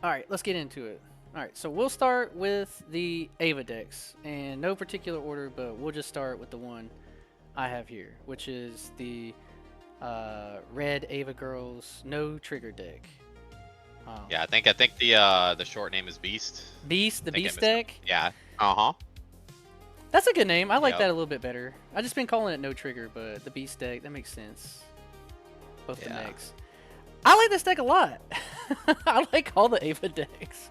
All right, let's get into it. All right, so we'll start with the Ava decks, and no particular order, but we'll just start with the one I have here, which is the Red Ava Girls No Trigger deck. Um, Yeah, I think the short name is Beast. Beast, I the think I Beast missed it. deck. Yeah. Uh-huh. That's a good name. I like Yep. that a little bit better. I just been calling it No Trigger, but the Beast deck, that makes sense. Both the Yeah. mechs. I like this deck a lot. I like all the Ava decks.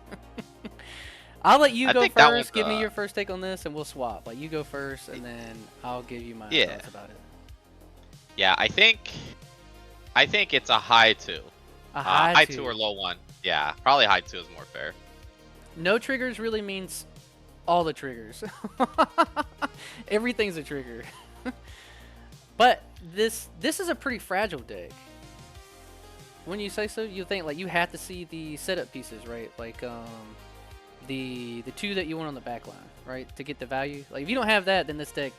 I'll let you I go think that one's first. Give me your first take on this, and we'll swap. Like you go first, and then I'll give you my yeah. thoughts about it. Yeah, I think it's a high 2. A high High 2 or two. low 1. Yeah, probably high 2 is more fair. No triggers really means all the triggers. Everything's a trigger. But this is a pretty fragile deck. When you say so, you think like you have to see the setup pieces, right? Like the two that you want on the back line, right? To get the value. Like if you don't have that, then this deck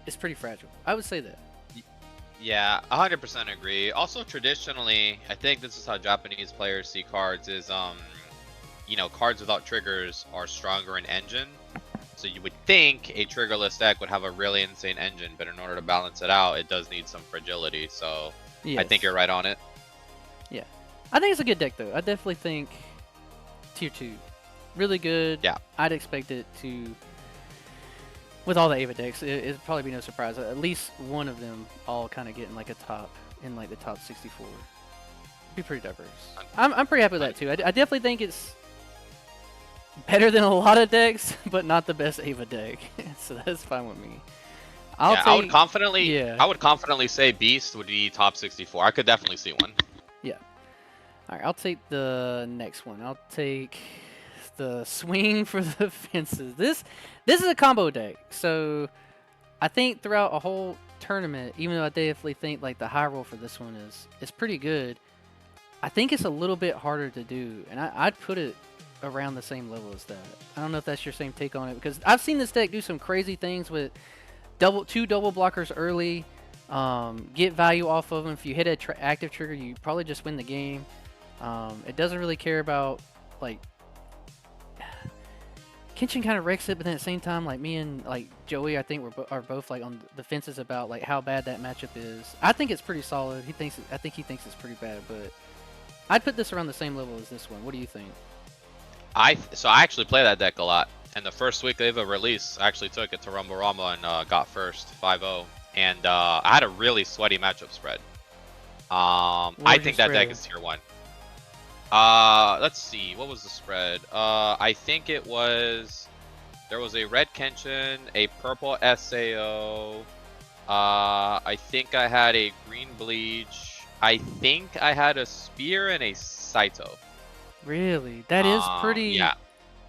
is pretty fragile. I would say that. Yeah, 100% agree. Also, traditionally, I think this is how Japanese players see cards is, cards without triggers are stronger in engine. So you would think a triggerless deck would have a really insane engine, but in order to balance it out, it does need some fragility. So I Yes. think you're right on it. Yeah. I think it's a good deck though. I definitely think tier 2. Really good. Yeah. I'd expect it to, with all the Ava decks, it'd probably be no surprise. At least one of them all kind of getting like a top in like the top 64. Be pretty diverse. I'm pretty happy with that too. I definitely think it's better than a lot of decks, but not the best Ava deck. So that's fine with me. Yeah, I would confidently, Yeah. I would confidently say Beast would be top 64. I could definitely see one. Yeah. All right, I'll take the next one. I'll take the swing for the fences. This is a combo deck. So I think throughout a whole tournament, even though I definitely think like the high roll for this one is pretty good, I think it's a little bit harder to do, and I'd put it around the same level as that. I don't know if that's your same take on it, because I've seen this deck do some crazy things with two double blockers early, get value off of them. If you hit an active trigger, you probably just win the game. It doesn't really care about like Kenshin kind of wrecks it, but then at the same time, like me and like Joey, I think are both like on the fences about like how bad that matchup is. I think it's pretty solid. I think he thinks it's pretty bad, but I'd put this around the same level as this one. What do you think? So I actually play that deck a lot. And the first week of a release, I actually took it to Rumble Rama and got first 5-0. And I had a really sweaty matchup spread. I think that deck is tier 1. Let's see, what was the spread? I think it was, there was a red Kenshin, a purple Sao. I think I had a green Bleach. I think I had a Spear and a Saito. Really? That is pretty. Yeah.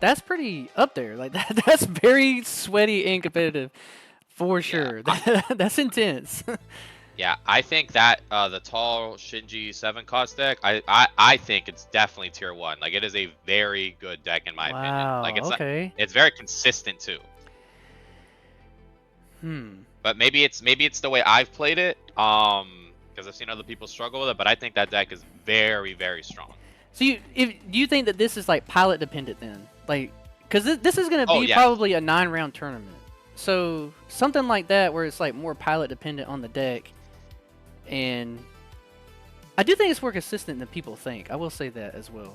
That's pretty up there. Like that's very sweaty and competitive, for sure. That's intense. Yeah, I think that the tall Shinji 7 cost deck, I think it's definitely tier 1. Like it is a very good deck in my opinion. Like Wow. Okay. it's very consistent too. But maybe it's the way I've played it. Because I've seen other people struggle with it, but I think that deck is very, very strong. So do you think that this is like pilot dependent then? Like, because this is gonna be Yeah. probably a 9-round tournament. So something like that where it's like more pilot dependent on the deck, and I do think it's more consistent than people think. I will say that as well.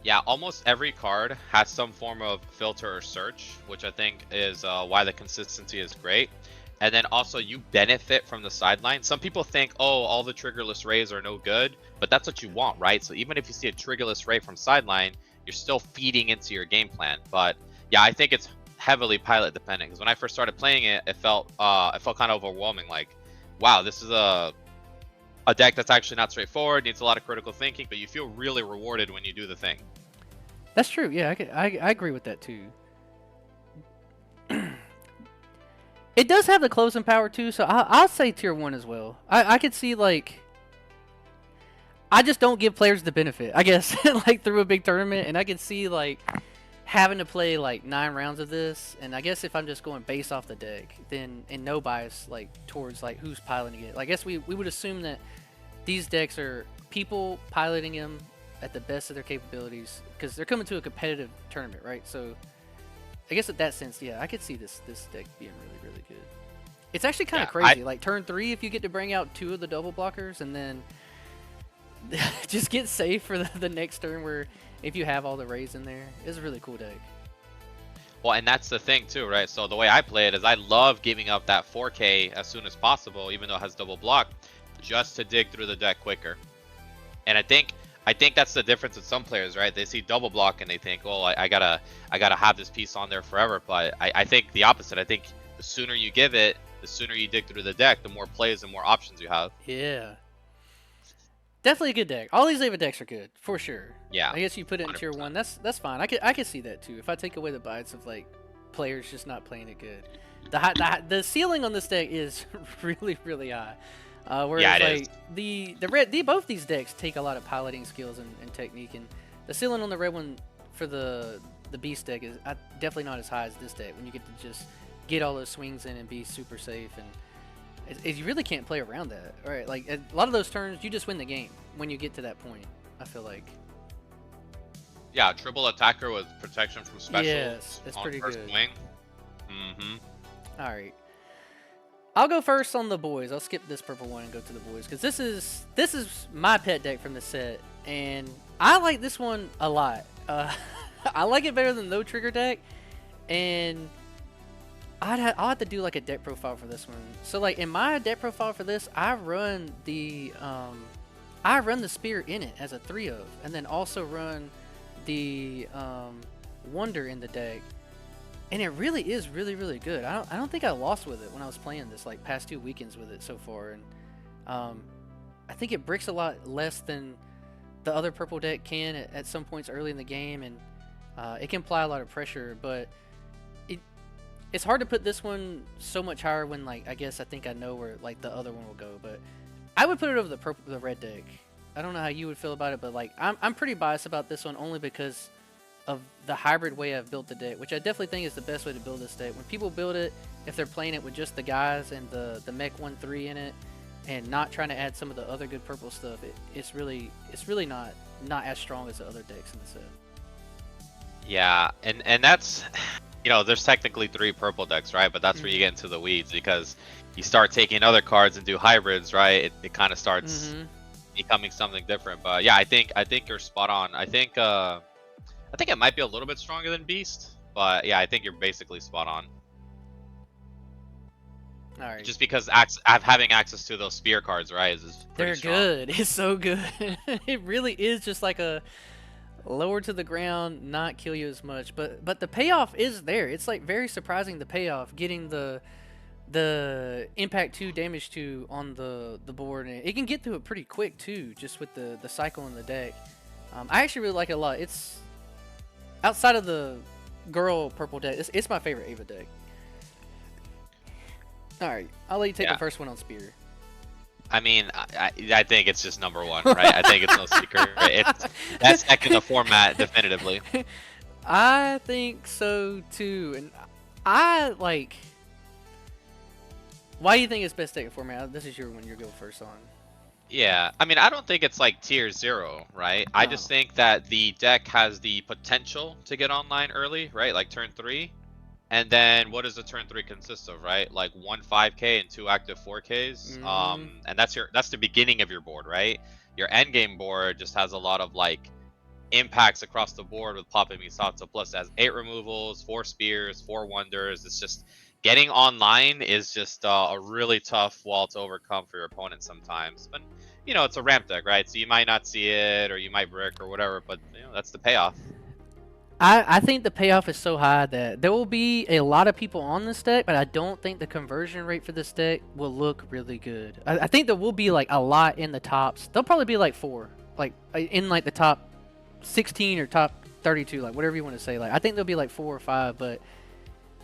Yeah, almost every card has some form of filter or search, which I think is why the consistency is great. And then also you benefit from the sideline. Some people think, oh, all the triggerless rays are no good, but that's what you want, right? So even if you see a triggerless ray from sideline, you're still feeding into your game plan. But yeah, I think it's heavily pilot dependent, because when I first started playing it, it felt kind of overwhelming. Like, wow, this is a deck that's actually not straightforward, needs a lot of critical thinking, but you feel really rewarded when you do the thing. That's true. Yeah, I agree with that too. It does have the closing power too, so I'll say tier 1 as well. I could see like, I just don't give players the benefit, I guess, like through a big tournament, and I could see like having to play like 9 rounds of this, and I guess if I'm just going based off the deck, then and no bias like towards like who's piloting it. I guess we would assume that these decks are people piloting them at the best of their capabilities, because they're coming to a competitive tournament, right? So I guess in that sense, yeah, I could see this deck being really, really good. It's actually kind of crazy. Like turn 3, if you get to bring out 2 of the double blockers, and then just get safe for the next turn, where if you have all the rays in there, it's a really cool deck. Well, and that's the thing too, right? So the way I play it is I love giving up that 4K as soon as possible, even though it has double block, just to dig through the deck quicker. And I think that's the difference with some players, right? They see double block and they think, oh, I gotta have this piece on there forever. But I think the opposite. I think the sooner you give it, the sooner you dig through the deck, the more plays and more options you have. Yeah. Definitely a good deck. All these Ava decks are good, for sure. Yeah. I guess you put it in 100%. Tier 1. That's fine. I could see that too. If I take away the bias of like players just not playing it good, the ceiling on this deck is really, really high. Whereas yeah, like both these decks take a lot of piloting skills and technique, and the ceiling on the red one for the beast deck is definitely not as high as this deck, when you get to just get all those swings in and be super safe, and you really can't play around that, right? Like a lot of those turns, you just win the game when you get to that point, I feel like. Yeah, triple attacker with protection from special. Yes, it's pretty good. Swing. Mm-hmm. All right. I'll go first on the boys. I'll skip this purple one and go to the boys, because this is my pet deck from the set, and I like this one a lot. I like it better than No Trigger deck, and I'll have to do like a deck profile for this one. So like in my deck profile for this, I run the spear in it as a 3-of, and then also run the wonder in the deck. And it really is really, really good. I don't think I lost with it when I was playing this, like past 2 weekends with it so far. And I think it bricks a lot less than the other purple deck can at some points early in the game, and it can apply a lot of pressure. But it's hard to put this one so much higher when, like, I think I know where like the other one will go. But I would put it over the red deck. I don't know how you would feel about it, but like I'm pretty biased about this one, only because of the hybrid way I've built the deck, which I definitely think is the best way to build this deck. When people build it, if they're playing it with just the guys and the mech 1/3 in it, and not trying to add some of the other good purple stuff, it's really not as strong as the other decks in the set. Yeah, and that's, there's technically 3 purple decks, right? But that's where you get into the weeds, because you start taking other cards and do hybrids, right? It kind of starts becoming something different. But yeah, I think you're spot on. I think it might be a little bit stronger than Beast, but yeah, I think you're basically spot on. All right. Just because having access to those spear cards, right, is pretty strong. Good. It's so good. It really is just like a lower to the ground, not kill you as much, but the payoff is there. It's like very surprising, the payoff, getting the impact 2, damage 2 on the board, and it can get through it pretty quick too, just with the cycle in the deck. I actually really like it a lot. It's outside of the girl purple deck, it's my favorite Ava deck. All right, I'll let you take the first one on spear. I mean, I think it's just number 1, right? I think it's no secret. That's deck in the format, definitively. I think so too, and I like. Why do you think it's best deck in format? This is your one. You go first on. Yeah, I mean, I don't think it's like tier 0, right? No. I just think that the deck has the potential to get online early, right? Like turn 3. And then what does the turn 3 consist of, right? Like 1 5K and 2 active 4Ks. And that's the beginning of your board, right? Your end game board just has a lot of like impacts across the board with Papa Misato. Plus it has 8 removals, 4 spears, 4 wonders. It's just getting online is just a really tough wall to overcome for your opponent sometimes. But it's a ramp deck, right? So you might not see it, or you might brick or whatever, but that's the payoff. I think the payoff is so high that there will be a lot of people on this deck, but I don't think the conversion rate for this deck will look really good. I think there will be like a lot in the tops. They'll probably be like 4, like in like the top 16 or top 32, like whatever you want to say. Like I think there'll be like 4 or 5, but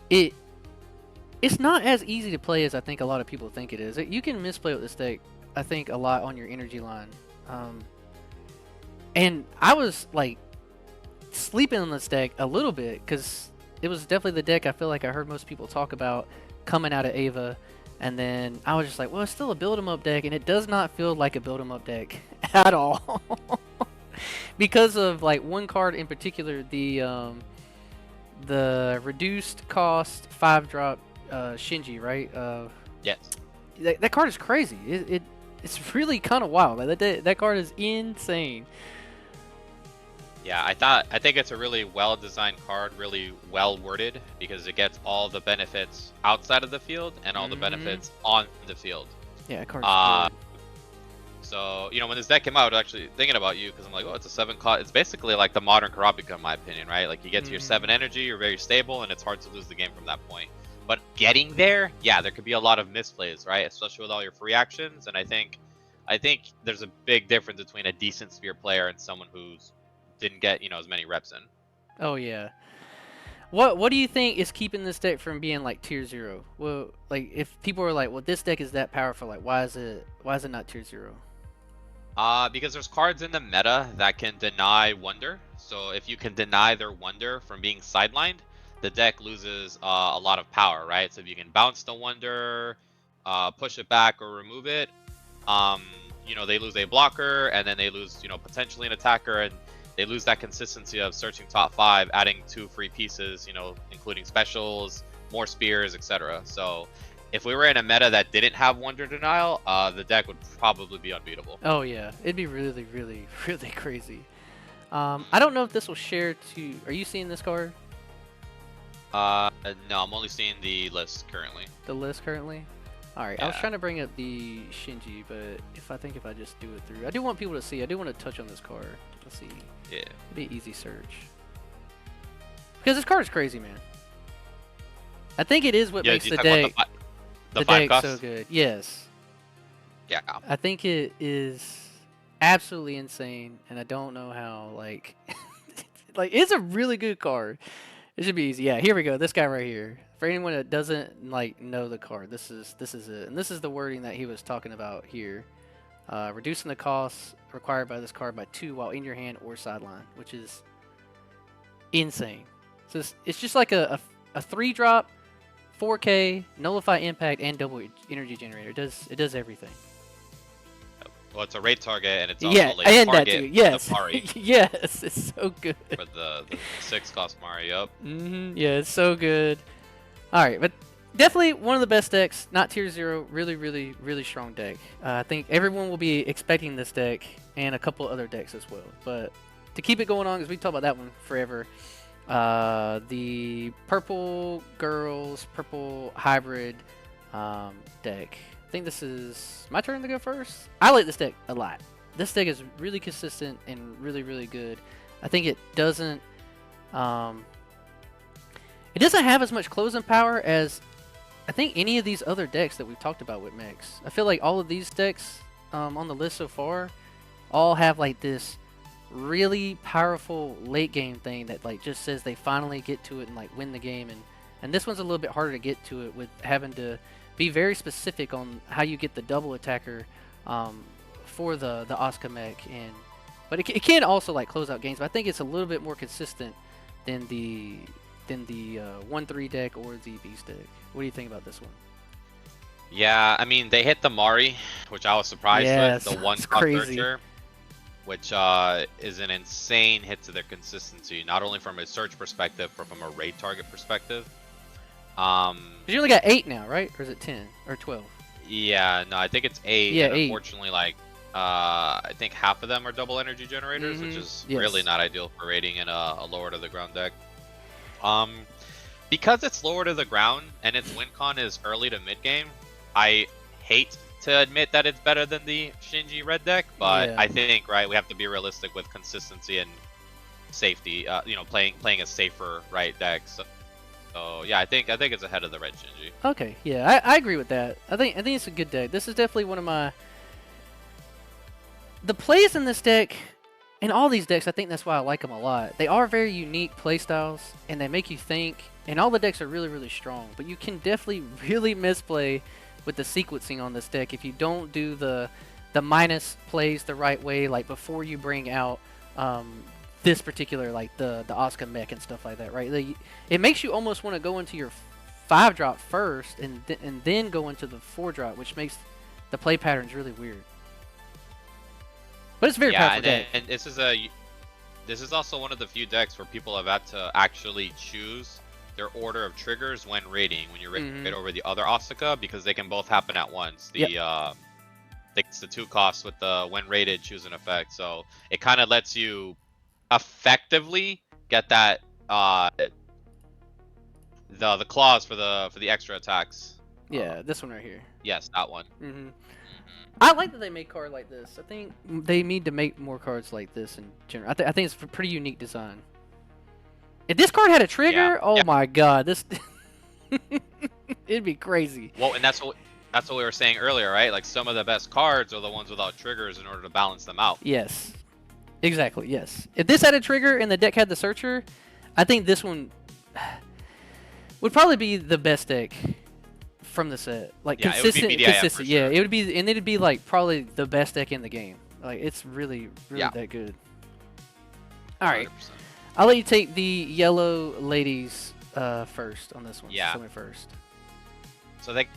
it's not as easy to play as I think a lot of people think it is. You can misplay with this deck, I think, a lot on your energy line. And I was like sleeping on this deck a little bit, because it was definitely the deck I feel like I heard most people talk about coming out of Ava, and then I was just like, well, it's still a build 'em up deck, and it does not feel like a build 'em up deck at all. because of like one card in particular, the reduced cost 5-drop Shinji, right? Yes. That card is crazy. It's really kind of wild. Like, that card is insane. Yeah, I think it's a really well-designed card, really well-worded, because it gets all the benefits outside of the field and all the benefits on the field. Yeah, that card's good. So, you know, when this deck came out, I was actually thinking about you, because I'm like, oh, it's a 7 cost. It's basically like the modern Karabika, in my opinion, right? Like, you get to your 7 energy, you're very stable, and it's hard to lose the game from that point. But getting there, yeah, there could be a lot of misplays, right? Especially with all your free actions, and I think there's a big difference between a decent Sphere player and someone who's didn't get, you know, as many reps in. Oh yeah. What do you think is keeping this deck from being like tier 0? Well, like if people are like, well, this deck is that powerful, like why is it not tier 0? Because there's cards in the meta that can deny Wonder. So if you can deny their Wonder from being sidelined, the deck loses a lot of power, right? So if you can bounce the Wonder, push it back or remove it, you know, they lose a blocker, and then they lose, you know, potentially an attacker, and they lose that consistency of searching top 5, adding 2 free pieces, you know, including specials, more spears, etc. So if we were in a meta that didn't have Wonder Denial, the deck would probably be unbeatable. Oh yeah, it'd be really, really, really crazy. I don't know if this will share to. Are you seeing this card? No, I'm only seeing the list currently. The list currently. All right, Yeah. I was trying to bring up the Shinji, but if I just do it through, I do want people to see. I do want to touch on this card. Let's see. Yeah. It'd be an easy search. Because this card is crazy, man. I think it is what Yeah, makes you the talk about deck the 5 deck cost? so good. Yes. Yeah. I think it is absolutely insane, and I don't know how. Like, like it's a really good card. It should be easy. Yeah, here we go. This guy right here. For anyone that doesn't like know the card, this is it, and this is the wording that he was talking about here. Reducing the cost required by this card by 2 while in your hand or sideline, which is insane. So it's just like a 3-drop, 4K, nullify impact, and double energy generator. It does everything. Well, it's a raid target, and it's also Yeah, like and that target too. Yes, the Mari yes, it's so good. for the 6 cost Mari. Yup. Yeah, it's so good. All right, but definitely one of the best decks. Not tier 0. Really, really, really strong deck. I think everyone will be expecting this deck and a couple other decks as well. But to keep it going on, because we can talk about that one forever. The purple girls, purple hybrid deck. I think this is my turn to go first. I like this deck a lot. This deck is really consistent and really, really good. I think it doesn't have as much closing power as I think any of these other decks that we've talked about with mechs. I feel like all of these decks on the list so far all have like this really powerful late game thing that like just says they finally get to it and like win the game, and this one's a little bit harder to get to it with having to be very specific on how you get the double attacker for the Asuka mech, but it can also like close out games. But I think it's a little bit more consistent than the 1-3 deck or the beast deck. What do you think about this one? Yeah, I mean, they hit the Mari, which I was surprised with. The 1 cost searcher, which is an insane hit to their consistency, not only from a search perspective, but from a raid target perspective. You only got 8 now, right? Or is it 10 or 12? Yeah, no, I think it's 8. Yeah, and 8. Unfortunately, like, I think half of them are double energy generators, which is really not ideal for raiding in a lower to the ground deck. Because it's lower to the ground and its win con is early to mid game, I hate to admit that it's better than the Shinji red deck, but I think, right, we have to be realistic with consistency and safety. You know, playing a safer right deck. So yeah, I think it's ahead of the red Shinji. Okay, yeah, I agree with that. I think it's a good deck. This is definitely one of the plays in this deck. In all these decks, I think that's why I like them a lot. They are very unique playstyles, and they make you think. And all the decks are really, really strong. But you can definitely really misplay with the sequencing on this deck if you don't do the minus plays the right way, like before you bring out this particular, like the Asuka mech and stuff like that, right? It makes you almost want to go into your 5-drop first and then go into the 4-drop, which makes the play patterns really weird. But it's very powerful deck. And this is a this is also one of the few decks where people have had to actually choose their order of triggers when raiding, when you raid over the other Asuka, because they can both happen at once. It's the 2 costs with the when raided choose an effect, so it kind of lets you effectively get that the clause for the extra attacks. Yeah, this one right here. Yes, that one. I like that they make cards like this. I think they need to make more cards like this in general. I think it's a pretty unique design. If this card had a trigger, oh my god, this it'd be crazy. Well, and that's what we were saying earlier, right? Like some of the best cards are the ones without triggers in order to balance them out. Yes, exactly. Yes. If this had a trigger and the deck had the searcher, I think this one would probably be the best deck from the set. Like consistent. Yeah, it would be, and it'd be like probably the best deck in the game. Like it's really that good. All right, 100%. I'll let you take the yellow ladies first on this one. Yeah. Tell me first. So they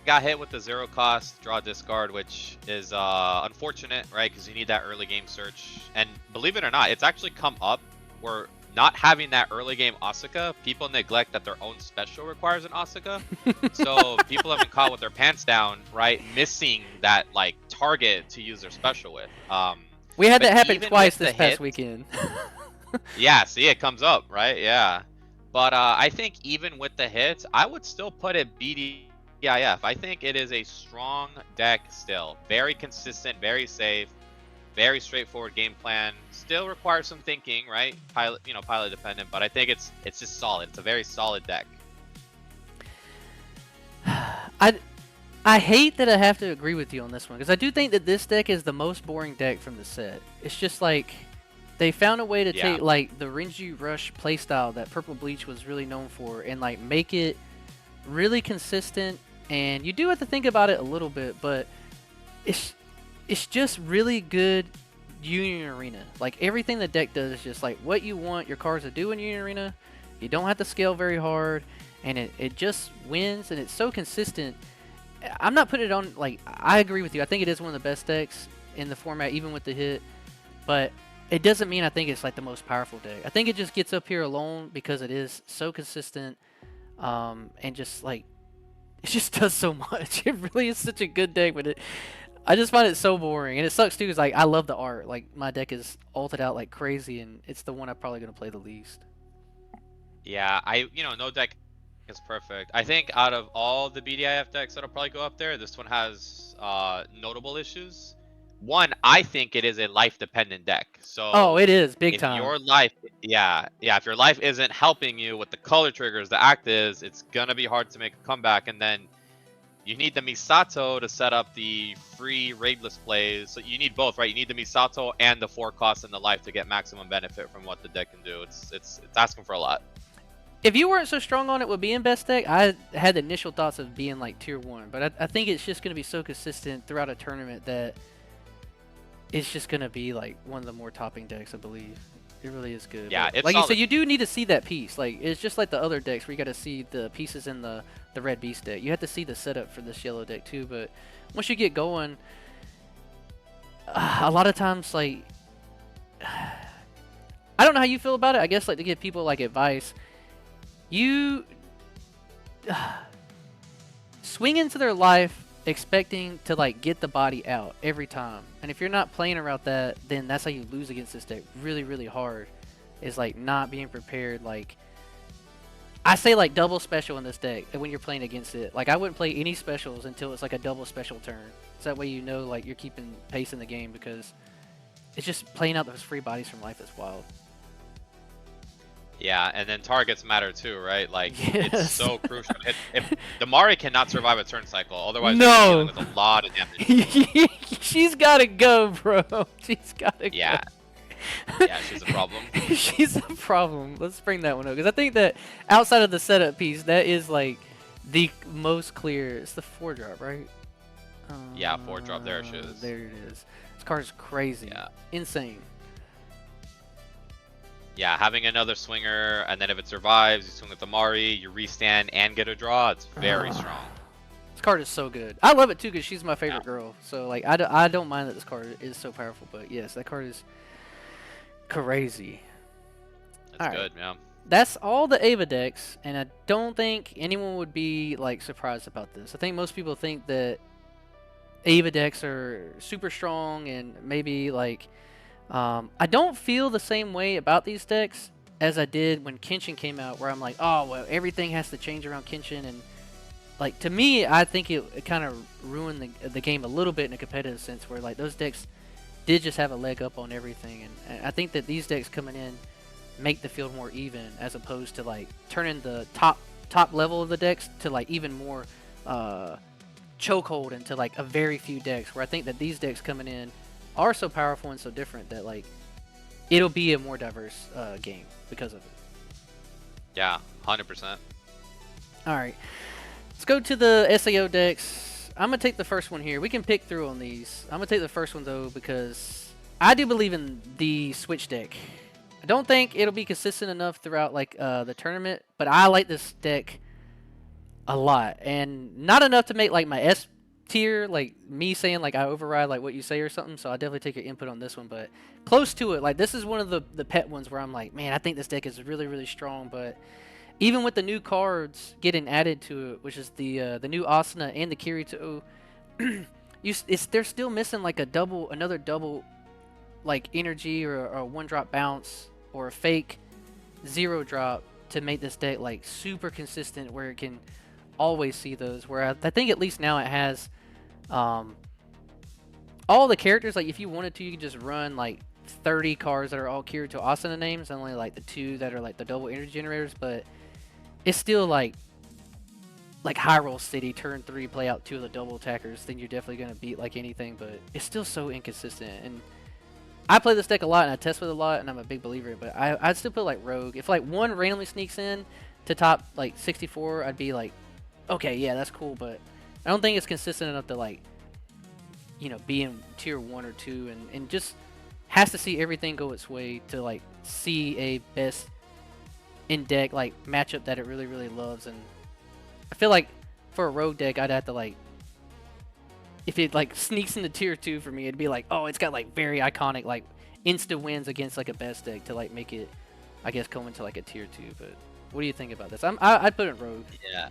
got hit with the 0 cost draw discard, which is unfortunate, right? Because you need that early game search. And believe it or not, it's actually come up where not having that early game Asuka, people neglect that their own special requires an Asuka. So people have been caught with their pants down, right? Missing that like target to use their special with. We had that happen twice this past weekend. Yeah, see, it comes up, right? Yeah. But I think even with the hits, I would still put it BDIF. I think it is a strong deck still. Very consistent, very safe, very straightforward game plan. Still requires some thinking, right? Pilot dependent, but I think it's just solid. It's a very solid deck. I hate that I have to agree with you on this one, because I do think that this deck is the most boring deck from the set. It's just like they found a way to take like the Renji Rush playstyle that Purple Bleach was really known for and like make it really consistent. And you do have to think about it a little bit, but it's just really good Union Arena. Like everything the deck does is just like what you want your cards to do in Union Arena. You don't have to scale very hard, and it just wins, and it's so consistent. I'm not putting it on, like, I agree with you. I think it is one of the best decks in the format, even with the hit. But it doesn't mean I think it's, like, the most powerful deck. I think it just gets up here alone because it is so consistent. And just, like, it just does so much. It really is such a good deck, but I just find it so boring. And it sucks, too, because, like, I love the art. Like, my deck is ulted out like crazy, and it's the one I'm probably going to play the least. Yeah, no deck is perfect. I think out of all the BDIF decks that'll probably go up there, this one has notable issues. One, I think it is a life-dependent deck. So it is big time. If your life, if your life isn't helping you with the color triggers, the actives, it's gonna be hard to make a comeback. And then you need the Misato to set up the free raidless plays. So you need both, right? You need the Misato and the 4 costs and the life to get maximum benefit from what the deck can do. It's asking for a lot. If you weren't so strong on it with being best deck, I had the initial thoughts of being like tier 1. But I think it's just going to be so consistent throughout a tournament that it's just going to be like one of the more topping decks, I believe. It really is good. Yeah, it's like you said, you do need to see that piece. Like, it's just like the other decks where you got to see the pieces in the Red Beast deck. You have to see the setup for this yellow deck too. But once you get going, a lot of times, like, I don't know how you feel about it. I guess, like, to give people like advice, you swing into their life expecting to like get the body out every time, and if you're not playing around that, then that's how you lose against this deck really, really hard. Is like not being prepared. Like I say, like double special in this deck when you're playing against it. Like I wouldn't play any specials until it's like a double special turn. So that way you know like you're keeping pace in the game, because it's just playing out those free bodies from life is wild. Yeah, and then targets matter too, right? Like, it's so crucial. If the Mari cannot survive a turn cycle, otherwise you're dealing with a lot of damage. She's gotta go, bro. She's gotta go. Yeah, she's a problem. She's a problem. Let's bring that one up, because I think that outside of the setup piece, that is like the most clear. It's the 4-drop, right? Yeah, 4-drop. There she is. There it is. This card is crazy. Yeah. Insane. Yeah, having another swinger, and then if it survives, you swing with the Mari, you restand and get a draw. It's very strong. This card is so good. I love it too, because she's my favorite girl. So like, I don't mind that this card is so powerful. But yes, that card is crazy. That's All right. good, yeah. That's all the Ava decks, and I don't think anyone would be like surprised about this. I think most people think that Ava decks are super strong and maybe like I don't feel the same way about these decks as I did when Kenshin came out, where I'm like, oh well, everything has to change around Kenshin, and like to me, I think it kind of ruined the game a little bit in a competitive sense, where like those decks did just have a leg up on everything, and I think that these decks coming in make the field more even, as opposed to like turning the top level of the decks to like even more chokehold into like a very few decks. Where I think that these decks coming in are so powerful and so different that like it'll be a more diverse game because of it. Yeah, 100%. All right, let's go to the SAO decks. I'm gonna take the first one here. We can pick through on these. I'm gonna take the first one though because I do believe in the Switch deck. I don't think it'll be consistent enough throughout like the tournament, but I like this deck a lot, and not enough to make like my S tier, like me saying like I override like what you say or something. So I definitely take your input on this one, but close to it. Like this is one of the pet ones where I'm like, man, I think this deck is really really strong. But even with the new cards getting added to it, which is the new Asuna and the Kirito, they're still missing like another double like energy or a one drop bounce or a fake 0 drop to make this deck like super consistent, where it can always see those. Where I think at least now it has all the characters. Like if you wanted to, you could just run like 30 cards that are all Kirito Asuna names, only like the 2 that are like the double energy generators. But it's still like Hyrule City turn 3, play out 2 of the double attackers, then you're definitely gonna beat like anything. But it's still so inconsistent, and I play this deck a lot and I test with it a lot, and I'm a big believer in it. But I'd still put like Rogue. If like one randomly sneaks in to top like 64, I'd be like, okay, yeah, that's cool. But I don't think it's consistent enough to like, you know, be in tier 1 or 2, and just has to see everything go its way to like see a best in deck like matchup that it really really loves. And I feel like for a Rogue deck, I'd have to like, if it like sneaks into tier 2 for me, it'd be like, oh, it's got like very iconic like insta wins against like a best deck to like make it, I guess, go into like a tier 2. But what do you think about this? I'd put it in Rogue. Yeah,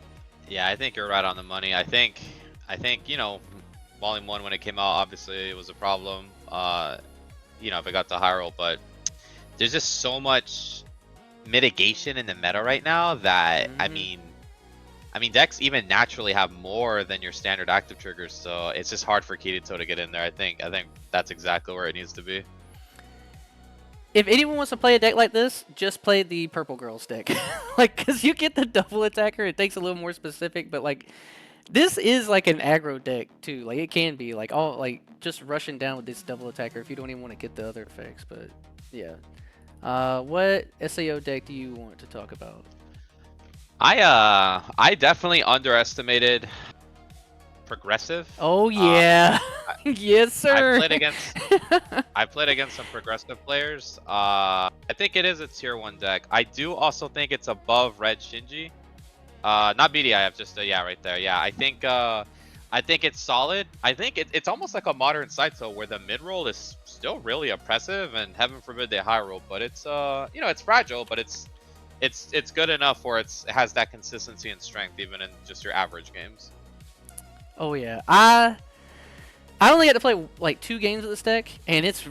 yeah, I think you're right on the money. I think you know, Volume 1 when it came out, obviously it was a problem. You know, if it got to Hyrule, but there's just so much mitigation in the meta right now that I mean, decks even naturally have more than your standard active triggers, so it's just hard for Kirito to get in there. I think that's exactly where it needs to be. If anyone wants to play a deck like this, just play the Purple Girls deck. Like, because you get the double attacker, it takes a little more specific, but like, this is like an aggro deck too. Like, it can be like all like just rushing down with this double attacker if you don't even want to get the other effects. But yeah, what SAO deck do you want to talk about? I definitely underestimated progressive. Oh yeah, yes sir. I played against some progressive players. I think it is a tier 1 deck. I do also think it's above Red Shinji. Not BDIF, just yeah, right there. Yeah, I think it's solid. I think it's almost like a modern Saito where the mid roll is still really oppressive, and heaven forbid they high roll, but it's you know, it's fragile, but it's good enough where it has that consistency and strength even in just your average games. Oh yeah, I only had to play like 2 games with this deck, and it's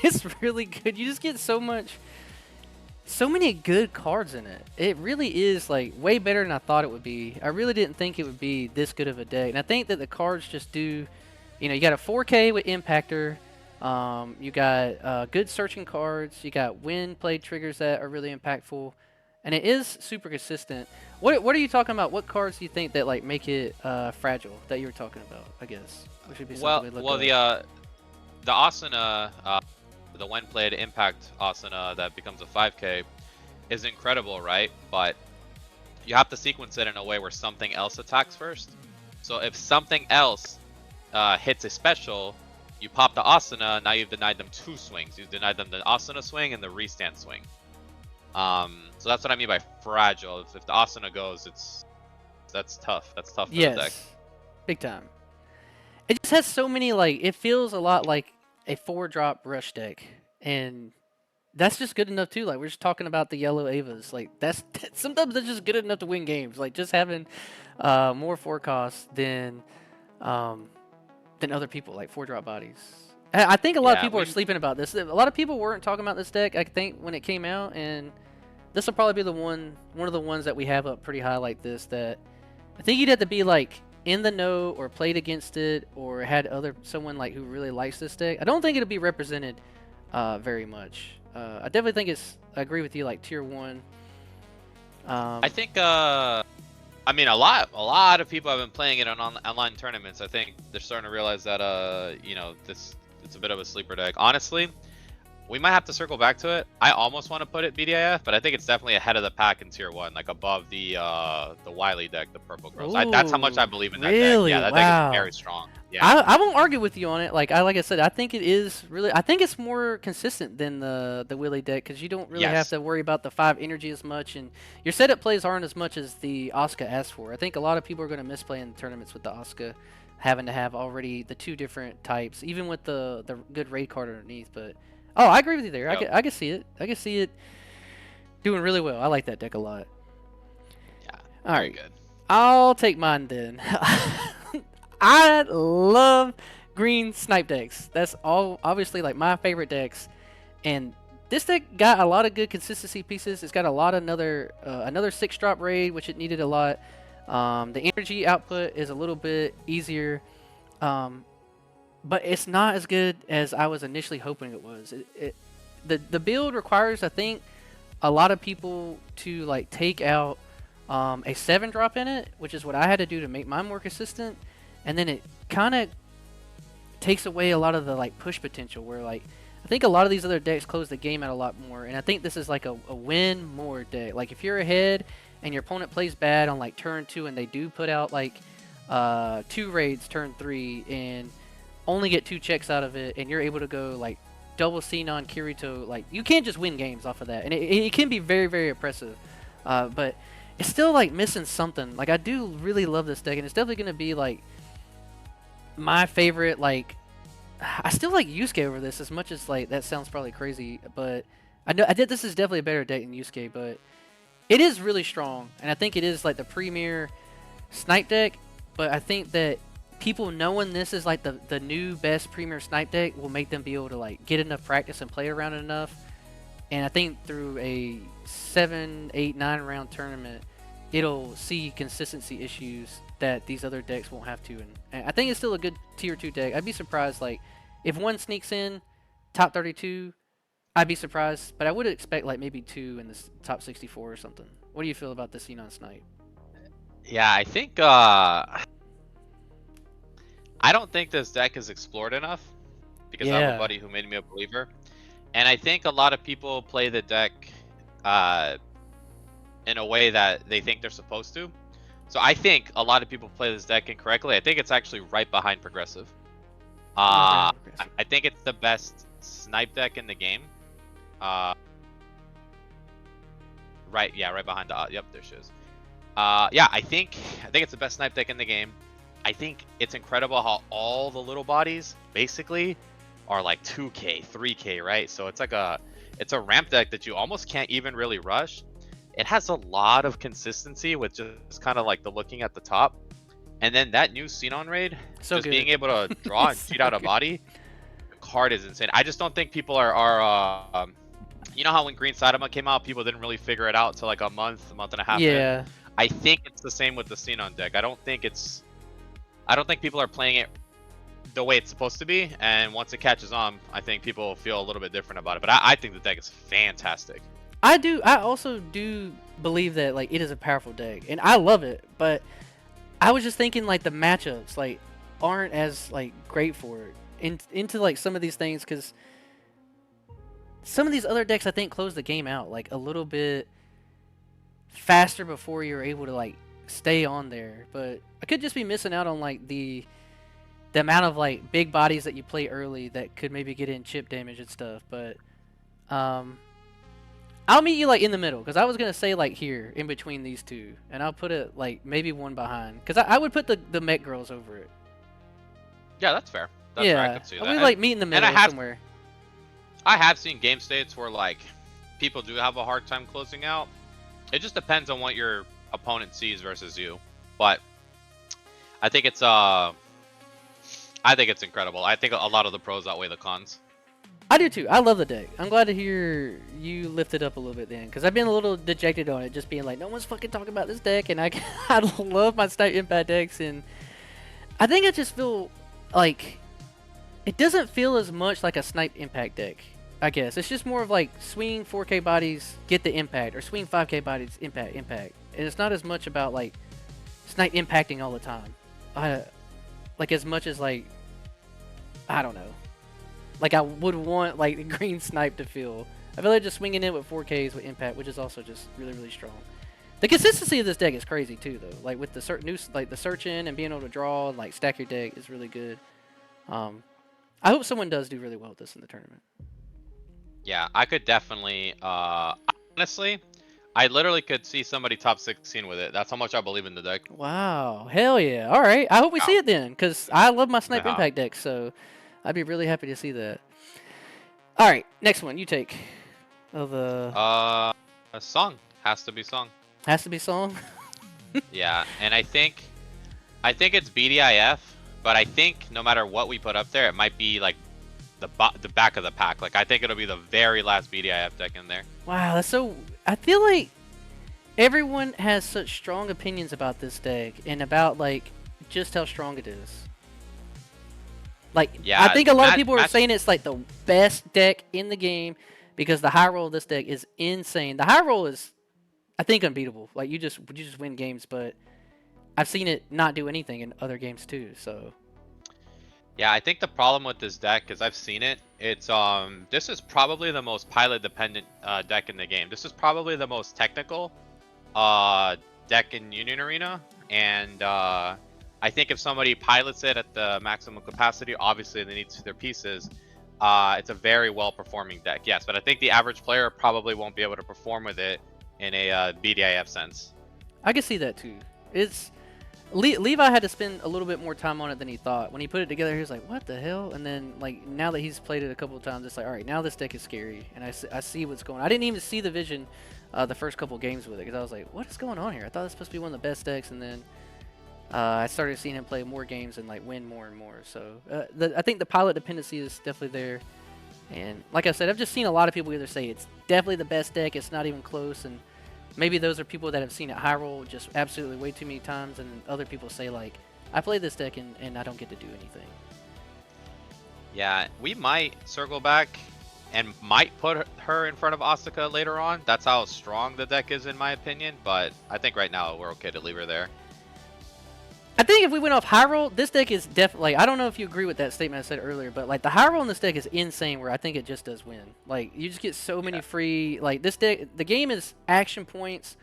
it's really good. You just get so many good cards in it. It really is like way better than I thought it would be. I really didn't think it would be this good of a deck, and I think that the cards just do. You know, you got a 4K with Impactor. You got good searching cards. You got wind play triggers that are really impactful, and it is super consistent. What are you talking about? What cards do you think that like make it fragile that you were talking about? I guess which would be something we look up. The Asuna, the when played impact Asuna that becomes a 5K is incredible, right? But you have to sequence it in a way where something else attacks first. So if something else hits a special, you pop the Asuna, now you've denied them 2 swings. You've denied them the Asuna swing and the restand swing. So that's what I mean by fragile. If the Asuna goes, that's tough. That's tough for the deck. Big time. It just has so many like, it feels a lot like a 4-drop rush deck, and that's just good enough too. Like we're just talking about the yellow Avas. Like that's sometimes that's just good enough to win games. Like just having more forecast um, than other people, like 4-drop bodies. I think a lot of Yeah, people are we sleeping about this. A lot of people weren't talking about this deck, I think, when it came out, and this will probably be one of the ones that we have up pretty high like this. That I think you'd have to be like in the know or played against it or had someone like who really likes this deck. I don't think it'll be represented very much. I definitely think I agree with you, like tier 1. I think I mean a lot of people have been playing it on online tournaments. I think they're starting to realize that you know, it's a bit of a sleeper deck. Honestly, we might have to circle back to it. I almost want to put it BDIF, but I think it's definitely ahead of the pack in tier 1, like above the Wily deck, the purple girls. That's how much I believe in that deck. Really? Yeah, that deck is Wow. very strong. Yeah. I won't argue with you on it. Like I said, I think it is really. I think it's more consistent than the Willy deck because you don't really have Yes. to worry about the 5 energy as much, and your setup plays aren't as much as the Asuka asks for. I think a lot of people are going to miss playing tournaments with the Asuka, having to have already the 2 different types, even with the good raid card underneath. But oh, I agree with you there. Yep. I can see it. I can see it doing really well. I like that deck a lot. Yeah. All Very right, good. I'll take mine then. I love green snipe decks. That's all obviously like my favorite decks. And this deck got a lot of good consistency pieces. It's got a lot of another 6-drop raid, which it needed a lot. The energy output is a little bit easier, but it's not as good as I was initially hoping it was. The build requires, I think, a lot of people to like take out a 7-drop in it, which is what I had to do to make mine more consistent. And then it kind of takes away a lot of the like push potential where like I think a lot of these other decks close the game out a lot more, and I think this is like a win more deck. Like if you're ahead and your opponent plays bad on like turn 2 and they do put out like 2 raids turn 3 and only get 2 checks out of it, and you're able to go like double sinon kirito, like you can't just win games off of that, and it can be very, very impressive, but it's still like missing something. Like I do really love this deck, and it's definitely going to be like my favorite. Like I still like Yusuke over this as much as like that sounds probably crazy, but this is definitely a better deck than Yusuke, but it is really strong, and I think it is like the premier snipe deck. But I think that people knowing this is like the new best premier snipe deck will make them be able to like get enough practice and play around it enough. And I think through a 7, 8, 9 round tournament, it'll see consistency issues that these other decks won't have to. And I think it's still a good tier 2 deck. I'd be surprised like if one sneaks in top 32, I'd be surprised, but I would expect like maybe 2 in the top 64 or something. What do you feel about the Sinon Snipe? Yeah, I think I don't think this deck is explored enough because I have a buddy who made me a believer. And I think a lot of people play the deck in a way that they think they're supposed to. So I think a lot of people play this deck incorrectly. I think it's actually right behind Progressive. I think it's the best snipe deck in the game. Right behind the yep, there she is. Yeah, I think it's the best snipe deck in the game. I think it's incredible how all the little bodies basically are like 2k, 3k, right? So it's like it's a ramp deck that you almost can't even really rush. It has a lot of consistency with just kind of like the looking at the top. And then that new Sinon raid, being able to draw and cheat out a body, the card is insane. I just don't think people are you know how when Green Saitama came out, people didn't really figure it out until like a month and a half in? I think it's the same with the Sinon deck. I don't think people are playing it the way it's supposed to be, and once it catches on, I think people feel a little bit different about it. But I think the deck is fantastic. I also do believe that like it is a powerful deck, and I love it. But I was just thinking like the matchups like aren't as like great for it into like some of these things, because some of these other decks I think close the game out like a little bit faster before you're able to like stay on there. But I could just be missing out on like the amount of like big bodies that you play early that could maybe get in chip damage and stuff. But I'll meet you like in the middle, because I was gonna say like here in between these two, and I'll put it like maybe one behind, because I would put the mech girls over it. Yeah, that's fair. That's fair. I could see that. We like meet in the middle somewhere. I have seen game states where like people do have a hard time closing out. It just depends on what your opponent sees versus you. But I think it's incredible. I think a lot of the pros outweigh the cons. I do too. I love the deck. I'm glad to hear you lift it up a little bit then, because I've been a little dejected on it, just being like, no one's fucking talking about this deck, and I love my Snipe Impact decks, and I think I just feel like it doesn't feel as much like a Snipe Impact deck. I guess it's just more of like swing 4K bodies, get the impact, or swing 5K bodies, impact, and it's not as much about like Snipe impacting all the time. Like as much as like I don't know. Like I would want like the green Snipe to feel. I feel like just swinging in with 4Ks with impact, which is also just really, really strong. The consistency of this deck is crazy too, though. Like with the the search in and being able to draw and like stack your deck is really good. I hope someone does do really well with this in the tournament. Yeah, I could definitely. Honestly, I literally could see somebody top 16 with it. That's how much I believe in the deck. Wow, hell yeah! All right, I hope we see it then, because I love my Snipe Yeah. Impact deck, so I'd be really happy to see that. All right, next one you take. Oh, A song has to be song. has to be song. Yeah, and I think it's BDIF, but I think no matter what we put up there, it might be like the back of the pack. Like I think it'll be the very last BDIF deck in there. Wow, that's so. I feel like everyone has such strong opinions about this deck and about like just how strong it is. Like, Yeah, I think a lot of people are saying it's like the best deck in the game because the high roll of this deck is insane. The high roll is, I think, unbeatable. Like you just win games, but I've seen it not do anything in other games too. So Yeah, I think the problem with this deck is I've seen it. It's this is probably the most pilot dependent deck in the game. This is probably the most technical deck in Union Arena, and I think if somebody pilots it at the maximum capacity, obviously they need to see their pieces. It's a very well performing deck, yes, but I think the average player probably won't be able to perform with it in a BDIF sense. I can see that too. It's Levi had to spend a little bit more time on it than he thought. When he put it together, he was like, "What the hell?" And then, like, now that he's played it a couple of times, it's like, "All right, now this deck is scary," and I see what's going on. I didn't even see the vision the first couple of games with it because I was like, "What is going on here?" I thought it was supposed to be one of the best decks, and then I started seeing him play more games and like win more and more. So I think the pilot dependency is definitely there. And like I said, I've just seen a lot of people either say it's definitely the best deck, it's not even close, and maybe those are people that have seen it high roll just absolutely way too many times, and other people say like, I play this deck and I don't get to do anything. Yeah, we might circle back and might put her in front of Asuka later on. That's how strong the deck is in my opinion, but I think right now we're okay to leave her there. I think if we went off high roll, this deck is definitely, like, I don't know if you agree with that statement I said earlier, but like the high roll in this deck is insane where I think it just does win. Like you just get so many free, like this deck, the game is action points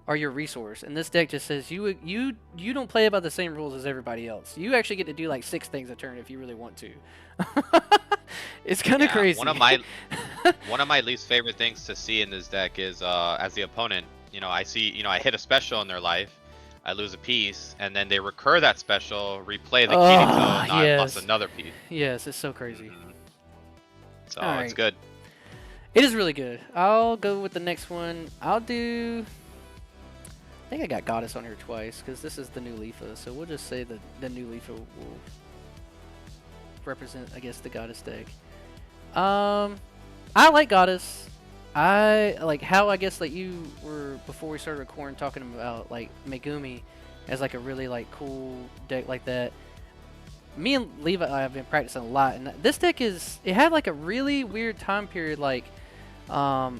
are your resource, and this deck just says you don't play by the same rules as everybody else. You actually get to do like 6 things a turn if you really want to. It's kind of crazy. One of my least favorite things to see in this deck is as the opponent, I see, I hit a special in their life, I lose a piece, and then they recur that special, replay the kirito, and I lost another piece. Yes, it's so crazy. So it's good. It is really good. I'll go with the next one. I'll do... I think I got Goddess on here twice, because this is the new Leafa, so we'll just say that the new Leafa will represent, I guess, the Goddess deck. I like Goddess. I like how, I guess, like you were before we started recording talking about like Megumi as like a really like cool deck like that. Me and Levi have been practicing a lot, and this deck it had like a really weird time period, like a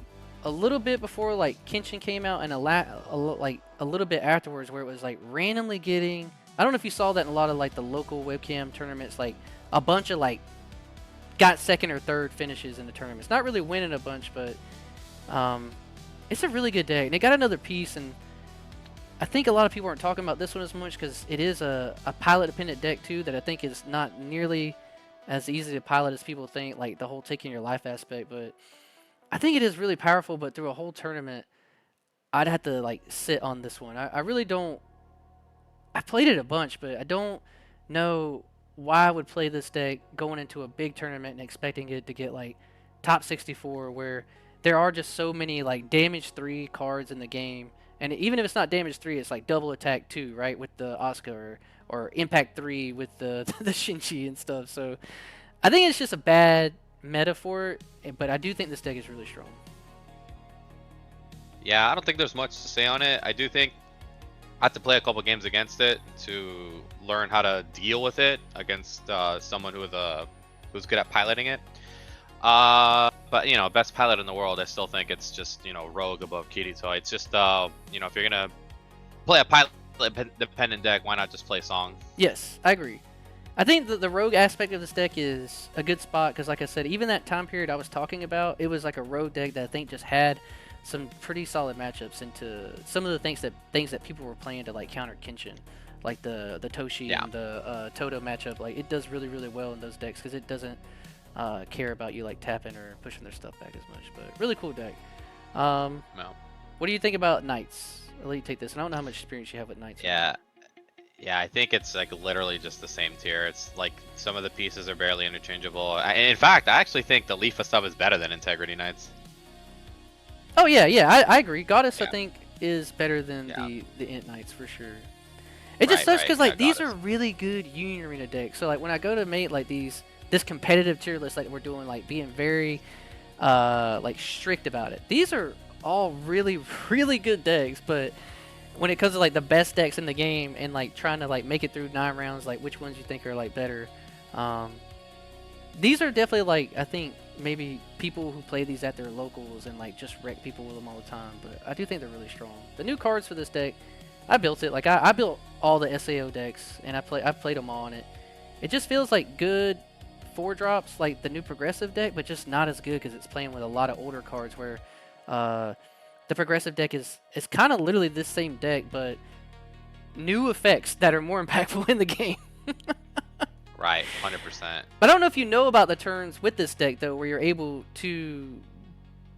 little bit before like Kenshin came out, and a little bit afterwards, where it was like randomly getting. I don't know if you saw that in a lot of like the local webcam tournaments, like a bunch of like got second or third finishes in the tournaments. Not really winning a bunch, but it's a really good deck. And it got another piece, and I think a lot of people aren't talking about this one as much because it is a pilot-dependent deck too that I think is not nearly as easy to pilot as people think, like the whole taking your life aspect. But I think it is really powerful, but through a whole tournament, I'd have to like sit on this one. I really don't... I played it a bunch, but I don't know why I would play this deck going into a big tournament and expecting it to get like top 64 where there are just so many like damage 3 cards in the game, and even if it's not damage 3, it's like double attack 2, right, with the Asuka, or impact 3 with the the Shinji and stuff. So I think it's just a bad metaphor, but I do think this deck is really strong. Yeah, I don't think there's much to say on it. I do think I have to play a couple games against it to learn how to deal with it against someone who's good at piloting it. But you know, best pilot in the world, I still think it's just, you know, Rogue above Kirito. It's just you know, if you're gonna play a pilot dependent deck, why not just play Song? Yes, I agree. I think that the rogue aspect of this deck is a good spot because, like I said, even that time period I was talking about, it was like a rogue deck that I think just had some pretty solid matchups into some of the things that people were playing to like counter Kenshin, like the Toshi and the Toto matchup. Like it does really well in those decks because it doesn't care about you like tapping or pushing their stuff back as much. But really cool deck. No. What do you think about Knights? I'll let you take this. And I don't know how much experience you have with Knights. Yeah, I think it's like literally just the same tier. It's like some of the pieces are barely interchangeable. In fact, I actually think the Leafa stuff is better than Integrity Knights. Oh yeah, I agree. Goddess, I think, is better than the Int Knights for sure. It just sucks because like these are really good Union Arena decks. So like when I go to mate like this competitive tier list like we're doing, like being very like strict about it. These are all really good decks, but when it comes to like the best decks in the game and like trying to like make it through 9 rounds, like which ones you think are like better, these are definitely like, I think maybe people who play these at their locals and like just wreck people with them all the time. But I do think they're really strong. The new cards for this deck, I built it. Like I built all the SAO decks and I've played them all on it. It just feels like good 4-drops like the new progressive deck, but just not as good because it's playing with a lot of older cards where the progressive deck is kind of literally this same deck, but new effects that are more impactful in the game. Right, 100%. But I don't know if you know about the turns with this deck, though, where you're able to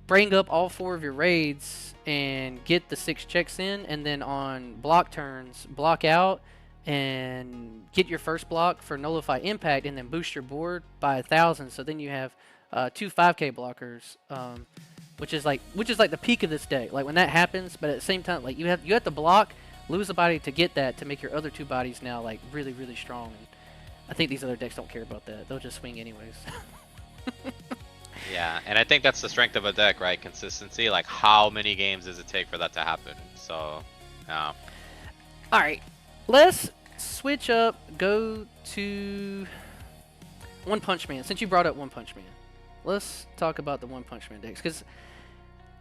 bring up all 4 of your raids and get the 6 checks in, and then on block turns, block out and get your first block for nullify impact, and then boost your board by 1,000. So then you have 2 5k blockers. Which is like the peak of this deck. Like when that happens, but at the same time, like you have to block, lose a body to get that, to make your other 2 bodies now like really strong. And I think these other decks don't care about that. They'll just swing anyways. Yeah, and I think that's the strength of a deck, right? Consistency. Like how many games does it take for that to happen? So, yeah. All right, let's switch up. Go to One-Punch-Man. Since you brought up One-Punch-Man, let's talk about the One-Punch-Man decks because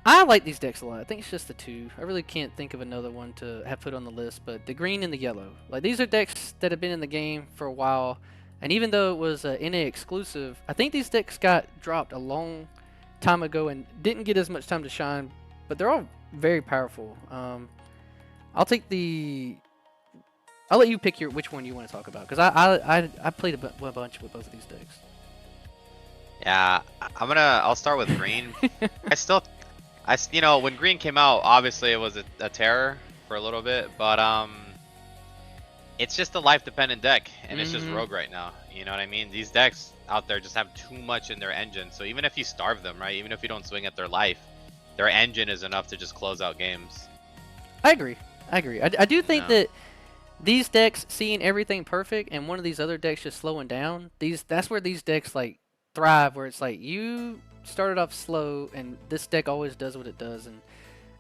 I like these decks a lot. I think it's just the 2. I really can't think of another one to have put on the list, but the green and the yellow. Like these are decks that have been in the game for a while, and even though it was NA exclusive, I think these decks got dropped a long time ago and didn't get as much time to shine, but they're all very powerful. I'll let you pick which one you want to talk about because I played a bunch with both of these decks. Yeah, I'll start with green. You know, when green came out, obviously it was a terror for a little bit, but it's just a life dependent deck, and it's just rogue right now. You know what I mean? These decks out there just have too much in their engine. So even if you starve them, right? Even if you don't swing at their life, their engine is enough to just close out games. I agree. I do think that these decks seeing everything perfect and one of these other decks just slowing down, that's where these decks like thrive, where it's like you started off slow and this deck always does what it does. And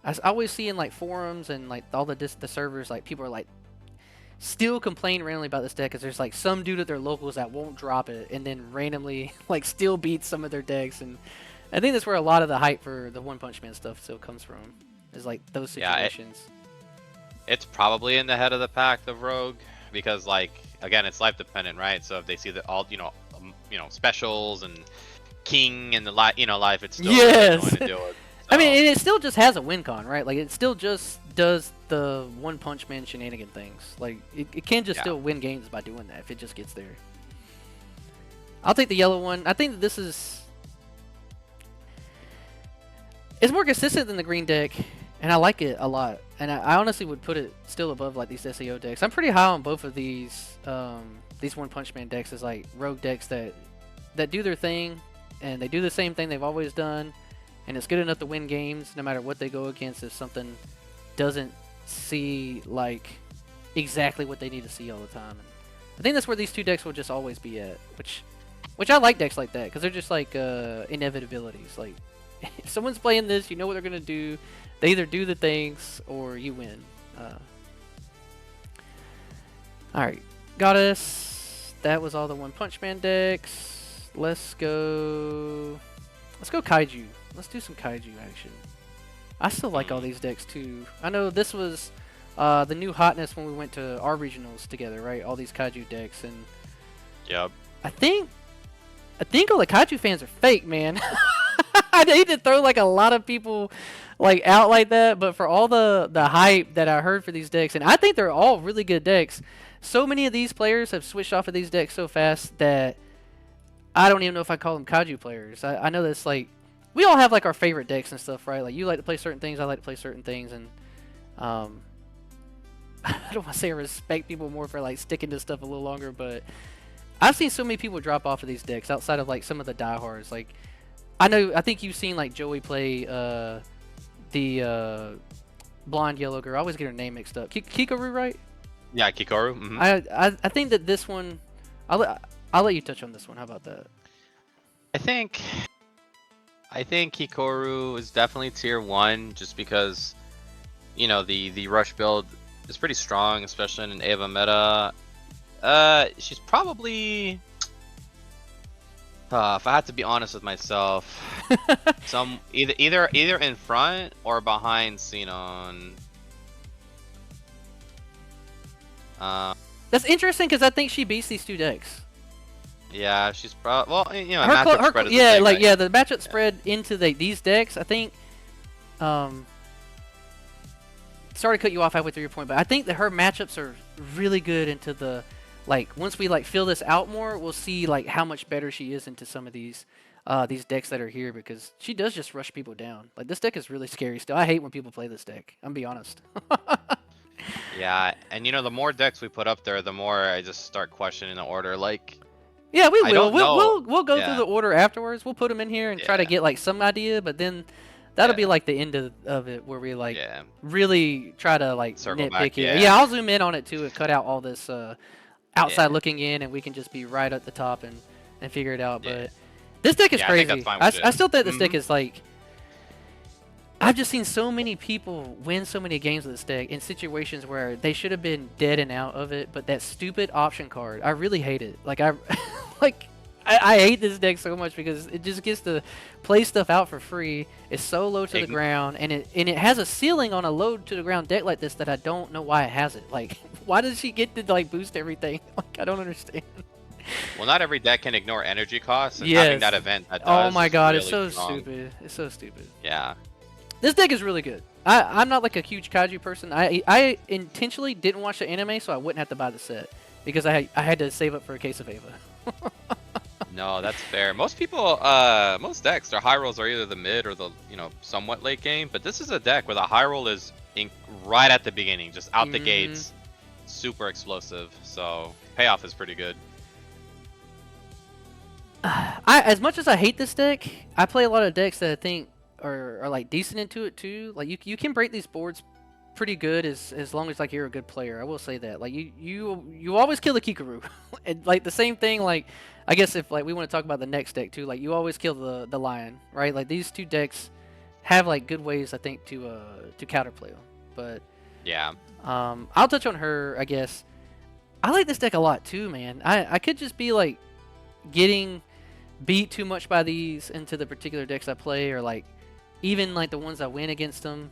I always see in like forums and like all the servers, like people are like still complain randomly about this deck because there's like some dude at their locals that won't drop it and then randomly like still beats some of their decks. And I think that's where a lot of the hype for the One-Punch-Man stuff still comes from, is like those situations. It's probably in the head of the pack of rogue because, like, again, it's life dependent, right? So if they see that all specials and king and the life, it's still going to do it. So. I mean, and it still just has a win con, right? Like it still just does the One-Punch-Man shenanigan things. Like it can just still win games by doing that if it just gets there. I'll take the yellow one. I think that this is it's more consistent than the green deck, and I like it a lot. And I honestly would put it still above like these SAO decks. I'm pretty high on both of these One-Punch-Man decks as like rogue decks that do their thing and they do the same thing they've always done, and it's good enough to win games no matter what they go against if something doesn't see like exactly what they need to see all the time. And I think that's where these two decks will just always be at, which I like decks like that because they're just like inevitabilities. Like if someone's playing this, you know what they're gonna do. They either do the things or you win. All right, Goddess. That was all the One-Punch-Man decks. Let's go Kaiju. Let's do some Kaiju action. I still like all these decks too. I know this was the new hotness when we went to our regionals together, right? All these Kaiju decks, and Yep. I think all the Kaiju fans are fake, man. I hate to throw like a lot of people like out like that, but for all the hype that I heard for these decks, and I think they're all really good decks. So many of these players have switched off of these decks so fast that I don't even know if I call them Kaiju players. I know that's like we all have like our favorite decks and stuff, right? Like you like to play certain things, I like to play certain things, and I don't want to say I respect people more for like sticking to stuff a little longer, but I've seen so many people drop off of these decks outside of like some of the diehards. Like I think you've seen like Joey play the blonde yellow girl. I always get her name mixed up. Kikoru, right? Yeah, Kikoru. Mm-hmm. I think that this one, I'll let you touch on this one. How about that? I think Hikaru is definitely tier 1 just because, you know, the rush build is pretty strong, especially in an Eva meta. She's probably, if I had to be honest with myself, some either in front or behind Sinon. That's interesting because I think she beats these two decks. Yeah, she's probably, well, you know, Her matchup spread is yeah, the thing, like right? yeah, the matchup spread into these decks. I think. Sorry to cut you off halfway through your point, but I think that her matchups are really good into the, like once we like fill this out more, we'll see like how much better she is into some of these decks that are here because she does just rush people down. Like this deck is really scary still. I hate when people play this deck. I'm gonna be honest. Yeah, and you know, the more decks we put up there, the more I just start questioning the order. Like, yeah, we I will. don't know. We'll go Yeah. through the order afterwards. We'll put them in here and try to Yeah. get like some idea, but then that'll be Yeah. like the end of it where we like Yeah. really try to like Circle nitpick back, it. yeah. I'll zoom in on it too and cut out all this outside looking in, and we can just be right at the top and figure it out. Yeah. But this deck is Yeah, I think crazy. that's fine with I it. still think this deck is like. I've just seen so many people win so many games with this deck in situations where they should have been dead and out of it, but that stupid option card, I really hate it. Like I hate this deck so much because it just gets to play stuff out for free. It's so low to the ground, and it has a ceiling on a low to the ground deck like this that I don't know why it has it. Like, why does she get to like boost everything? Like, I don't understand. Well, not every deck can ignore energy costs, and Yes. having that event that Oh does my is god, it's really so strong. stupid. It's so stupid. Yeah. This deck is really good. I'm not like a huge Kaiju person. I intentionally didn't watch the anime so I wouldn't have to buy the set because I had to save up for a case of Ava. No, that's fair. Most people, most decks, their high rolls are either the mid or the, you know, somewhat late game. But this is a deck where the high roll is right at the beginning, just out the gates, super explosive. So payoff is pretty good. As much as I hate this deck, I play a lot of decks that I think are like decent into it too. Like you can break these boards pretty good as long as like you're a good player. I will say that. Like you always kill the Kikoru. And like the same thing, like I guess if like we want to talk about the next deck too, like you always kill the lion, right? Like these two decks have like good ways I think to counterplay them. But yeah, I'll touch on her, I guess. I like this deck a lot too, man. I could just be like getting beat too much by these into the particular decks I play, or like even like the ones I win against them.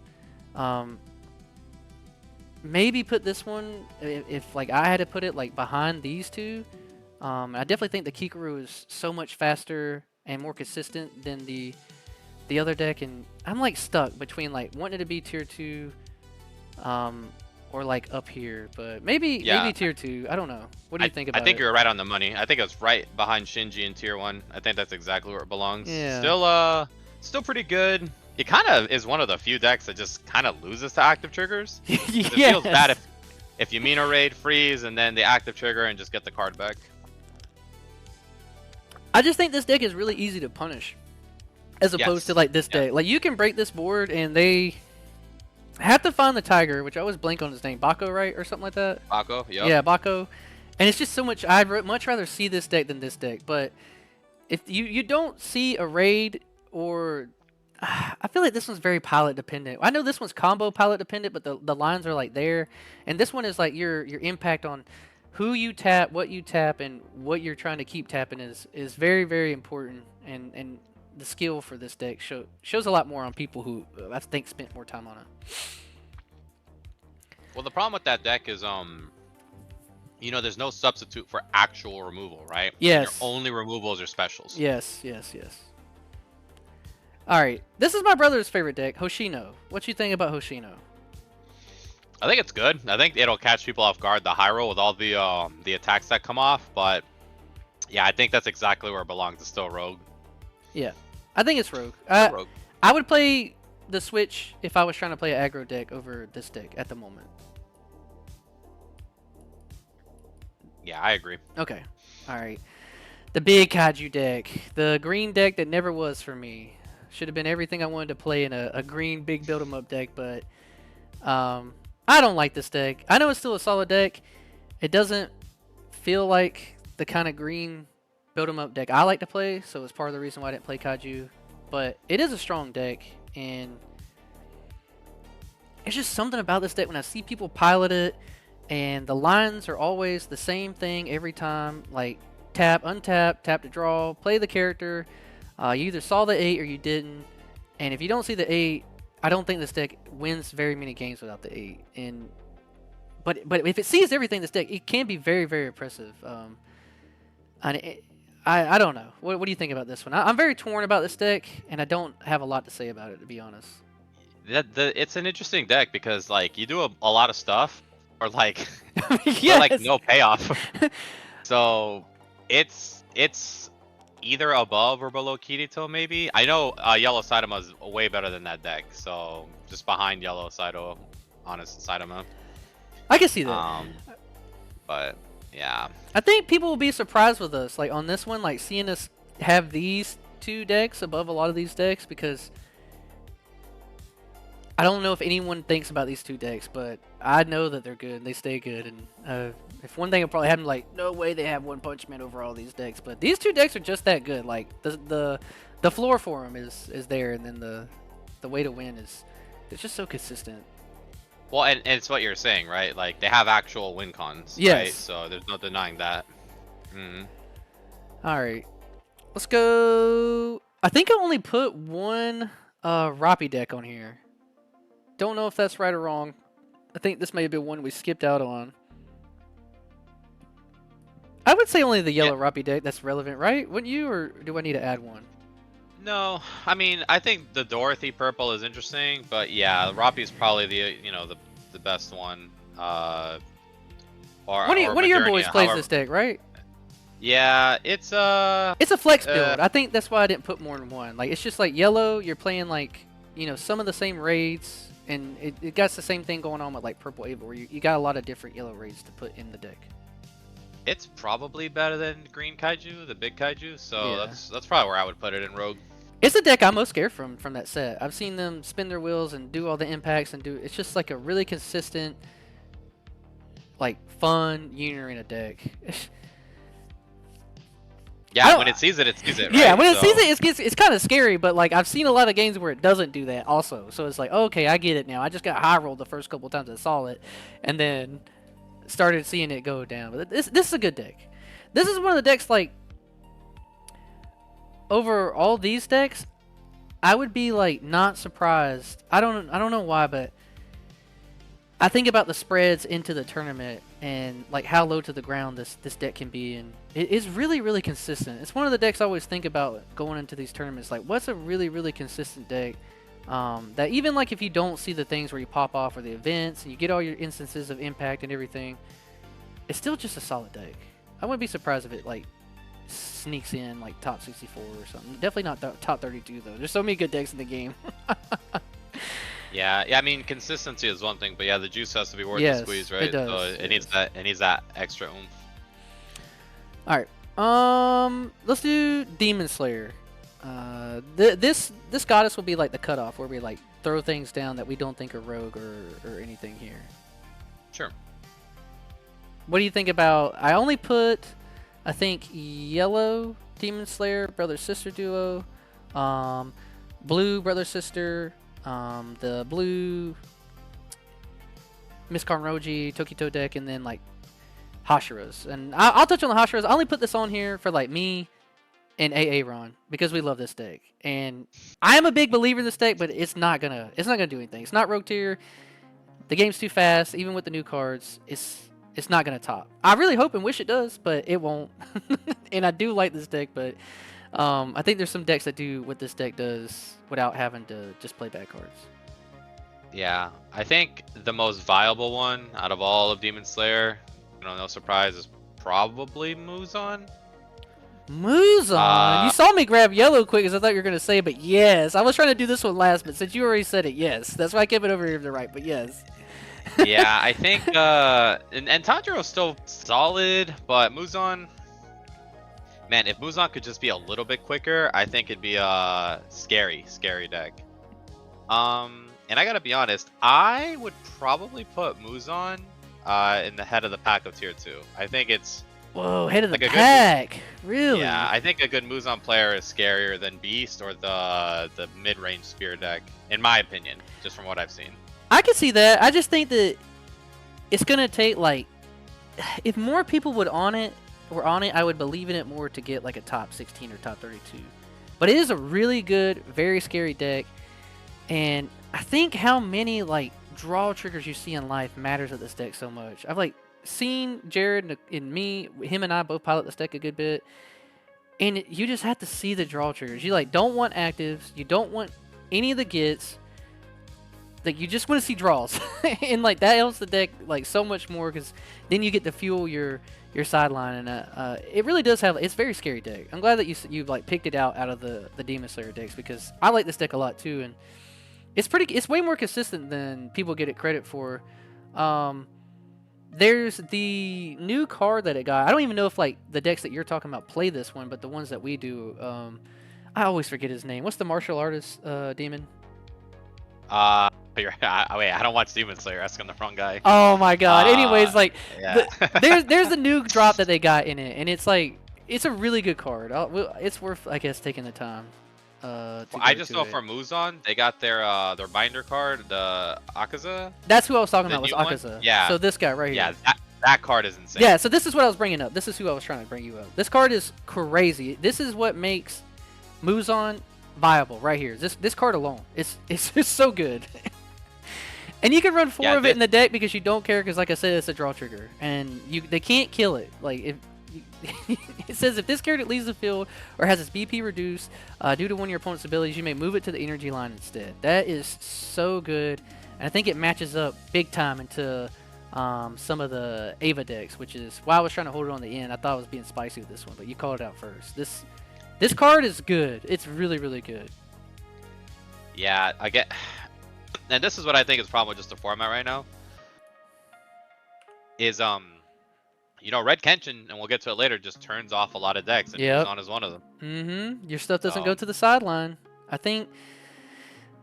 Maybe put this one, if like I had to put it like behind these two. I definitely think the Kikoru is so much faster and more consistent than the other deck, and I'm like stuck between like wanting it to be tier 2 or like up here, but maybe tier 2. I don't know. What do you think about it? I think you're right on the money. I think it's right behind Shinji in tier 1. I think that's exactly where it belongs. Yeah. Still pretty good. It kind of is one of the few decks that just kind of loses to active triggers. It feels bad if you Mino raid, freeze, and then the active trigger and just get the card back. I just think this deck is really easy to punish, as opposed to Yes. like this Yeah. deck. Like you can break this board, and they have to find the tiger, which I always blank on his name, Bako, right, or something like that. Paco. Yep. Yeah, Bako. And it's just so much. I'd much rather see this deck than this deck. But if you don't see a raid or I feel like this one's very pilot dependent. I know this one's combo pilot dependent, but the lines are like there, and this one is like your impact on who you tap, what you tap, and what you're trying to keep tapping is very very important. And the skill for this deck shows a lot more on people who I think spent more time on it. Well, the problem with that deck is you know, there's no substitute for actual removal, right? Yes. Your only removals are specials. Yes. All right, this is my brother's favorite deck, Hoshino. What you think about Hoshino? I think it's good. I think it'll catch people off guard, the high roll with all the attacks that come off. But yeah, I think that's exactly where it belongs. It's still rogue. Yeah, I think it's rogue. Rogue. I would play the switch if I was trying to play an aggro deck over this deck at the moment. Yeah, I agree. Okay, all right. The big kaiju deck, the green deck that never was for me. Should have been everything I wanted to play in a green big build 'em up deck, but I don't like this deck. I know it's still a solid deck. It doesn't feel like the kind of green build 'em up deck I like to play, so it's part of the reason why I didn't play kaiju. But it is a strong deck, and it's just something about this deck when I see people pilot it, and the lines are always the same thing every time, like tap, untap, tap to draw, play the character. You either saw the 8 or you didn't, and if you don't see the 8, I don't think this deck wins very many games without the 8. And but if it sees everything, this deck, it can be very very impressive. And I don't know. What do you think about this one? I'm very torn about this deck, and I don't have a lot to say about it, to be honest. It's an interesting deck because like you do a lot of stuff or like Yes. for like no payoff. So it's either above or below Kirito, maybe. I know Yellow Saitama is way better than that deck, so just behind Yellow Saito, honest Saitama. I can see that. But yeah, I think people will be surprised with us, like on this one, like seeing us have these two decks above a lot of these decks, because I don't know if anyone thinks about these two decks, but I know that they're good and they stay good. And if one thing will probably happen, like no way they have Onepunchman over all these decks, but these two decks are just that good. Like the floor for them is there, and then the way to win is it's just so consistent. well, and it's what you're saying, right? Like they have actual win cons, Yes. right? So there's no denying that. Mm-hmm. All right, let's go. I think I only put one Roppy deck on here. Don't know if that's right or wrong. I think this may have been one we skipped out on. I would say only the yellow Roppy deck that's relevant, right? Wouldn't you, or do I need to add one? No, I mean I think the Dorothy purple is interesting, but yeah, Roppy's probably the best one. Or One of your boys Modernia, plays however- this deck, right? Yeah, it's a flex build. I think that's why I didn't put more than one. Like it's just like yellow, you're playing like some of the same raids, and it got the same thing going on with like purple Ava, where you got a lot of different yellow raids to put in the deck. It's probably better than green kaiju, the big kaiju. So Yeah. that's probably where I would put it in rogue. It's the deck I'm most scared from that set. I've seen them spin their wheels and do all the impacts and it's just like a really consistent, like fun unionarena deck. Yeah, when it sees it, right? Yeah, when it sees it, it's kind of scary. But like I've seen a lot of games where it doesn't do that also. So it's like, okay, I get it now. I just got high rolled the first couple times I saw it, and then started seeing it go down. But this is a good deck. This is one of the decks like over all these decks, I would be like not surprised. I don't know why, but I think about the spreads into the tournament and like how low to the ground this deck can be, and it is really really consistent. It's one of the decks I always think about going into these tournaments. Like, what's a really really consistent deck that even like if you don't see the things where you pop off or the events and you get all your instances of impact and everything, it's still just a solid deck. I wouldn't be surprised if it like sneaks in like top 64 or something. Definitely not top 32 though. There's so many good decks in the game. Yeah, I mean consistency is one thing, but yeah, the juice has to be worth the squeeze, right? It does. So it needs that extra oomph. All right, Let's do Demon Slayer. This goddess will be like the cutoff where we like throw things down that we don't think are rogue or anything here. Sure. What do you think about? I only put, I think, yellow Demon Slayer brother sister duo, blue brother sister, the blue Miss Kanroji Tokito deck, and then like hashiras. And I'll touch on the hashiras. I only put this on here for like me and Ron because we love this deck, and I am a big believer in this deck, but it's not gonna do anything. It's not rogue tier. The game's too fast, even with the new cards. It's not gonna top. I really hope and wish it does, but it won't. And I do like this deck, but I think there's some decks that do what this deck does without having to just play bad cards. Yeah, I think the most viable one out of all of Demon Slayer, no surprise, is probably Muzan. Muzan? You saw me grab yellow quick because I thought you were going to say, but yes. I was trying to do this one last, but since you already said it, yes. That's why I kept it over here to the right, but yes. Yeah, I think, and Tanjiro's still solid, but Muzan, man, if Muzan could just be a little bit quicker, I think it'd be a scary deck. And I gotta be honest, I would probably put Muzan in the head of the pack of tier 2. I think it's... Whoa, head of the pack? Really? Yeah, I think a good Muzan player is scarier than Beast or the mid-range spear deck, in my opinion, just from what I've seen. I can see that. I just think that it's gonna take like, if more people were on it, I would believe in it more to get like a top 16 or top 32. But it is a really good, very scary deck, and I think how many like draw triggers you see in life matters with this deck so much. I've like seen Jared and me, him and I both pilot this deck a good bit, and you just have to see the draw triggers. You like don't want actives, you don't want any of the gets. Like you just want to see draws, and like that helps the deck like so much more because then you get to fuel your sideline, and it really does have. It's a very scary deck. I'm glad that you like picked it out of the Demon Slayer decks because I like this deck a lot too, and it's way more consistent than people get it credit for. There's the new card that it got. I don't even know if like the decks that you're talking about play this one, but the ones that we do, I always forget his name. What's the martial artist demon? Wait, I don't watch Demon Slayer. Asking the wrong guy. Oh my god. Anyways, like yeah. there's a new drop that they got in it, and it's like it's a really good card. It's worth, I guess, taking the time. I just know for Muzan, they got their binder card, the Akaza. That's who I was talking about, was Akaza. Yeah. So this guy right here. Yeah, that card is insane. Yeah, so this is what I was bringing up. This is who I was trying to bring you up. This card is crazy. This is what makes Muzan viable right here. This card alone. It's just so good. And you can run 4 of it in the deck because you don't care because, like I said, it's a draw trigger. And they can't kill it. Like, if it says if this character leaves the field or has its BP reduced due to one of your opponent's abilities, you may move it to the energy line instead. That is so good. And I think it matches up big time into some of the Ava decks, which is why I was trying to hold it on the end. I thought I was being spicy with this one, but you called it out first. This card is good. It's really, really good. Yeah, I get... And this is what I think is the problem with just the format right now. Is, Red Kenshin, and we'll get to it later, just turns off a lot of decks, and Muzan is one of them. Mm-hmm. Your stuff doesn't go to the sideline. I think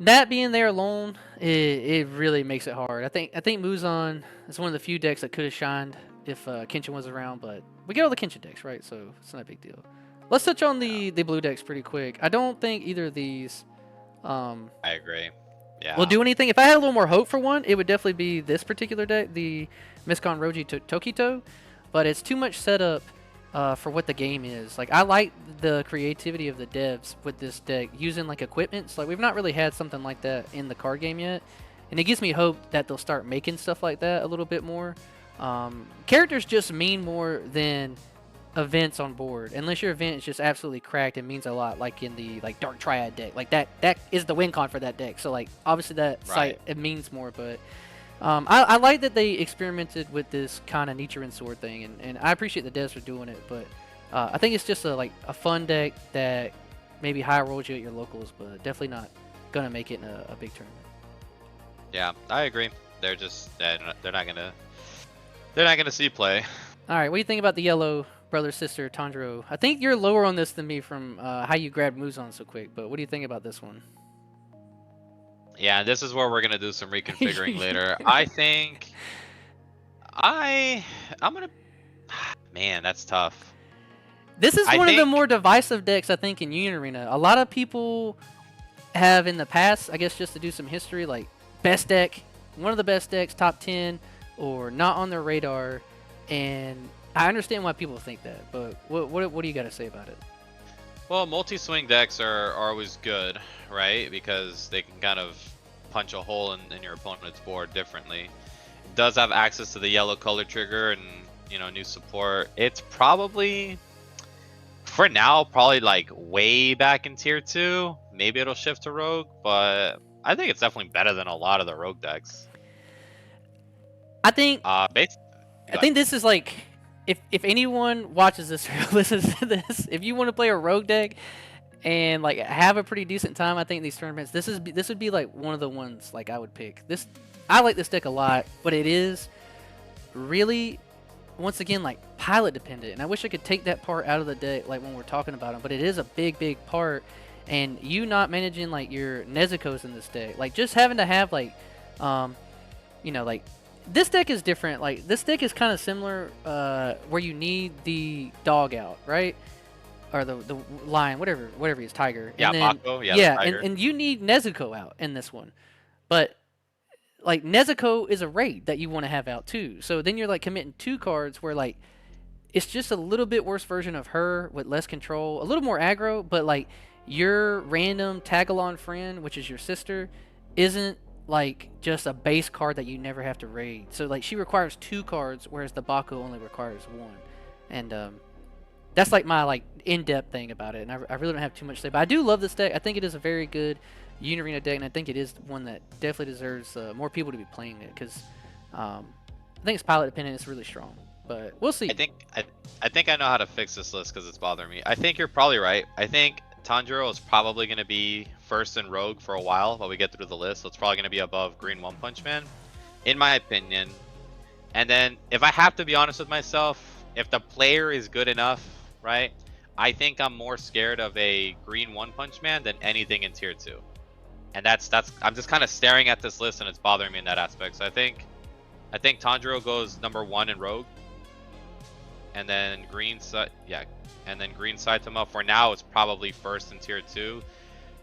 that being there alone, it really makes it hard. I think Muzan is one of the few decks that could have shined if Kenshin was around, but we get all the Kenshin decks, right? So it's not a big deal. Let's touch on the blue decks pretty quick. I don't think either of these... I agree. Yeah. will do anything. If I had a little more hope for one, it would definitely be this particular deck, the Miss Kanroji Tokito, but it's too much setup for what the game is. Like, I like the creativity of the devs with this deck using like equipment. So, like, we've not really had something like that in the card game yet, and it gives me hope that they'll start making stuff like that a little bit more. Characters just mean more than events on board, unless your event is just absolutely cracked and means a lot, like in the Dark Triad deck. Like that is the win con for that deck, so like obviously that site it means more. But I like that they experimented with this kind of Nichiren sword thing, and I appreciate the devs for doing it. But I think it's just a fun deck that maybe high rolls you at your locals, but definitely not gonna make it in a big tournament. Yeah, I agree. They're not gonna see play. All right, what do you think about the yellow brother, sister, Tanjiro. I think you're lower on this than me from how you grabbed Muzan so quick. But what do you think about this one? Yeah, this is where we're gonna do some reconfiguring later. I think I'm gonna. Man, that's tough. This is I one of the think more divisive decks, I think, in Union Arena. A lot of people have in the past, I guess, just to do some history, like best deck, one of the best decks, top 10, or not on their radar. And I understand why people think that, but what do you got to say about it? well, multi-swing decks are always good, right? Because they can kind of punch a hole in your opponent's board differently. It does have access to the yellow color trigger and new support. It's probably for now probably like way back in tier 2. Maybe it'll shift to rogue, but I think it's definitely better than a lot of the rogue decks. I think Base. I think this is like if anyone watches this or listens to this, if you want to play a rogue deck and like have a pretty decent time, I think these tournaments, this would be like one of the ones like I would pick. I like this deck a lot, but it is really once again like pilot dependent, and I wish I could take that part out of the deck like when we're talking about them, but it is a big part, and you not managing like your Nezukos in this deck, like just having to have like like this deck is different. Like this deck is kind of similar where you need the dog out, right? Or the lion, whatever he is, tiger. Yeah, and then, Mako, yeah, yeah, the tiger. and you need Nezuko out in this one. But like Nezuko is a raid that you want to have out too. So then you're like committing 2 cards where like it's just a little bit worse version of her with less control, a little more aggro, but like your random tag-along friend, which is your sister, isn't like just a base card that you never have to raid. So like she requires 2 cards, whereas the Baku only requires 1. And that's like my like in-depth thing about it. And I really don't have too much to say, but I do love this deck. I think it is a very good Union Arena deck, and I think it is one that definitely deserves more people to be playing it because I think it's pilot dependent. It's really strong, but we'll see. I think I know how to fix this list because it's bothering me. I think you're probably right. I think Tanjiro is probably going to be first in Rogue for a while while we get through the list. So it's probably going to be above Green Onepunchman, in my opinion. And then if I have to be honest with myself, if the player is good enough, right, I think I'm more scared of a Green Onepunchman than anything in tier 2. And that's I'm just kind of staring at this list and it's bothering me in that aspect. So I think Tanjiro goes number 1 in Rogue. And then Green Saitama for now is probably first in tier 2.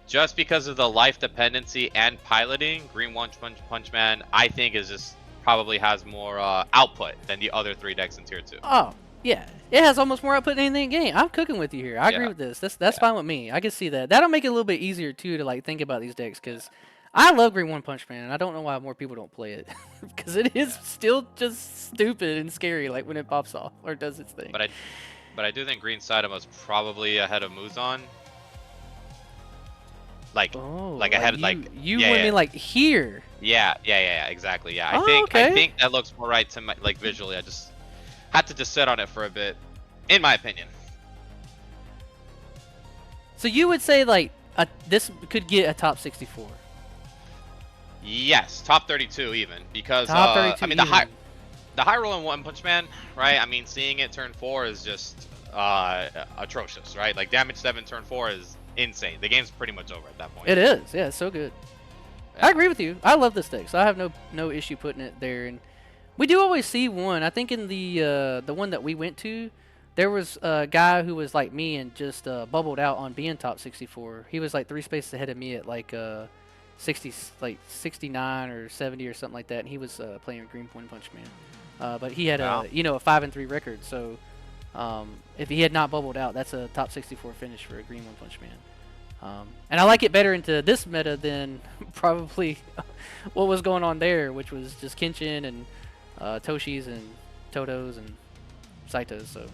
Just because of the life dependency and piloting, Green Onepunchman I think is just probably has more output than the other 3 decks in tier 2. Oh, yeah. It has almost more output than anything in the game. I'm cooking with you here. I agree with this. That's fine with me. I can see that. That'll make it a little bit easier too to like think about these decks because I love Green Onepunchman and I don't know why more people don't play it because it is still just stupid and scary like when it pops off or does its thing. But I do think Green Saitama is probably ahead of Muzan. Like ahead you went in like here. Yeah, exactly. Yeah, Oh, I think that looks more right to my, like visually. I just had to just sit on it for a bit, in my opinion. So you would say like this could get a top 64. Yes, top 32 even because Top 32 I mean the high roll in Onepunchman, right? I mean seeing it turn 4 is just atrocious, right? Like damage 7 turn 4 is insane. The game's pretty much over at that point. It is. Yeah, it's so good. Yeah. I agree with you. I love this deck, so I have no issue putting it there. And we do always see one. I think in the one that we went to, there was a guy who was like me and just bubbled out on being top 64. He was like 3 spaces ahead of me at like 69 or 70 or something like that, and he was playing Green Onepunchman. But he had a 5-3 record. So if he had not bubbled out, that's a top 64 finish for a Green Onepunchman. And I like it better into this meta than probably what was going on there, which was just Kenshin and Toshis and Totos and Saitos. So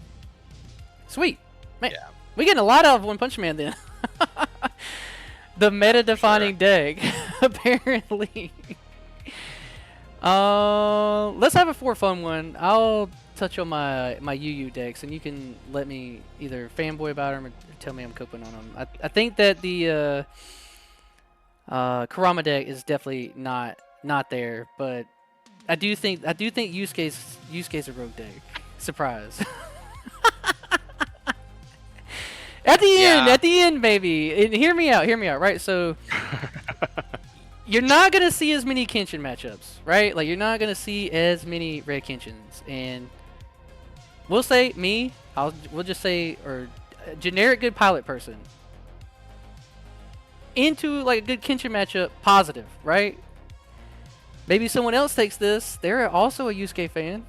sweet, man. Yeah. We getting a lot out of Onepunchman then. The meta-defining deck, apparently. Let's have a for fun one. I'll touch on my UU decks, and you can let me either fanboy about them or tell me I'm coping on them. I think that the Kurama deck is definitely not there, but I do think Yusuke's a rogue deck. Surprise. Yeah. At the end, baby. And hear me out, right? So you're not gonna see as many Kenshin matchups, right? Like you're not gonna see as many red Kenshins, and we'll say me. We'll just say or a generic good pilot person into like a good Kenshin matchup, positive, right? Maybe someone else takes this. They're also a Yusuke fan,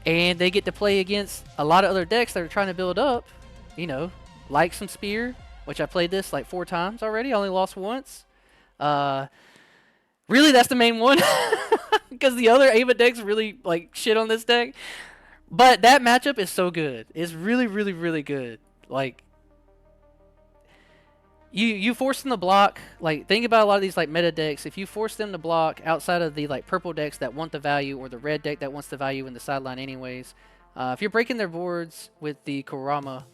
and they get to play against a lot of other decks that are trying to build up. You know, like some spear, which I played this like 4 times already. I only lost once. Uh, really, that's the main one because the other Ava decks really like shit on this deck. But that matchup is so good. It's really, really, really good. Like you force them to block. Like think about a lot of these like meta decks. If you force them to block outside of the like purple decks that want the value or the red deck that wants the value in the sideline anyways, if you're breaking their boards with the Kurama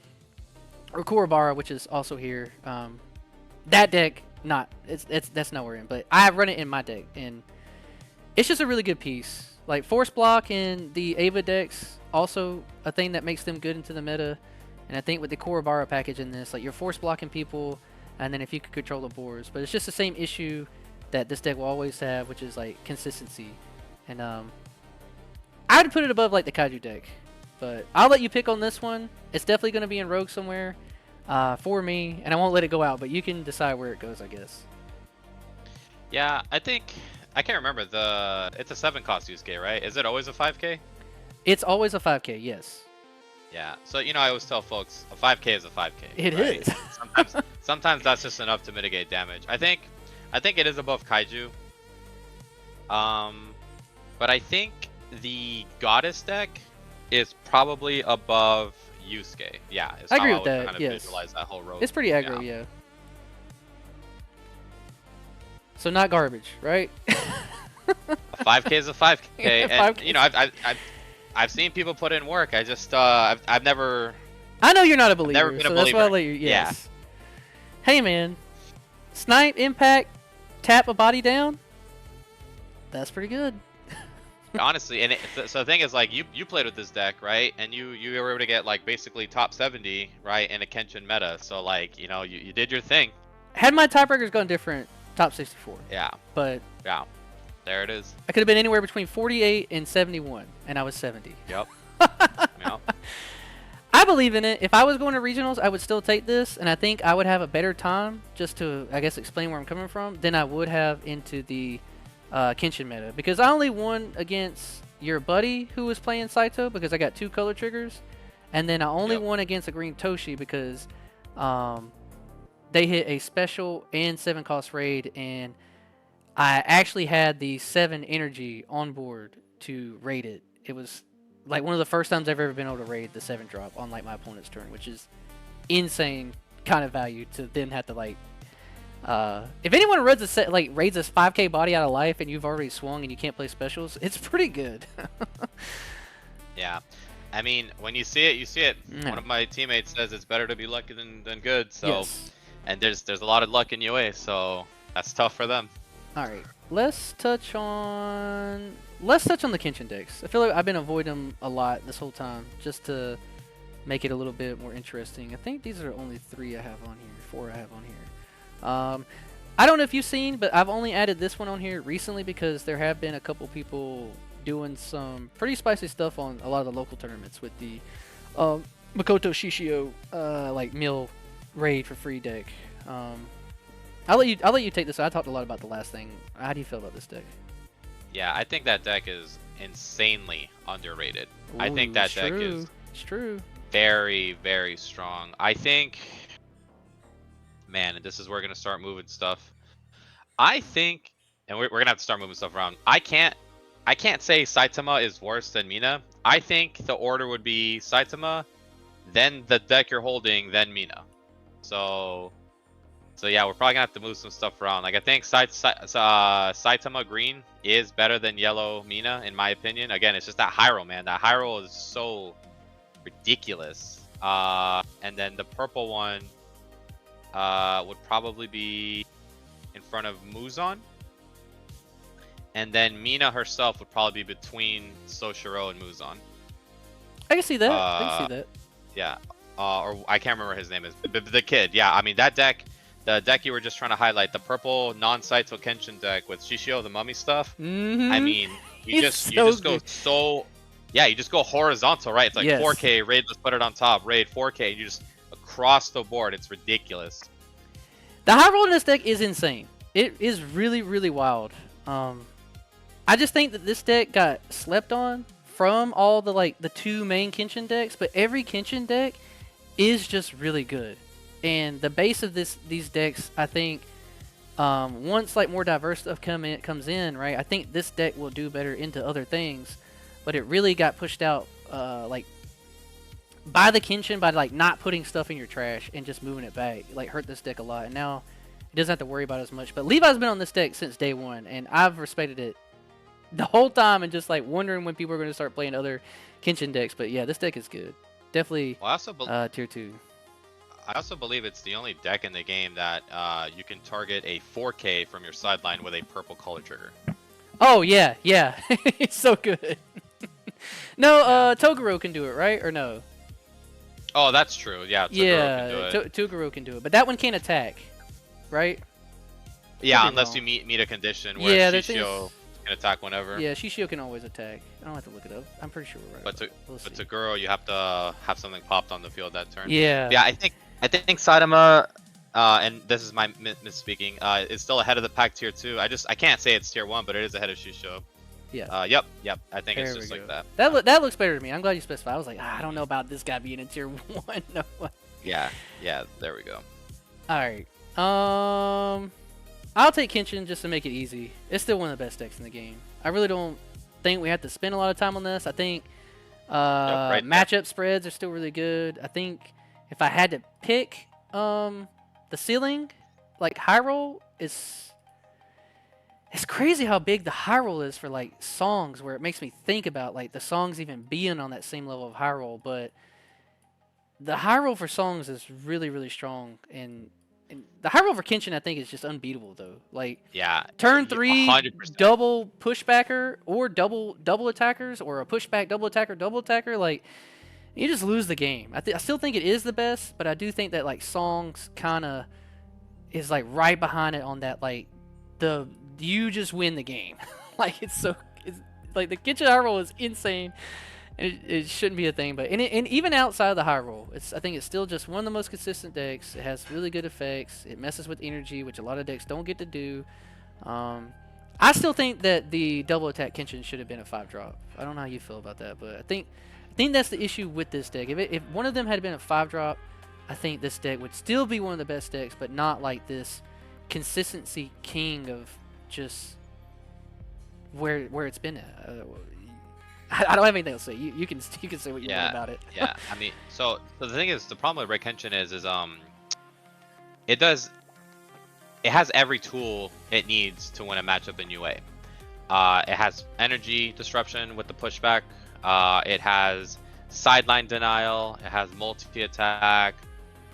or Kurabara, which is also here, that deck that's nowhere in. But I run it in my deck, and it's just a really good piece. Like force block in the Ava decks, also a thing that makes them good into the meta. And I think with the Kurabara package in this, like you're force blocking people, and then if you could control the boards. But it's just the same issue that this deck will always have, which is like consistency. And I'd put it above like the Kaiju deck. But I'll let you pick on this one. It's definitely going to be in Rogue somewhere for me, and I won't let it go out, but you can decide where it goes, I guess. Yeah, I think I can't remember it's a 7-cost Yusuke, right? Is it always a 5k? It's always a 5k, yes. Yeah. So I always tell folks a 5k is a 5k. It right? is. Sometimes that's just enough to mitigate damage. I think it is above Kaiju. But I think the Goddess deck is probably above Yusuke. Yeah, I agree with would that. kind of Yes. visualize that whole road. It's pretty aggro, yeah. So not garbage, right? A 5k is a 5k, and 5K. I've seen people put in work. I just I've never. I know you're not a believer, never been a so that's why I believer. let you. Yes. Yeah. Hey man, snipe, impact, tap a body down. That's pretty good. Honestly, and so the thing is, like, you played with this deck, right? And you were able to get like basically top 70, right, in a Kenshin meta. So like, you did your thing. Had my tiebreakers gone different, top 64. Yeah. But yeah, there it is. I could have been anywhere between 48 and 71, and I was 70. Yep. Yep. I believe in it. If I was going to regionals, I would still take this, and I think I would have a better time, just to, I guess, explain where I'm coming from, than I would have into the Kenshin meta. Because I only won against your buddy who was playing Saito because I got 2 color triggers, and then I only won against a green Toshi because they hit a special and 7-cost raid, and I actually had the 7 energy on board to raid it. It was like one of the first times I've ever been able to raid the 7 drop on like my opponent's turn, which is insane kind of value to then have to like. If anyone raids a raids a 5k body out of life and you've already swung and you can't play specials, it's pretty good. Yeah, I mean, when you see it, you see it. Yeah. One of my teammates says it's better to be lucky than good. So, Yes. and there's a lot of luck in UA, so that's tough for them. All right, let's touch on the Kenshin decks. I feel like I've been avoiding them a lot this whole time, just to make it a little bit more interesting. I think these are only 3 I have on here, 4 I have on here. I don't know if you've seen, but I've only added this one on here recently because there have been a couple people doing some pretty spicy stuff on a lot of the local tournaments with the Makoto Shishio like mill raid for free deck. I'll let you take this. I talked a lot about the last thing. How do you feel about this deck? Yeah, I think that deck is insanely underrated. Ooh, I think that deck is it's true. very, very strong. I think, man, and this is where we're gonna start moving stuff. I think, and we're gonna have to start moving stuff around. I can't say Saitama is worse than Mina. I think the order would be Saitama, then the deck you're holding, then Mina. So yeah, we're probably gonna have to move some stuff around. Like I think Saitama green is better than yellow Mina in my opinion. Again, it's just that high roll, man. That high roll is so ridiculous. And then the purple one would probably be in front of Muzan. And then Mina herself would probably be between Soshiro and Muzan. I can see that. I can see that. Yeah. or I can't remember his name is, the kid. Yeah, I mean that deck, the deck you were just trying to highlight, the purple non-Saito Kenshin deck with Shishio the mummy stuff. I mean, you just go so, yeah, you just go horizontal, right? It's like 4K raid. Let's put it on top. Raid 4K. You just across the board. It's ridiculous. The high roll in this deck is insane. It is really, really wild. I just think that this deck got slept on from all the two main Kenshin decks, but every Kenshin deck is just really good. And the base of these decks, I think, once like more diverse stuff comes in, right? I think this deck will do better into other things, but it really got pushed out like by the Kenshin by like not putting stuff in your trash and just moving it back. Like hurt this deck a lot, and now it doesn't have to worry about it as much. But Levi's been on this deck since day one, and I've respected it the whole time, and just like wondering when people are going to start playing other Kenshin decks. But yeah, this deck is good. Definitely tier 2. I also believe it's the only deck in the game that you can target a 4K from your sideline with a purple color trigger. Oh yeah, yeah, it's so good. No, Toguro can do it, right? Or no? Oh, that's true. Yeah, Toguro can do it. Toguro can do it, but that one can't attack, right? Yeah, unless you meet a condition where Shishio can attack whenever. Yeah, Shishio can always attack. I don't have to look it up. I'm pretty sure we're right. But Toguro, you have to have something popped on the field that turn. Yeah. Yeah, I think Saitama, and this is my misspeaking, is still ahead of the pack tier 2. I can't say it's tier 1, but it is ahead of Shishio. Yeah. Yep. I think it's just like that. That looks better to me. I'm glad you specified. I was like, I don't know about this guy being in tier 1. No. Yeah. There we go. All right. I'll take Kenshin just to make it easy. It's still one of the best decks in the game. I really don't think we have to spend a lot of time on this. I think matchup spreads are still really good. I think if I had to pick the ceiling, like high roll is. It's crazy how big the high roll is for like songs, where it makes me think about like the songs even being on that same level of high roll. But the high roll for songs is really, really strong, and the high roll for Kenshin I think is just unbeatable though. Like turn 3 100%. Double pushbacker or double attackers, or a pushback double attacker. Like you just lose the game. I still think it is the best, but I do think that like songs kind of is like right behind it on that like you just win the game. Like it's like the Kenshin high roll is insane, and it shouldn't be a thing. But and even outside of the high roll, I think it's still just one of the most consistent decks. It has really good effects. It messes with energy, which a lot of decks don't get to do. I still think that the double attack Kenshin should have been a 5-drop. I don't know how you feel about that, but I think that's the issue with this deck. If one of them had been a 5-drop, I think this deck would still be one of the best decks, but not like this consistency king of just where it's been at. I don't have anything else to say. You can say what you want about it. Yeah, I mean, so the thing is, the problem with Red Kenshin is it has every tool it needs to win a matchup in UA. It has energy disruption with the pushback. It has sideline denial. It has multi-attack.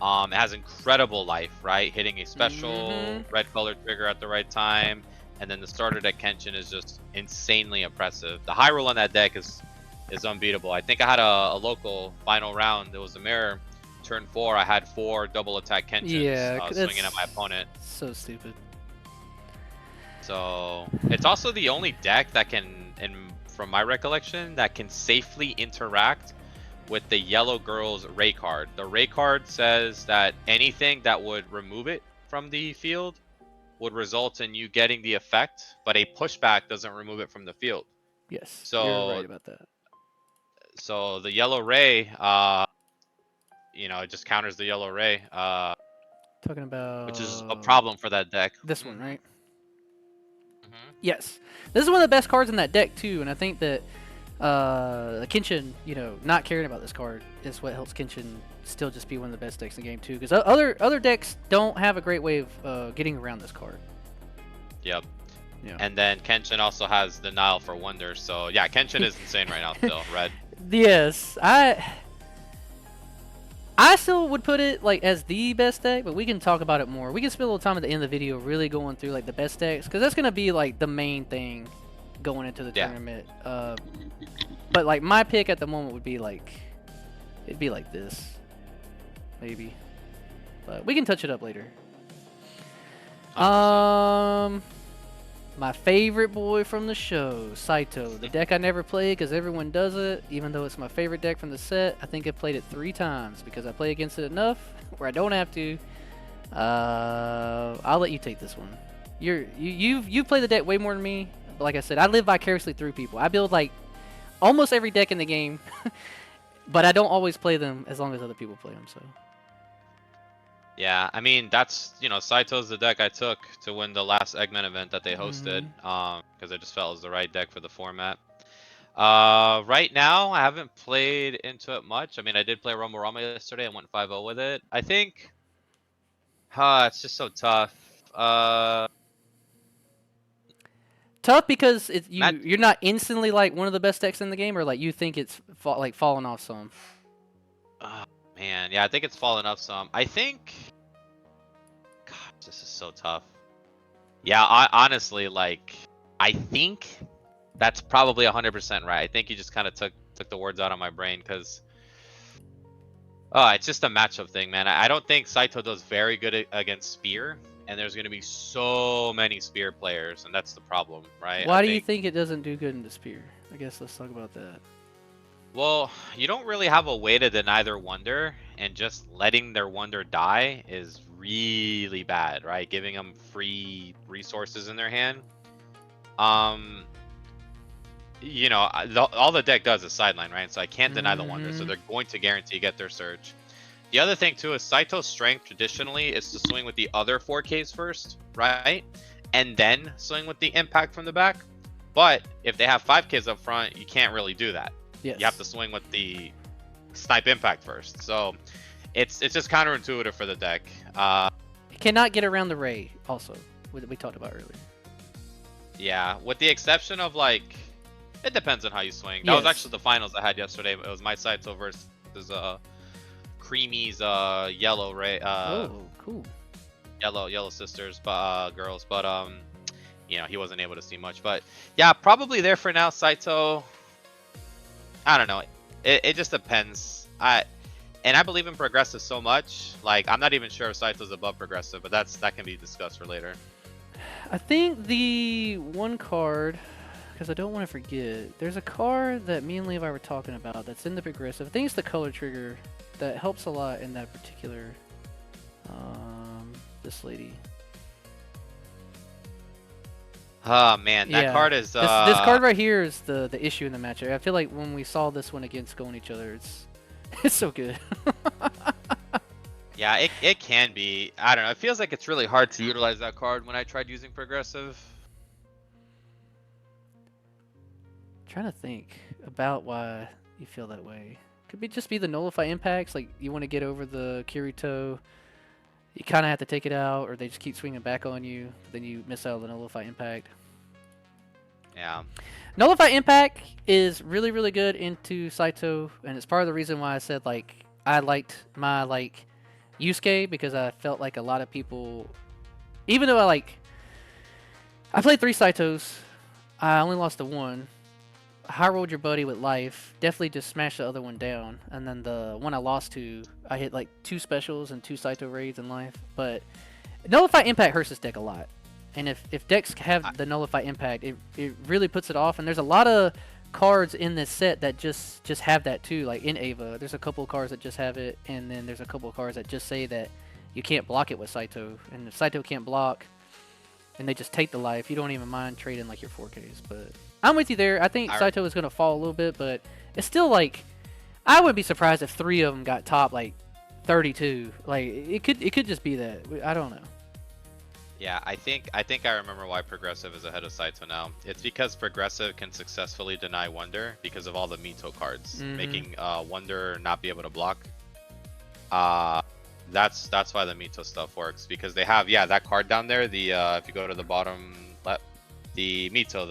It has incredible life, right? Hitting a special red color trigger at the right time. And then the starter deck Kenshin is just insanely oppressive. The high roll on that deck is unbeatable. I think I had a local final round. It was a mirror. Turn 4, I had 4 double attack Kenshins swinging at my opponent. So stupid. So it's also the only deck that can, from my recollection, that can safely interact with the yellow girl's Ray card. The Ray card says that anything that would remove it from the field would result in you getting the effect, but a pushback doesn't remove it from the field. Yes, so you're right about that. So the yellow ray, it just counters the yellow ray. Talking about which is a problem for that deck. This one, right? Yes, this is one of the best cards in that deck too, and I think that Kenshin, not caring about this card is what helps Kenshin still just be one of the best decks in the game too, because other decks don't have a great way of getting around this card. Yep. Yeah. And then Kenshin also has denial for wonders, so yeah, Kenshin is insane right now still. Red. Yes, I still would put it like as the best deck, but we can talk about it more. We can spend a little time at the end of the video really going through like the best decks, because that's gonna be like the main thing going into the tournament. But like my pick at the moment would be like, it'd be like this. maybe. But we can touch it up later. 100%. My favorite boy from the show, Saito. The deck I never played because everyone does it, even though it's my favorite deck from the set. I think I played it 3 times because I play against it enough where I don't have to. I'll let you take this one. You play the deck way more than me. But like I said, I live vicariously through people. I build like almost every deck in the game, but I don't always play them as long as other people play them. So. Yeah, I mean that's Saito's the deck I took to win the last Eggman event that they hosted, because I just felt it was the right deck for the format. Right now I haven't played into it much. I mean I did play Rumble Rama yesterday and went 5-0 with it. I think, it's just so tough. Tough because Matt, you're not instantly like one of the best decks in the game, or like you think it's like falling off some. oh, man, yeah, I think it's fallen off some. I think, gosh, this is so tough. Yeah, honestly, like, I think that's probably 100% right. I think you just kind of took the words out of my brain because, it's just a matchup thing, man. I don't think Saito does very good against Spear, and there's going to be so many Spear players, and that's the problem, right? Why do you think it doesn't do good in the Spear? I guess let's talk about that. Well, you don't really have a way to deny their wonder, and just letting their wonder die is really bad, right? Giving them free resources in their hand. All the deck does is sideline, right? So I can't deny the wonder, so they're going to guarantee get their search. The other thing too is Saito's strength traditionally is to swing with the other 4Ks first, right? And then swing with the impact from the back. But if they have 5Ks up front, you can't really do that. Yes. You have to swing with the snipe impact first. So it's just counterintuitive for the deck. It cannot get around the Ray also, we talked about earlier. Yeah, with the exception of like, it depends on how you swing. That was actually the finals I had yesterday. It was my Saito versus Creamy's yellow Ray. Oh, cool. Yellow sisters, but girls. But he wasn't able to see much. But yeah, probably there for now, Saito. I don't know. It just depends. I believe in progressive so much. Like I'm not even sure if Saito's above progressive, but that can be discussed for later. I think the one card, because I don't want to forget, there's a card that me and Levi were talking about that's in the progressive. I think it's the color trigger that helps a lot in that particular. This lady. Oh man, that card is. This card right here is the issue in the match. I feel like when we saw this one against going each other, it's so good. Yeah, it can be. I don't know. It feels like it's really hard to utilize that card when I tried using progressive. I'm trying to think about why you feel that way. Could just be the nullify impacts. Like you want to get over the Kirito. You kind of have to take it out, or they just keep swinging back on you. Then you miss out on the nullify impact. Yeah. Nullify impact is really, really good into Saito, and it's part of the reason why I said like I liked my Yusuke, because I felt like a lot of people, even though I played 3 Saitos, I only lost to 1. High rolled your buddy with life, definitely just smashed the other one down, and then the one I lost to, I hit like 2 specials and 2 Saito raids in life. But nullify impact hurts this deck a lot, and if decks have the nullify impact, it really puts it off. And there's a lot of cards in this set that just have that too. Like in Ava, there's a couple of cards that just have it, and then there's a couple of cards that just say that you can't block it with Saito, and if Saito can't block and they just take the life, you don't even mind trading like your 4Ks. But I'm with you there. I think Saito is going to fall a little bit, but it's still like, I wouldn't be surprised if 3 of them got top like 32. Like it could just be that. I don't know. Yeah, I think I remember why progressive is ahead of Saito now. It's because progressive can successfully deny wonder because of all the Mito cards, making wonder not be able to block. That's why the Mito stuff works, because they have that card down there. The if you go to the bottom left, the Mito,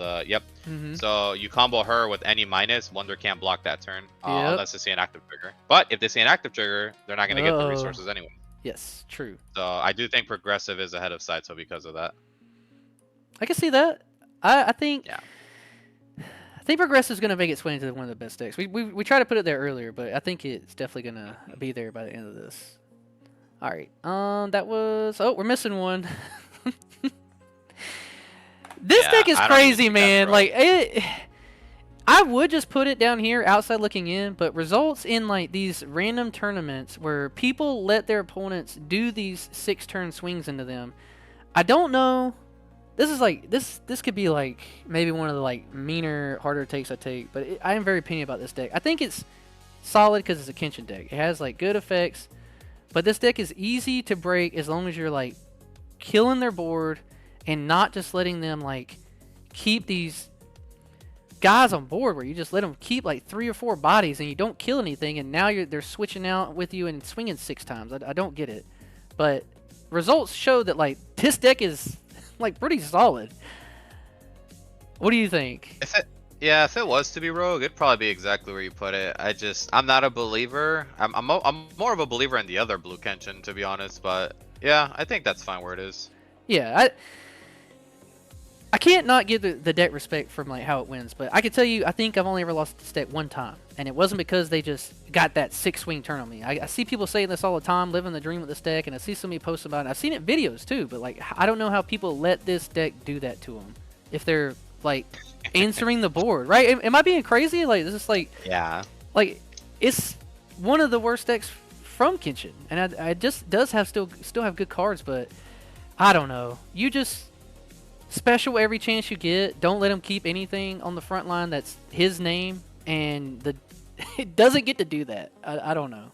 So you combo her with any minus, wonder can't block that turn unless they see an active trigger. But if they see an active trigger, they're not going to get the resources anyway. Yes, true. So I do think progressive is ahead of Saito because of that. I can see that. I think. Yeah. I think progressive is going to make its way into one of the best decks. We tried to put it there earlier, but I think it's definitely going to be there by the end of this. All right. That was. Oh, we're missing one. This Yeah, deck is I don't even crazy, think that's man. rogue. Like it. I would just put it down here outside looking in, but results in like these random tournaments where people let their opponents do these 6-turn swings into them. I don't know. This is like this could be like maybe one of the like meaner, harder takes I take, but I am very opinion about this deck. I think it's solid because it's a Kenshin deck. It has like good effects, but this deck is easy to break as long as you're like killing their board and not just letting them like keep these guys on board where you just let them keep like 3 or 4 bodies and you don't kill anything, and now they're switching out with you and swinging 6 times. I don't get it, but results show that like this deck is like pretty solid. What do you think? Yeah, if it was to be rogue, it'd probably be exactly where you put it. I'm not a believer. I'm more of a believer in the other blue Kenshin, to be honest. But yeah, I think that's fine where it is. Yeah, I can't not give the deck respect from like how it wins, but I can tell you I think I've only ever lost this deck one time, and it wasn't because they just got that 6-swing turn on me. I see people saying this all the time, living the dream with this deck, and I see somebody post about it. I've seen it in videos too, but like I don't know how people let this deck do that to them if they're like answering the board, right? Am I being crazy? Like this is Yeah. like it's one of the worst decks from Kenshin, and I just does have still have good cards, but I don't know. You just special every chance you get. Don't let him keep anything on the front line that's his name, and it doesn't get to do that. I don't know.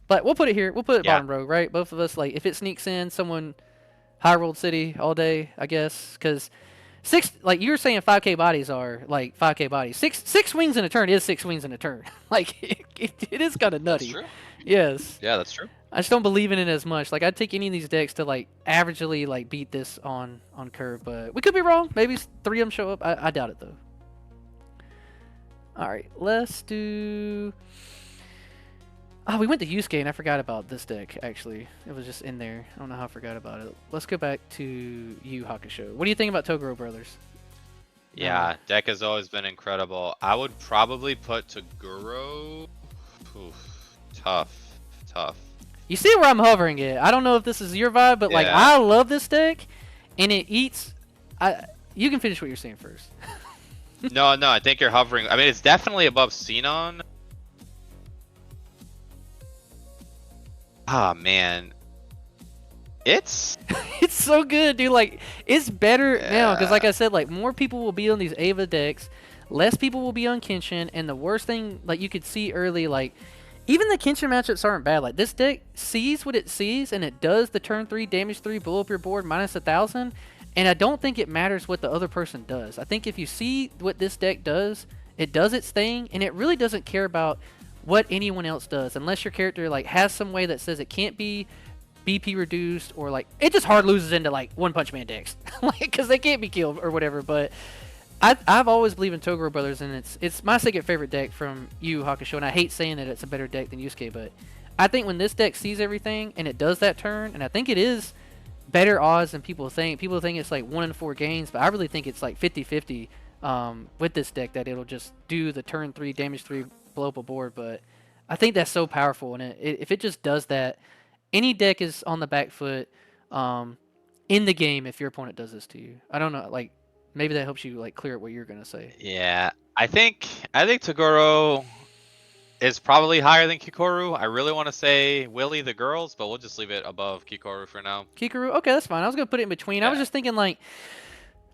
But we'll put it here. We'll put it Yeah. bottom row, right? Both of us, like, if it sneaks in, someone High Rolled City all day, I guess. Because 6, like you were saying, 5K bodies are like 5K bodies. Six swings in a turn is 6 swings in a turn. Like, it is kind of nutty. That's true. Yes. Yeah, that's true. I just don't believe in it as much. Like, I'd take any of these decks to like averagely like beat this on curve, but we could be wrong. Maybe 3 of them show up. I doubt it though. All right, let's do. Oh, we went to Yusuke and I forgot about this deck. Actually, it was just in there. I don't know how I forgot about it. Let's go back to Yu Hakusho. What do you think about Toguro Brothers? Yeah, deck has always been incredible. I would probably put Toguro. Oof, tough. You see where I'm hovering it. I don't know if this is your vibe, but like Yeah. I love this deck, and it eats. You can finish what you're saying first. No, I think you're hovering. I mean, it's definitely above Sinon. Ah, man. It's It's so good, dude. Like, it's better now because, Yeah. like I said, like more people will be on these Ava decks, less people will be on Kenshin, and the worst thing, like you could see early, like even the Kenshin matchups aren't bad. Like this deck sees what it sees, and it does the turn 3 damage 3, blow up your board minus 1,000. And I don't think it matters what the other person does. I think if you see what this deck does, it does its thing, and it really doesn't care about what anyone else does, unless your character like has some way that says it can't be BP reduced, or like it just hard loses into like One-Punch-Man decks, like because they can't be killed or whatever. But I've always believed in Toguro Brothers, and it's my second favorite deck from Yu Yu Hakusho, and I hate saying that it's a better deck than Yusuke, but I think when this deck sees everything and it does that turn, and I think it is better odds than people think. People think it's like 1 in 4 games, but I really think it's like 50-50 with this deck, that it'll just do the turn 3 damage 3 blow up a board. But I think that's so powerful, and if it just does that, any deck is on the back foot in the game if your opponent does this to you. I don't know, like maybe that helps you like clear up what you're gonna say. Yeah. I think Toguro is probably higher than Kikoru. I really want to say Willy the girls, but we'll just leave it above Kikoru for now. Kikoru, okay, that's fine. I was gonna put it in between. I was Yeah. just thinking like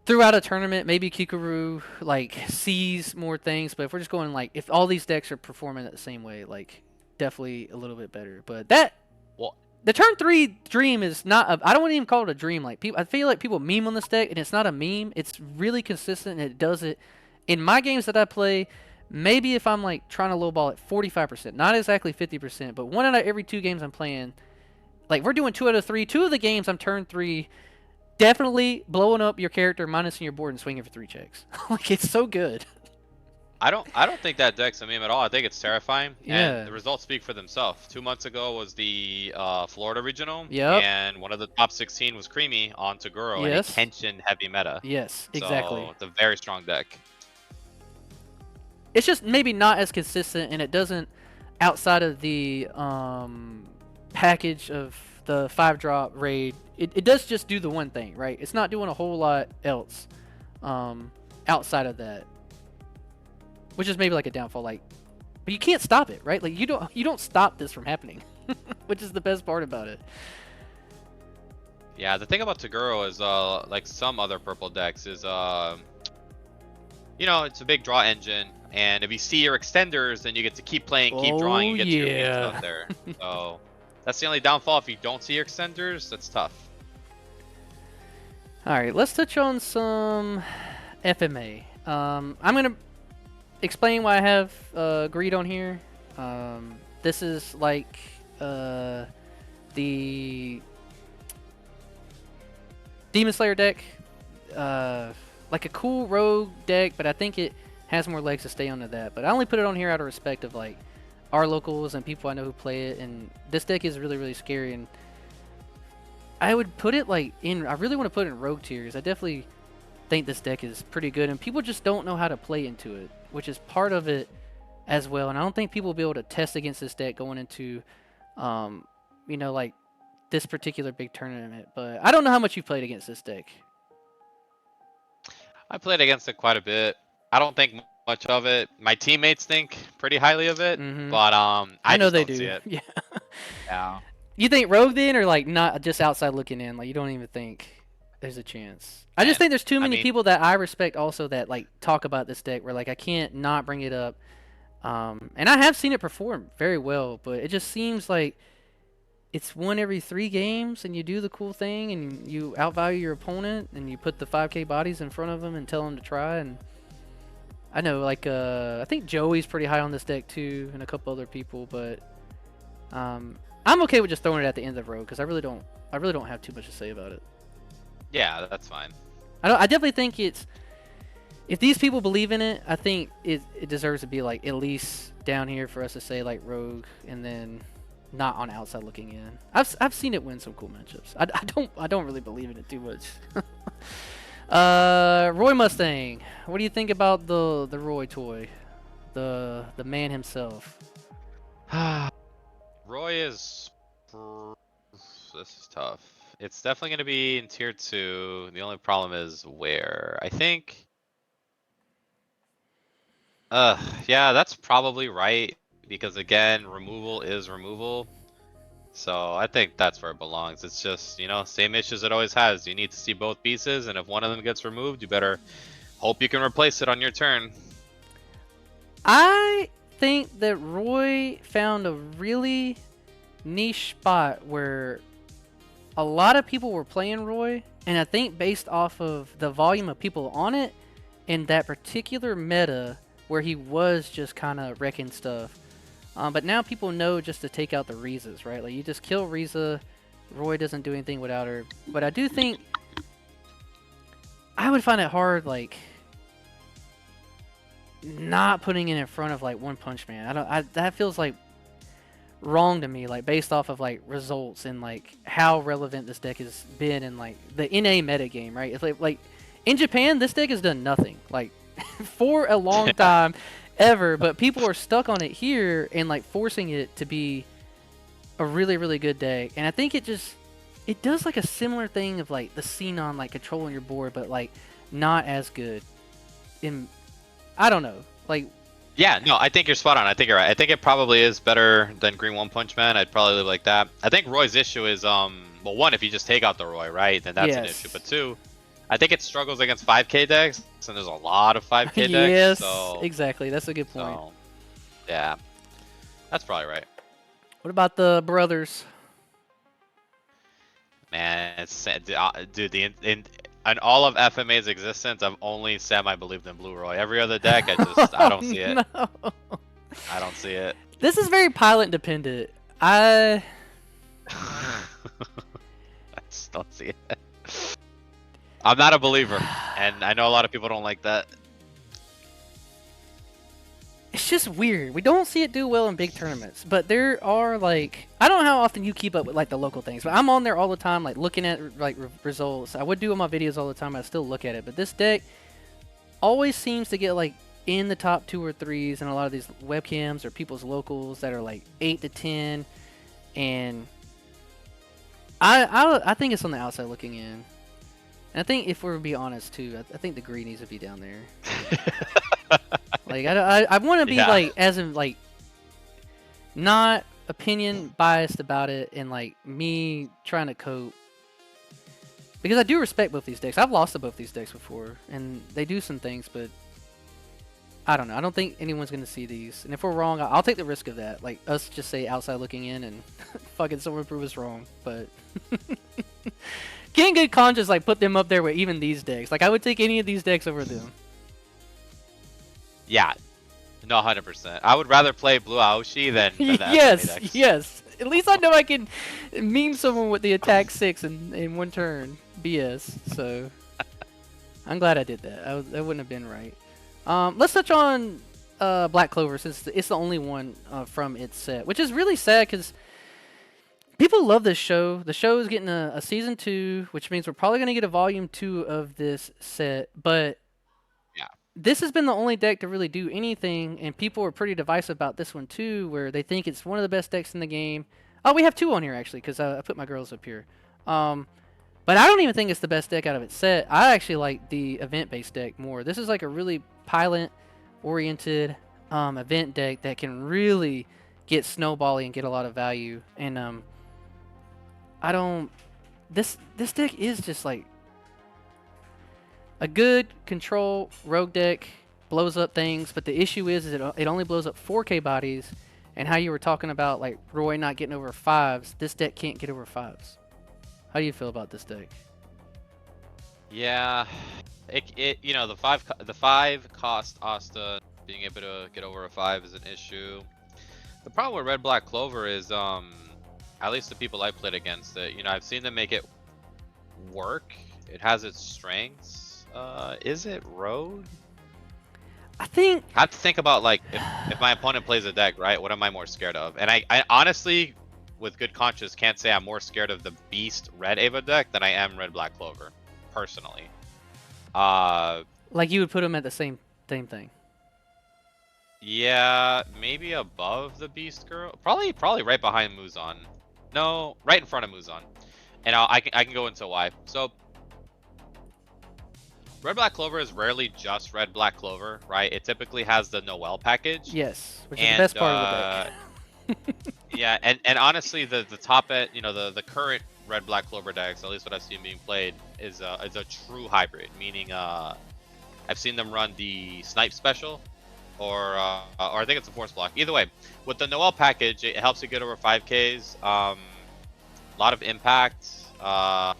throughout a tournament, maybe Kikoru like sees more things, but if we're just going like if all these decks are performing the same way, like definitely a little bit better. But Well, the turn 3 dream is not I don't want to even call it a dream. Like people, I feel like people meme on this deck, and it's not a meme. It's really consistent, and it does it in my games that I play. Maybe if I'm like trying to lowball it 45%, not exactly 50%, but 1 out of every 2 games I'm playing, like we're doing 2 out of 3. 2 of the games I'm turn 3, definitely blowing up your character, minusing your board, and swinging for 3 checks. Like it's so good. I don't think that deck's a meme at all. I think it's terrifying. Yeah. And the results speak for themselves. 2 months ago was the Florida regional. Yep. And one of the top 16 was Creamy on Toguro Yes. and a Kenshin heavy meta. Yes, exactly. So it's a very strong deck. It's just maybe not as consistent, and it doesn't outside of the package of the 5-drop raid, it does just do the one thing, right? It's not doing a whole lot else outside of that, which is maybe like a downfall. Like, but you can't stop it, right? Like you don't stop this from happening, which is the best part about it. Yeah, the thing about Toguro is like some other purple decks is you know, it's a big draw engine, and if you see your extenders, then you get to keep playing, keep drawing, and get your wins out there. So that's the only downfall. If you don't see your extenders, that's tough. All right, let's touch on some FMA. I'm gonna explain why I have greed on here. This is like the Demonslayer deck, like a cool rogue deck, but I think it has more legs to stay onto that. But I only put it on here out of respect of like our locals and people I know who play it. And this deck is really, really scary. And I would put it like in. I really want to put it in rogue tiers. I definitely think this deck is pretty good, and people just don't know how to play into it, which is part of it as well. And I don't think people will be able to test against this deck going into, you know, like this particular big tournament. But I don't know how much you played against this deck. I played against it quite a bit. I don't think much of it. My teammates think pretty highly of it, but I know just they don't do. see it. Yeah. Yeah. You think rogue then, or like not just outside looking in? Like you don't even think there's a chance. I just think there's too many people that I respect also that like talk about this deck where like I can't not bring it up. And I have seen it perform very well, but it just seems like it's one every 3 games, and you do the cool thing, and you outvalue your opponent, and you put the 5k bodies in front of them and tell them to try. And I know, like, I think Joey's pretty high on this deck too, and a couple other people, but I'm okay with just throwing it at the end of the road because I really don't have too much to say about it. Yeah, that's fine. I definitely think it's, if these people believe in it, I think it deserves to be like at least down here for us to say like rogue, and then not on outside looking in. I've seen it win some cool matchups. I don't really believe in it too much. Roy Mustang, what do you think about the Roy toy, the man himself? Roy is. This is tough. It's definitely going to be in tier 2. The only problem is where. I think. Yeah, that's probably right. Because again, removal is removal. So I think that's where it belongs. It's just, you know, same issues it always has. You need to see both pieces, and if one of them gets removed, you better hope you can replace it on your turn. I think that Roy found a really niche spot where a lot of people were playing Roy, and I think based off of the volume of people on it in that particular meta where he was just kind of wrecking stuff. But now people know just to take out the Rizas, right? Like you just kill Riza, Roy doesn't do anything without her. But I do think I would find it hard, like not putting it in front of like Onepunchman. That feels like wrong to me, like based off of like results and like how relevant this deck has been in like the NA meta game, right? It's like in Japan, this deck has done nothing like for a long time ever, but people are stuck on it here and like forcing it to be a really, really good deck. And I think it does like a similar thing of like the sinon, like controlling your board, but like not as good. I don't know, like. Yeah, no, I think you're spot on. I think you're right. I think it probably is better than Green Onepunchman. I'd probably live like that. I think Roy's issue is, well, one, if you just take out the Roy, right, then that's an issue. But two, I think it struggles against 5k decks, and there's a lot of 5k decks. Yes, so, exactly. That's a good point. So, yeah, that's probably right. What about the brothers? Man, it's, dude, in all of FMA's existence, I've only semi-believed in Blue Roy. Every other deck, I don't see it. No. I don't see it. This is very pilot dependent. I just don't see it. I'm not a believer, and I know a lot of people don't like that. It's just weird. We don't see it do well in big tournaments, but there are like, I don't know how often you keep up with like the local things, but I'm on there all the time, like looking at like results. I would do on my videos all the time. I still look at it, but this deck always seems to get like in the top 2 or 3s in a lot of these webcams or people's locals that are like 8 to 10, and I think it's on the outside looking in. And I think if we're to be honest too, I think the green needs to be down there. Like I want to be Yeah. like as in like not opinion biased about it and like me trying to cope because I do respect both these decks. I've lost to both these decks before and they do some things, but I don't know. I don't think anyone's gonna see these. And if we're wrong, I'll take the risk of that. Like us just say outside looking in and fucking someone prove us wrong. But can't good conscience like put them up there with even these decks. Like I would take any of these decks over them. Yeah. No, 100%. I would rather play Blue Aoshi than the Yes, SMA decks. yes. At least I know I can meme someone with the attack 6 in one turn. BS. So I'm glad I did that. That wouldn't have been right. Let's touch on Black Clover since it's the only one from its set, which is really sad because people love this show. The show is getting a season 2, which means we're probably going to get a volume 2 of this set, but Yeah. this has been the only deck to really do anything, and people are pretty divisive about this one too, where they think it's one of the best decks in the game. Oh, we have 2 on here actually, because I put my girls up here. But I don't even think it's the best deck out of its set. I actually like the event-based deck more. This is like a really pilot-oriented event deck that can really get snowbally and get a lot of value. And I don't. This deck is just like a good control rogue deck, blows up things, but the issue is it only blows up 4K bodies, and how you were talking about like Roy not getting over 5s, this deck can't get over 5s. How do you feel about this deck? Yeah. It you know, the 5 cost Asta being able to get over a 5 is an issue. The problem with Red Black Clover is at least the people I played against it, you know, I've seen them make it work. It has its strengths. Is it rogue? I think I have to think about like if my opponent plays a deck, right? What am I more scared of? And I honestly, with good conscience, can't say I'm more scared of the Beast Red Ava deck than I am Red Black Clover, personally. like you would put them at the same thing. Yeah, maybe above the Beast Girl. Probably right behind Muzan. No, right in front of Muzan. And I can go into why. So Red Black Clover is rarely just Red Black Clover, right? It typically has the Noel package. Yes, which is the best part of the deck. Yeah, and honestly, the top end, you know, the current Red Black Clover decks, at least what I've seen being played, is a true hybrid. Meaning, I've seen them run the Snipe special, or I think it's a Force Block. Either way, with the Noel package, it helps you get over 5Ks. A lot of impact. I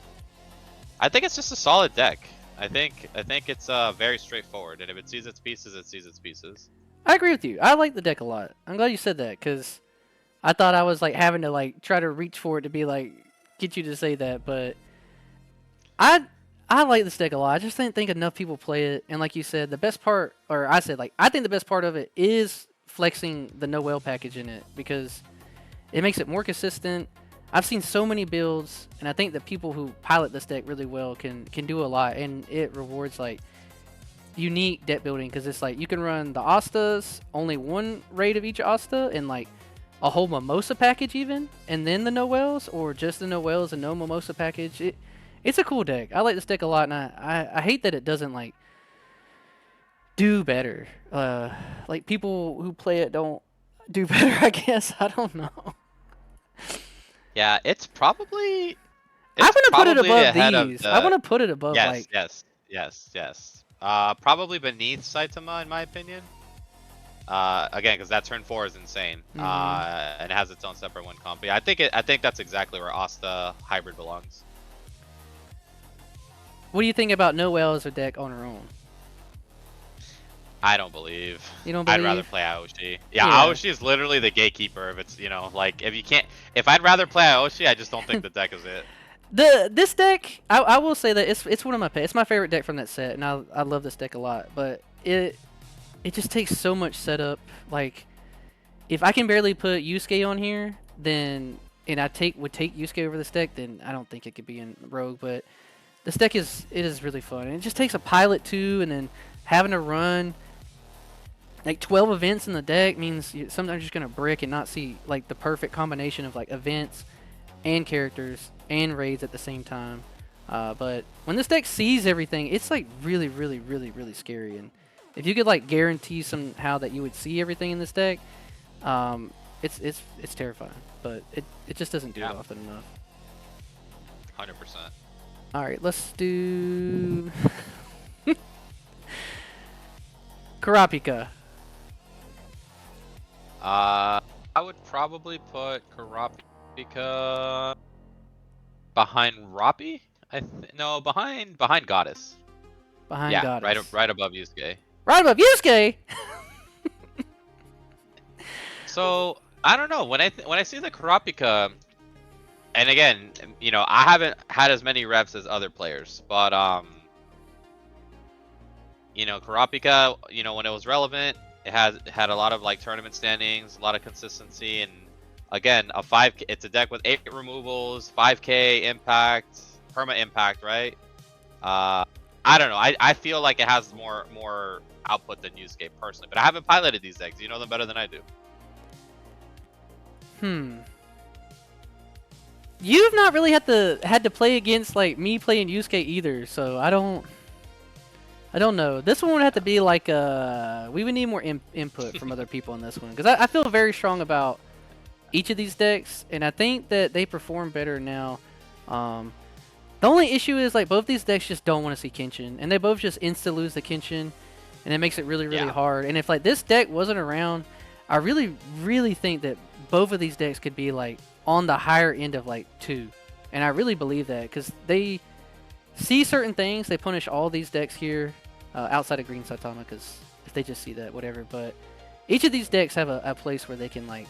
think it's just a solid deck. I think it's very straightforward, and if it sees its pieces, it sees its pieces. I agree with you. I like the deck a lot. I'm glad you said that because I thought I was like having to like try to reach for it to be like get you to say that, but I like this deck a lot. I just didn't think enough people play it, and like you said, the best part, or I said like I think the best part of it is flexing the Noel package in it because it makes it more consistent. I've seen so many builds, and I think that people who pilot this deck really well can do a lot, and it rewards like unique deck building because it's like you can run the Astas, only one raid of each Asta, and like a whole Mimosa package even, and then the Noels, or just the Noels and no Mimosa package. It's a cool deck. I like this deck a lot, and I hate that it doesn't like do better. Like people who play it don't do better. I guess I don't know. Yeah, it's probably. I want to put it above ahead of these. the- I want to put it above like. Yes. Probably beneath Saitama in my opinion. Again, because that turn 4 is insane. And it has its own separate one comp. But yeah, I think that's exactly where Asta hybrid belongs. What do you think about Noelle as a deck on her own? I don't believe. You don't believe? I'd rather play Aoshi. Yeah, Yeah. Aoshi is literally the gatekeeper. If it's, you know, like if I'd rather play Aoshi, I just don't think the deck is it. This deck, I will say that it's one of it's my favorite deck from that set, and I love this deck a lot. But it just takes so much setup. Like if I can barely put Yusuke on here, then and would take Yusuke over this deck, then I don't think it could be in Rogue. But this deck is really fun, and it just takes a pilot too, and then having to run like 12 events in the deck means sometimes you're just gonna brick and not see like the perfect combination of like events and characters and raids at the same time. But when this deck sees everything, it's like really, really, really, really scary. And if you could like guarantee somehow that you would see everything in this deck, it's terrifying. But it just doesn't do it often enough. 100%. All right, let's do Kurapika. I would probably put Kurapika behind Rappi. No, behind Goddess. Behind Yeah, Goddess. right above Yusuke. Right above Yusuke. So I don't know when I see the Kurapika, and again, you know, I haven't had as many reps as other players, but you know, Kurapika, you know, when it was relevant, it had a lot of like tournament standings, a lot of consistency, and again, a 5K. It's a deck with 8 removals, 5K impact, perma impact, right? I don't know. I feel like it has more output than Yusuke personally, but I haven't piloted these decks. You know them better than I do. You've not really had to play against like me playing Yusuke either, so I don't know. This one would have to be like we would need more input from other people on this one because I feel very strong about each of these decks, and I think that they perform better now. The only issue is like both these decks just don't want to see Kenshin, and they both just insta lose the Kenshin, and it makes it really hard. And if like this deck wasn't around, I really think that both of these decks could be like on the higher end of like 2, and I really believe that because they see certain things. They punish all these decks here outside of Green Saitama because if they just see that, whatever. But each of these decks have a place where they can like,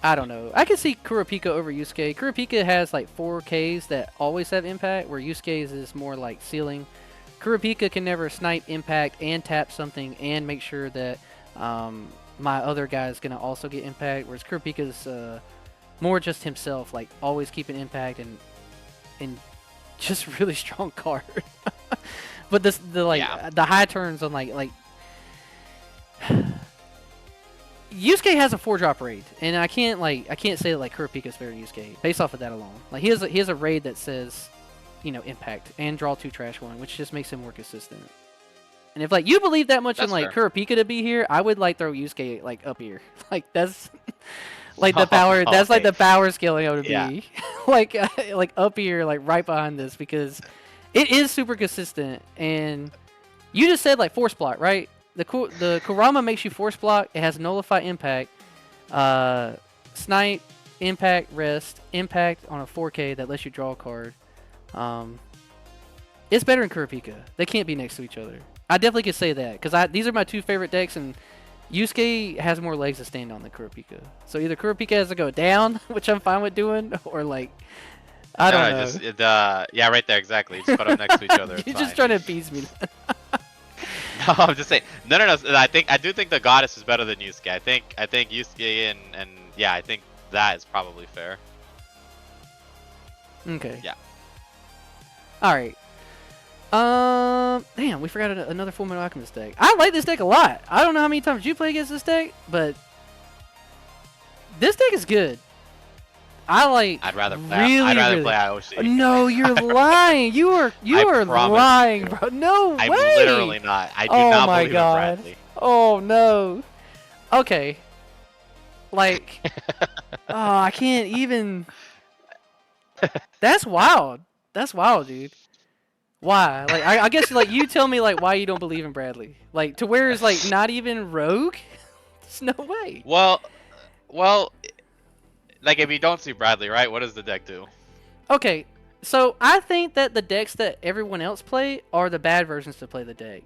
I don't know. I can see Kurapika over Yusuke. Kurapika has like 4Ks that always have impact, where Yusuke's is more like ceiling. Kurapika can never snipe impact and tap something and make sure that my other guy is going to also get impact, whereas Kurapika's more just himself, like always keeping impact and just really strong card. But the high turns on like Yusuke has a 4-drop raid, and I can't say that like Kurapika's better than Yusuke based off of that alone. Like he has a raid that says, you know, impact and draw 2 trash 1, which just makes him more consistent. And if like you believe that much in like Kurapika to be here, I would like throw Yusuke like up here. Like that's like the power. That's like the power scaling of to be like up here, like right behind this, because it is super consistent. And you just said like force block, right? The Kurama makes you force block. It has nullify impact, snipe, impact, rest, impact on a 4K that lets you draw a card. It's better than Kurapika. They can't be next to each other. I definitely could say that because these are my 2 favorite decks, and Yusuke has more legs to stand on than Kurapika. So either Kurapika has to go down, which I'm fine with doing, or like I don't know. Yeah, right there, exactly. Just put them next to each other. You're just trying to appease me. No, I'm just saying. No. I do think the Goddess is better than Yusuke. I think Yusuke and yeah, I think that is probably fair. Okay. Yeah. All right. Damn, we forgot another Full Metal Alchemist deck. I like this deck a lot. I don't know how many times you play against this deck, but this deck is good. I'd rather play IOC. No, you're lying. You are lying, bro. No way. I'm literally not. I do not believe in Bradley. Oh no. Okay. Like, oh, I can't even. That's wild. That's wild, dude. Why? Like, I guess like you tell me like why you don't believe in Bradley. Like to where is like not even rogue? There's no way. Well, like if you don't see Bradley, right? What does the deck do? Okay, so I think that the decks that everyone else play are the bad versions to play the deck.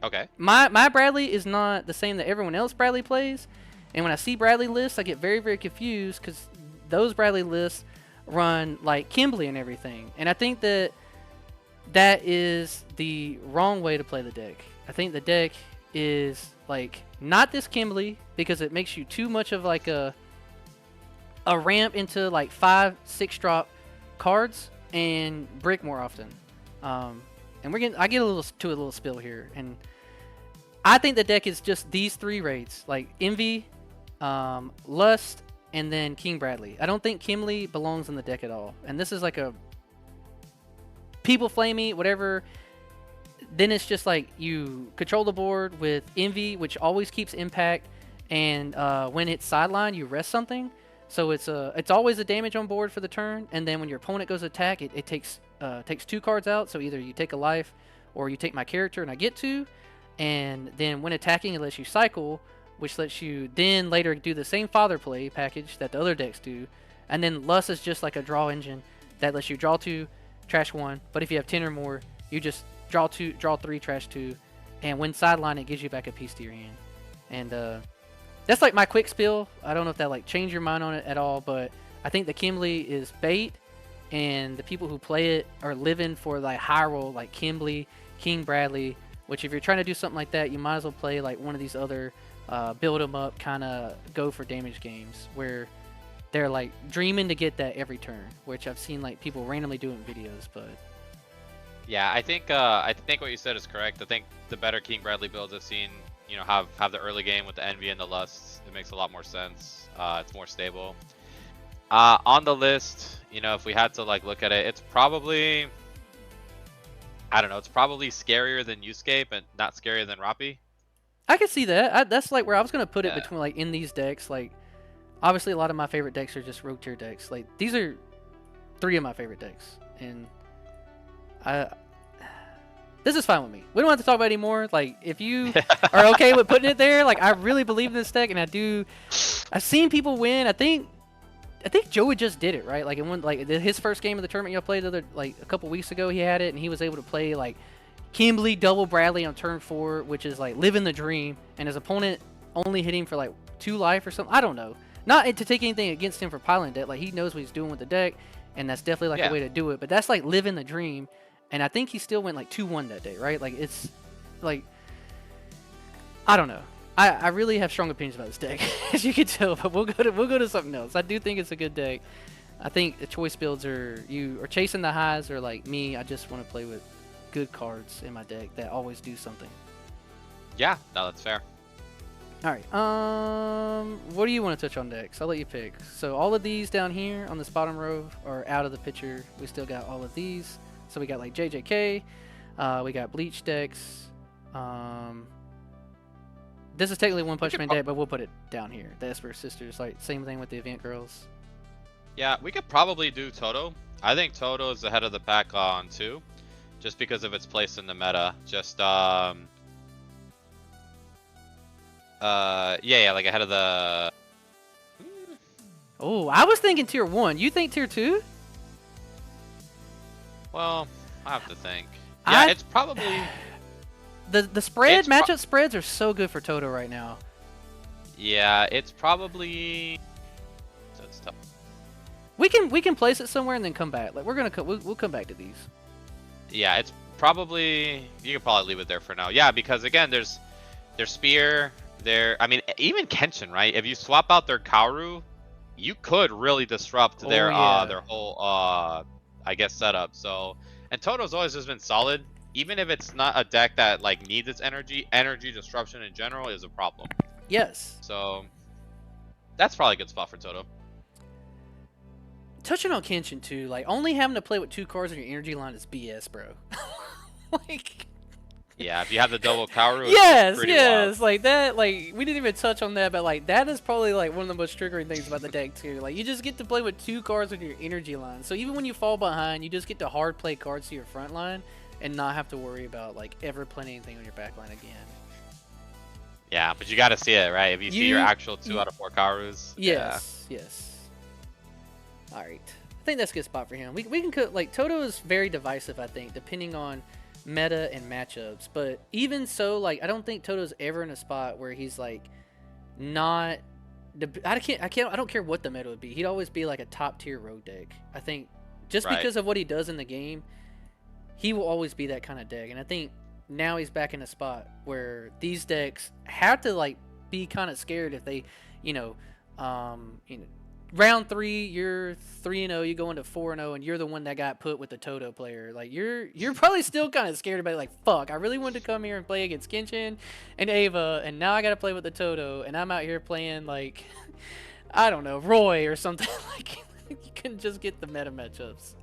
Okay. My Bradley is not the same that everyone else Bradley plays, and when I see Bradley lists, I get very, very confused because those Bradley lists run like Kimberly and everything, and I think that is the wrong way to play the deck. I think the deck is like not this Kimberly because it makes you too much of like a ramp into like 5-6 drop cards and brick more often. And I get a little spill here, and I think the deck is just these 3 raids like Envy, Lust, and then King Bradley. I don't think Kimli belongs in the deck at all. And this is like a people flame me, whatever. Then it's just like you control the board with Envy, which always keeps impact, and when it's sideline, you rest something. So it's always a damage on board for the turn, and then when your opponent goes to attack, it takes 2 cards out. So either you take a life, or you take my character and I get 2, and then when attacking, it lets you cycle, which lets you then later do the same father play package that the other decks do, and then Lust is just like a draw engine that lets you draw 2, trash 1. But if you have 10 or more, you just draw 2, draw 3, trash 2, and when sideline, it gives you back a piece to your hand. And that's like my quick spill. I don't know if that like changed your mind on it at all, but I think the Kimli is bait, and the people who play it are living for like high roll, like Kimli, King Bradley. Which if you're trying to do something like that, you might as well play like one of these other build them up, kind of go for damage games where they're like dreaming to get that every turn, which I've seen like people randomly do in videos. But yeah, I think what you said is correct. I think the better King Bradley builds I've seen, you know, have the early game with the Envy and the Lust. It makes a lot more sense. It's more stable. On the list, you know, if we had to like look at it, it's probably, I don't know, it's probably scarier than Uscape and not scarier than Rappi. I can see that. That's like where I was gonna put it Yeah. between like in these decks. Like obviously a lot of my favorite decks are just rogue tier decks. Like these are 3 of my favorite decks, and this is fine with me. We don't have to talk about it anymore. Like if you are okay with putting it there, like I really believe in this deck, and I've seen people win. I think Joey just did it, right? Like it won like his first game of the tournament y'all played like a couple weeks ago. He had it, and he was able to play like Kimberly double Bradley on turn 4, which is like living the dream, and his opponent only hit him for like 2 life or something. I don't know. Not to take anything against him for piling deck. Like he knows what he's doing with the deck, and that's definitely like a way to do it. But that's like living the dream, and I think he still went like 2-1 that day, right? Like it's like I don't know. I really have strong opinions about this deck, as you can tell. But we'll go to something else. I do think it's a good deck. I think the choice builds are you are chasing the highs, or like me, I just want to play with good cards in my deck that always do something. Yeah, no, that's fair. All right. What do you want to touch on next? I'll let you pick. So all of these down here on this bottom row are out of the picture. We still got all of these. So we got like JJK. We got Bleach decks. This is technically One Punch Man deck, but we'll put it down here. The Esper Sisters, like same thing with the Event Girls. Yeah, we could probably do Toto. I think Toto is ahead of the pack on 2, just because of its place in the meta. Just yeah, like ahead of the. Oh, I was thinking tier 1. You think tier 2? Well, I have to think. Yeah, it's probably. The spread matchup spreads are so good for Toto right now. Yeah, it's probably. That's tough. We can place it somewhere and then come back. Like we'll come back to these. Yeah, it's probably, you could probably leave it there for now. Yeah, because again, there's Spear. I mean, even Kenshin, right? If you swap out their Kaoru, you could really disrupt their whole I guess setup. So, and Toto's always just been solid. Even if it's not a deck that like needs its energy disruption in general is a problem. Yes. So that's probably a good spot for Toto. Touching on Kenshin too, like only having to play with 2 cards on your energy line is BS, bro. Like. Yeah, if you have the double Kaoru, yes, it's wild. like that. Like we didn't even touch on that, but like that is probably like one of the most triggering things about the deck too. Like you just get to play with 2 cards on your energy line, so even when you fall behind, you just get to hard play cards to your front line and not have to worry about like ever playing anything on your back line again. Yeah, but you got to see it, right? If you see your actual 2 out of 4 Kaorus. Yes, yes. All right, I think that's a good spot for him. We can cut like Toto is very divisive, I think, depending on meta and matchups. But even so, like I don't think Toto's ever in a spot where he's like not. I don't care what the meta would be. He'd always be like a top tier rogue deck. I think just because of what he does in the game, he will always be that kind of deck. And I think now he's back in a spot where these decks have to like be kind of scared if they, round 3 you're 3-0, you go into 4-0, and you're the one that got put with the Toto player. Like you're probably still kind of scared about it, like fuck, I really wanted to come here and play against Kenshin and Ava, and now I got to play with the Toto, and I'm out here playing like I don't know, Roy or something. Like you can just get the meta matchups.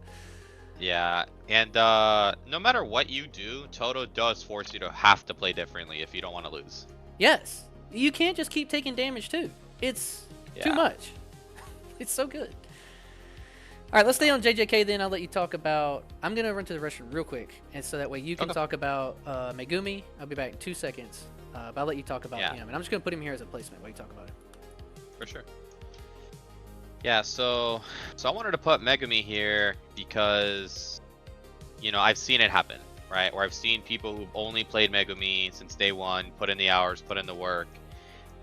Yeah, and no matter what you do, Toto does force you to have to play differently if you don't want to lose. Yes, you can't just keep taking damage too. It's too Yeah. much. It's so good. All right, let's stay on JJK then. I'll let you talk about. I'm gonna run to the restroom real quick, and so that way you can Okay. talk about Megumi. I'll be back in 2 seconds. But I'll let you talk about Yeah. him, and I'm just gonna put him here as a placement while you talk about it. For sure. Yeah, so I wanted to put Megumi here because I've seen it happen, right? Or I've seen people who've only played Megumi since day one, put in the hours, put in the work,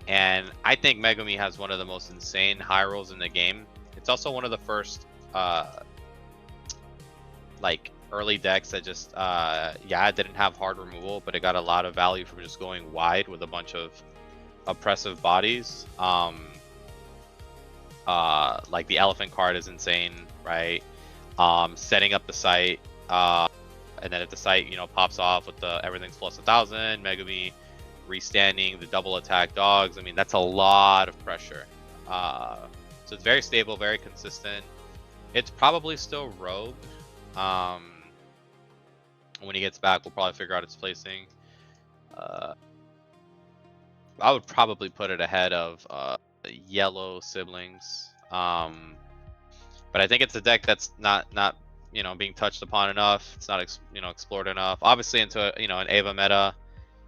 and I think Megumi has one of the most insane high rolls in the game. It's also one of the first like early decks that just it didn't have hard removal, but it got a lot of value from just going wide with a bunch of oppressive bodies. Like the elephant card is insane, right? Setting up the site, and then if the site pops off with the everything's plus 1,000, Megumi restanding the double attack dogs. I mean, that's a lot of pressure. So it's very stable, very consistent. It's probably still rogue. When he gets back, we'll probably figure out its placing. I would probably put it ahead of yellow siblings. But I think it's a deck that's not being touched upon enough. It's not explored enough. Obviously, into an Ava meta,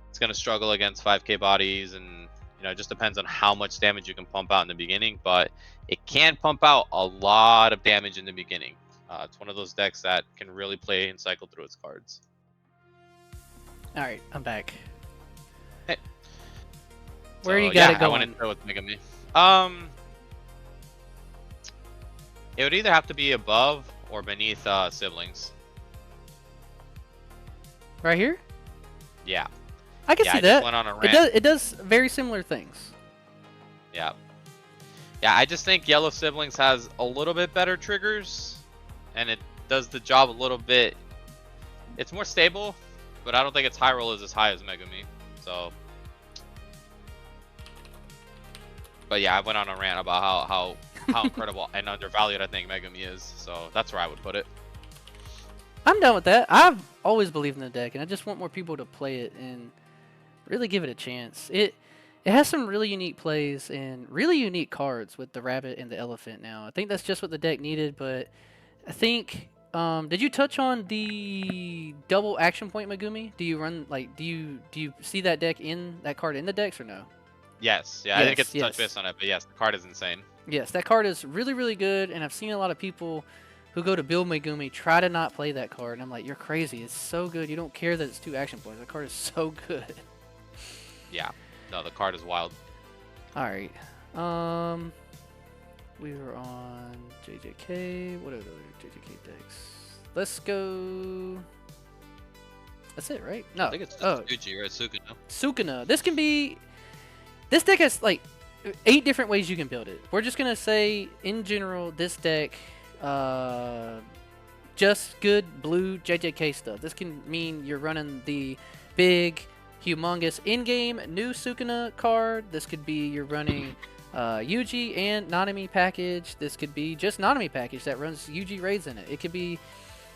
it's gonna struggle against 5k bodies, and it just depends on how much damage you can pump out in the beginning. But it can pump out a lot of damage in the beginning. It's one of those decks that can really play and cycle through its cards. All right, I'm back. Hey. Where you got it I went going? into it with Megami. It would either have to be above or beneath siblings. Right here? Yeah. I can Yeah, see I that. just went on a rant. It does very similar things. Yeah. Yeah, I just think Yellow Siblings has a little bit better triggers, and it does the job a little bit. It's more stable, but I don't think its high roll is as high as Megumi. So, but yeah, I went on a rant about how incredible and undervalued I think Megumi is. So that's where I would put it. I'm done with that. I've always believed in the deck, and I just want more people to play it and really give it a chance. It has some really unique plays and really unique cards with the rabbit and the elephant now. I think that's just what the deck needed, but I think did you touch on the double action point Megumi? Do you run like do you see that deck in that card in the decks or no? Yes, yeah, I didn't get Yes, to touch yes. base on it, but yes, the card is insane. Yes, that card is really, really good, and I've seen a lot of people who go to build Megumi try to not play that card, and I'm like, you're crazy. It's so good. You don't care that it's 2 action points. That card is so good. Yeah, no, the card is wild. All right. We were on JJK. What are the other JJK decks? Let's go. That's it, right? No. I think it's oh, Tsuchi, right? Sukuna. Sukuna. This can be. This deck has like 8 different ways you can build it. We're just gonna say in general, this deck, just good blue JJK stuff. This can mean you're running the big, humongous in-game new Sukuna card. This could be you're running Yuji and Nanami package. This could be just Nanami package that runs Yuji raids in it. It could be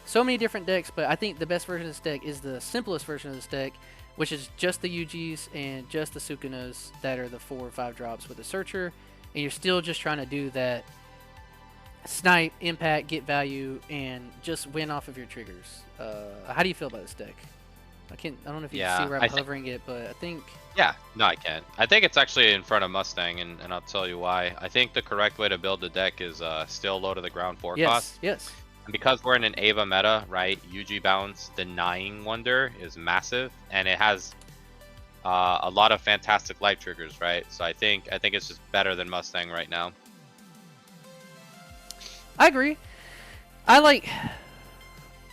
so many different decks, but I think the best version of this deck is the simplest version of this deck, which is just the Yujis and just the Sukunas that are the 4 or 5 drops with the Searcher, and you're still just trying to do that snipe, impact, get value, and just win off of your triggers. How do you feel about this deck? I don't know if you can see where I'm hovering it, but I think... Yeah, no, I can. I think it's actually in front of Mustang, and I'll tell you why. I think the correct way to build the deck is still low to the ground 4 cost. Yes. And because we're in an Ava meta, right, UG bounce denying Wonder is massive, and it has a lot of fantastic life triggers, right? So I think it's just better than Mustang right now. I agree.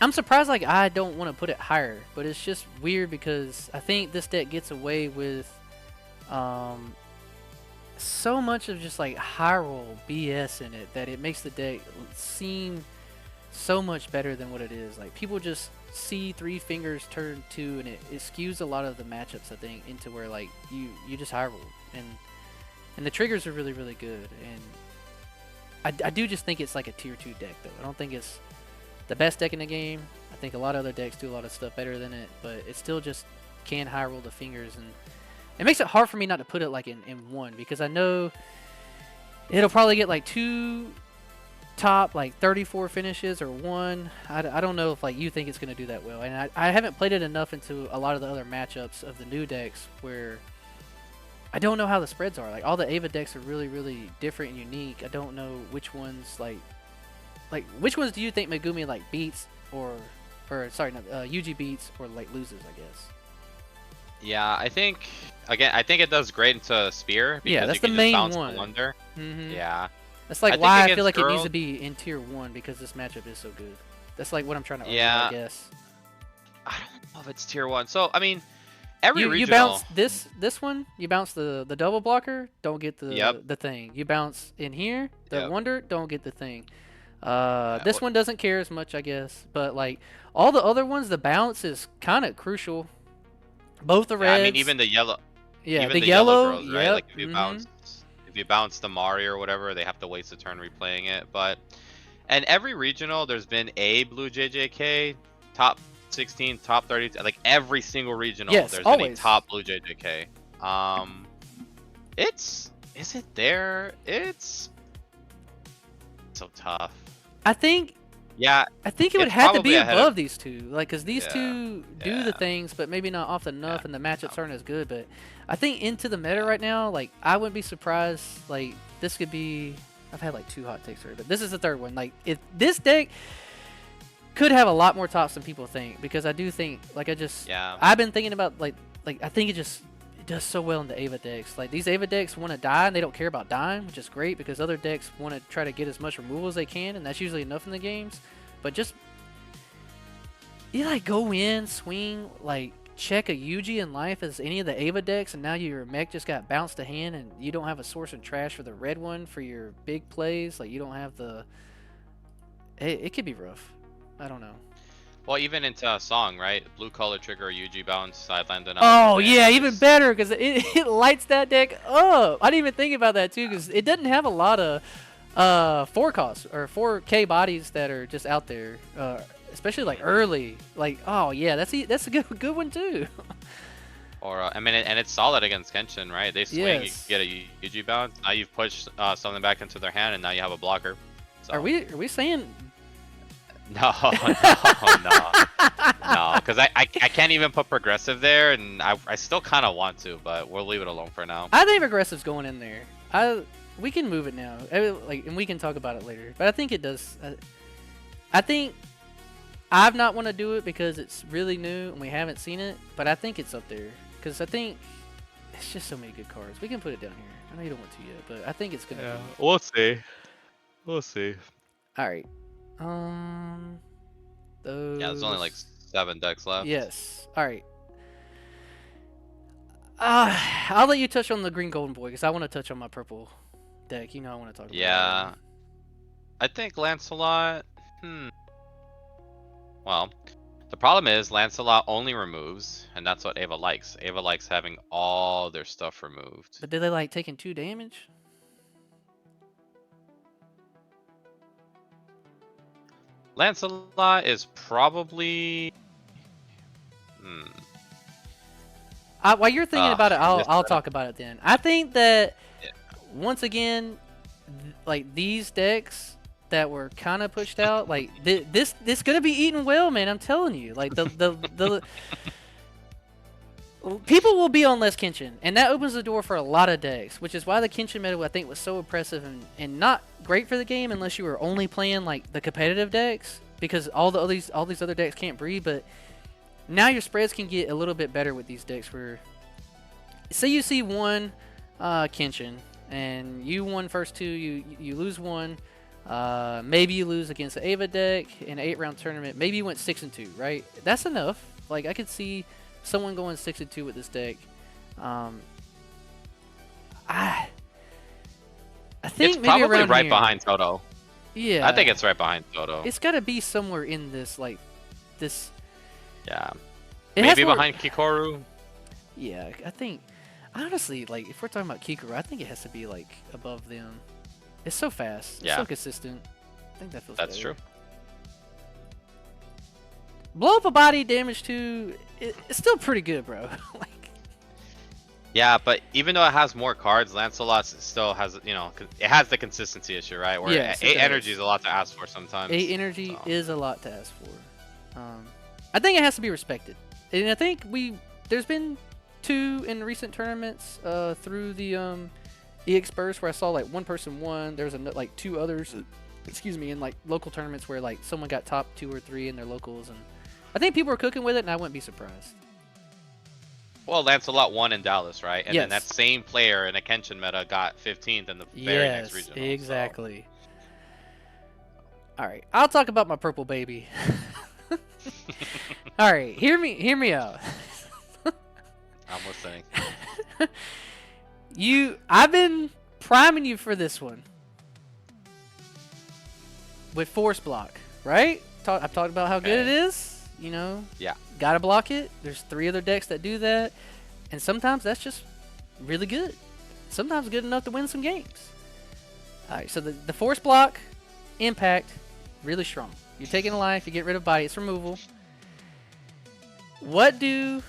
I'm surprised I don't want to put it higher, but it's just weird because I think this deck gets away with so much of just like high roll BS in it that it makes the deck seem so much better than what it is. Like people just see 3 fingers turn 2 and it skews a lot of the matchups I think into where like you just high roll, and and the triggers are really, really good. And I do just think it's like a tier 2 deck, though. I don't think it's the best deck in the game. I think a lot of other decks do a lot of stuff better than it, but it still just can high roll the fingers, and it makes it hard for me not to put it like in one, because I know it'll probably get like 2 top like 34 finishes or 1. I don't know if like you think it's going to do that well, and I haven't played it enough into a lot of the other matchups of the new decks where I don't know how the spreads are. Like all the Ava decks are really, really different and unique. I don't know which ones like which ones do you think Megumi like beats or sorry, no, Yuji beats or like loses, I guess. Yeah, I think it does great into Spear because Yeah, that's you can the just main bounce one. the Wonder. Yeah. That's like think why I against feel like it needs girls- to be in tier 1 because this matchup is so good. That's like what I'm trying to argue, Yeah. I guess. I don't know if it's tier 1. So, I mean, every You regional. bounce this one, you bounce the double blocker, don't get the Yep. the thing. You bounce in here, the Yep. wonder, don't get the thing. Yeah, This one doesn't care as much, I guess, but like all the other ones, the bounce is kind of crucial. Both the yeah, reds. I mean, even the yellow. yeah, Even the yellow yellow, girls, right? yep, Like if you bounce the Mari or whatever, they have to waste a turn replaying it. But and every regional, there's been a blue JJK, top 16, top 30, like every single regional. Yes, there's always. been a top blue JJK. Is it there? It's so tough. I think Yeah, it would it's have to be probably ahead of- above these two, like, because these Yeah, two do the yeah. things, but maybe not often enough, Yeah, and the matchups aren't as good. But I think into the meta right now, like, I wouldn't be surprised. Like, this could be. I've had like 2 hot takes already, but this is the third one. Like, if this deck could have a lot more tops than people think, because I do think, like, Yeah. I've been thinking about like I think it does so well in the Ava decks. Like, these Ava decks want to die and they don't care about dying, which is great because other decks want to try to get as much removal as they can, and that's usually enough in the games. But just you like go in, swing, like check a Yuji in life as any of the Ava decks, and now your mech just got bounced to hand, and you don't have a source of trash for the red one for your big plays. Like, you don't have the. It could be rough. I don't know. Well, even into a song, right? Blue color trigger, UG bounce, sideline denial. Oh yeah, even better because it lights that deck up. I didn't even think about that too because it doesn't have a lot of 4 costs or 4K bodies that are just out there, especially like early. Like, oh yeah, that's a good one too. Or I mean, and it's solid against Kenshin, right? They swing, Yes. you get a UG bounce. Now you've pushed something back into their hand, and now you have a blocker. So. Are we saying? No, because I can't even put progressive there, and I still kind of want to, but we'll leave it alone for now. I think aggressive's going in there. We can move it now, and we can talk about it later. But I think it does. I think I've not want to do it because it's really new and we haven't seen it. But I think it's up there because I think it's just so many good cards. We can put it down here. I know you don't want to yet, but I think it's gonna. Yeah, be... we'll see. We'll see. All right. Those... Yeah, there's only like 7 decks left. Yes. All right. I'll let you touch on the green golden boy because I want to touch on my purple deck. You know I want to talk about. Yeah. That. I think Lancelot. Well, the problem is Lancelot only removes, and that's what Ava likes. Ava likes having all their stuff removed. But did they like taking 2 damage? Lancelot is probably. While you're thinking about it, I'll this- talk about it then. I think that Yeah. once again, like these decks that were kind of pushed out, like this gonna be eaten well, man. I'm telling you, like the people will be on less Kenshin, and that opens the door for a lot of decks, which is why the Kenshin meta I think was so impressive and not great for the game unless you were only playing like the competitive decks, because all these other decks can't breed. But now your spreads can get a little bit better with these decks where, say you see one Kenshin and you won first 2, you lose 1, maybe you lose against the Ava deck in an 8-round tournament, maybe you went 6-2, right? That's enough. Like, I could see someone going 6-2 with this deck. I think It's maybe probably around right here. behind Toto. Yeah, I think it's right behind Toto. it's got to be somewhere in this, like this. Yeah. It has Maybe more- behind Kikoru. Yeah, I think Honestly, like if we're talking about Kikuru, I think it has to be like above them. It's so fast. It's Yeah. so consistent. I think that feels That's better. true. Blow up a body damage too. It's still pretty good, bro. Like, Yeah, but even though it has more cards, Lancelot still has, it has the consistency issue, right? Where yes, it 8 does. energy is a lot to ask for sometimes. 8 energy so. is a lot to ask for. I think it has to be respected, and I think there's been 2 in recent tournaments through the EX Burst where I saw like one person won. There's like 2 others, excuse me, in like local tournaments where like someone got top 2 or 3 in their locals, and I think people are cooking with it, and I wouldn't be surprised. Well, Lancelot won in Dallas, right? And Yes. then that same player in a Kenshin meta got 15th in the very next regional. Exactly. So. All right, I'll talk about my purple baby. All right, hear me out. I'm listening. I've been priming you for this one with force block, right? I've talked about how good it is. Yeah. Gotta block it. There's 3 other decks that do that, and sometimes that's just really good. Sometimes good enough to win some games. All right, so the force block, impact, really strong. You're taking a life, you get rid of body, it's removal. What do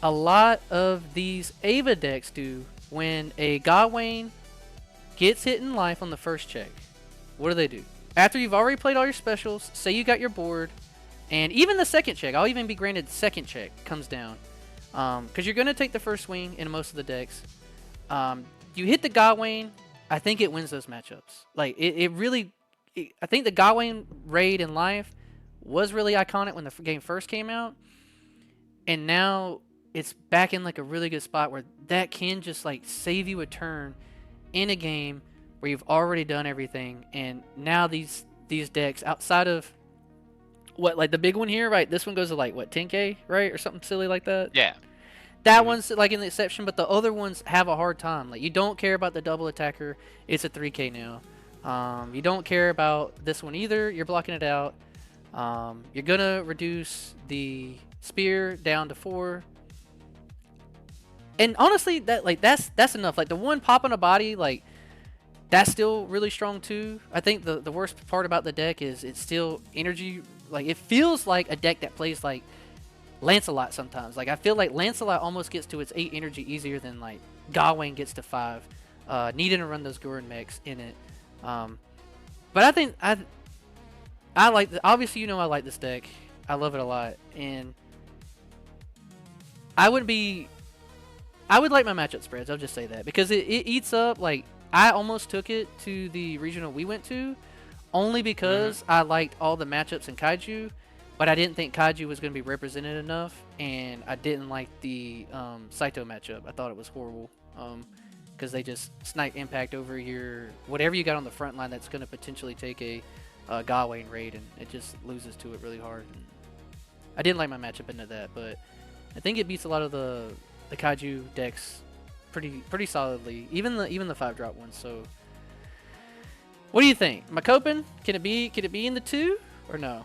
a lot of these Ava decks do when a Gawain gets hit in life on the first check? What do? After you've already played all your specials, say you got your board, and even the second check, I'll even be granted second check, comes down. Because you're going to take the first swing in most of the decks. You hit the Gawain, I think it wins those matchups. Like, I think the Gawain raid in life was really iconic when the game first came out. And now it's back in like a really good spot where that can just like save you a turn in a game where you've already done everything. And now these decks outside of what, like the big one here, right? This one goes to like what, 10k, right? Or something silly like that. Yeah. That one's like in the exception, but the other ones have a hard time. Like you don't care about the double attacker. It's a 3k now. You don't care about this one either. You're blocking it out. You're gonna reduce the spear down to 4. And honestly, that's enough. Like the one pop on a body, like that's still really strong too. I think the worst part about the deck is it's still energy. Like it feels like a deck that plays like Lancelot sometimes. Like I feel like Lancelot almost gets to its 8 energy easier than like Gawain gets to 5. Needing to run those Gurren mechs in it. But I think I like. Obviously, I like this deck. I love it a lot, and I would like my matchup spreads. I'll just say that because it eats up. Like I almost took it to the regional we went to, only because I liked all the matchups in Kaiju, but I didn't think Kaiju was going to be represented enough, and I didn't like the Saito matchup. I thought it was horrible because they just snipe impact over your whatever you got on the front line that's going to potentially take a Gawain raid, and it just loses to it really hard. And I didn't like my matchup into that, but I think it beats a lot of the Kaiju decks pretty solidly, even the 5-drop ones. So, what do you think? Am I coping? Can it be in the 2 or no?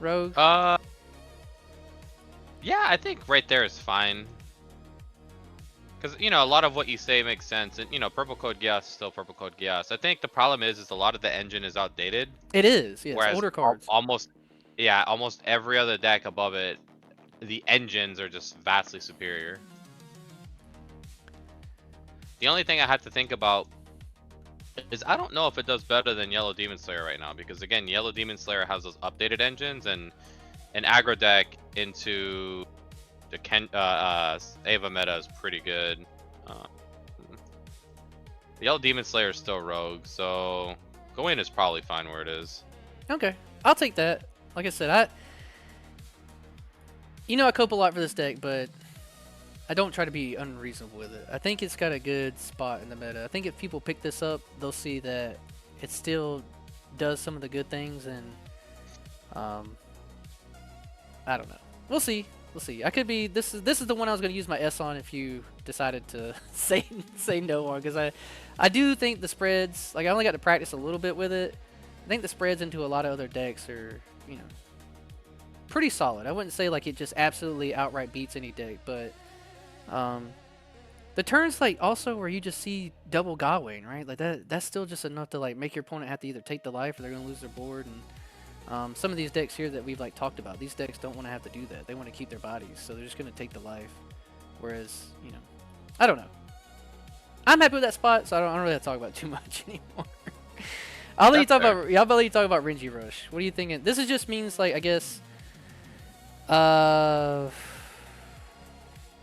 Rogue. Yeah, I think right there is fine. Because a lot of what you say makes sense, and purple code Gias is still purple code Gias. I think the problem is a lot of the engine is outdated. It is, yes. Whereas Older cards. almost every other deck above it, the engines are just vastly superior. The only thing I had to think about is I don't know if it does better than Yellow Demon Slayer right now, because again, Yellow Demon Slayer has those updated engines, and an aggro deck into the Ava meta is pretty good. The Yellow Demon Slayer is still rogue, so Gawain is probably fine where it is. Okay, I'll take that. Like I said, I cope a lot for this deck, but I don't try to be unreasonable with it. I think it's got a good spot in the meta. I think if people pick this up, they'll see that it still does some of the good things, and I don't know. We'll see. I could be. This is the one I was going to use my S on if you decided to say no on, because I do think the spreads. Like I only got to practice a little bit with it. I think the spreads into a lot of other decks are pretty solid. I wouldn't say like it just absolutely outright beats any deck, but The turns like also where you just see double Gawain, right? Like that's still just enough to like make your opponent have to either take the life or they're gonna lose their board. And some of these decks here that we've like talked about, these decks don't want to have to do that. They want to keep their bodies, so they're just gonna take the life. Whereas, you know, I don't know. I'm happy with that spot, so I don't really have to talk about it too much anymore. I'll let you talk about. Yeah, I'll let you talk about Renji Rush. What are you thinking? This is just means like I guess.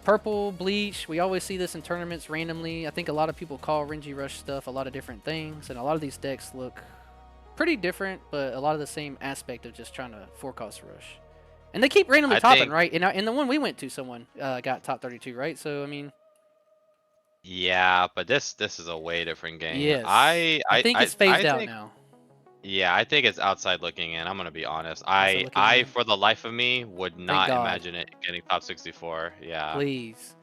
Purple bleach. We always see this in tournaments randomly. I think a lot of people call Renji Rush stuff a lot of different things, and a lot of these decks look pretty different, but a lot of the same aspect of just trying to forecast rush. And they keep randomly topping, right? In the one we went to, someone got top 32, right? So I mean. Yeah, but this is a way different game. Yes. I think it's phased out now. Yeah, I think it's outside looking in. I'm gonna be honest. I for the life of me would not imagine it getting top 64. Yeah. Please.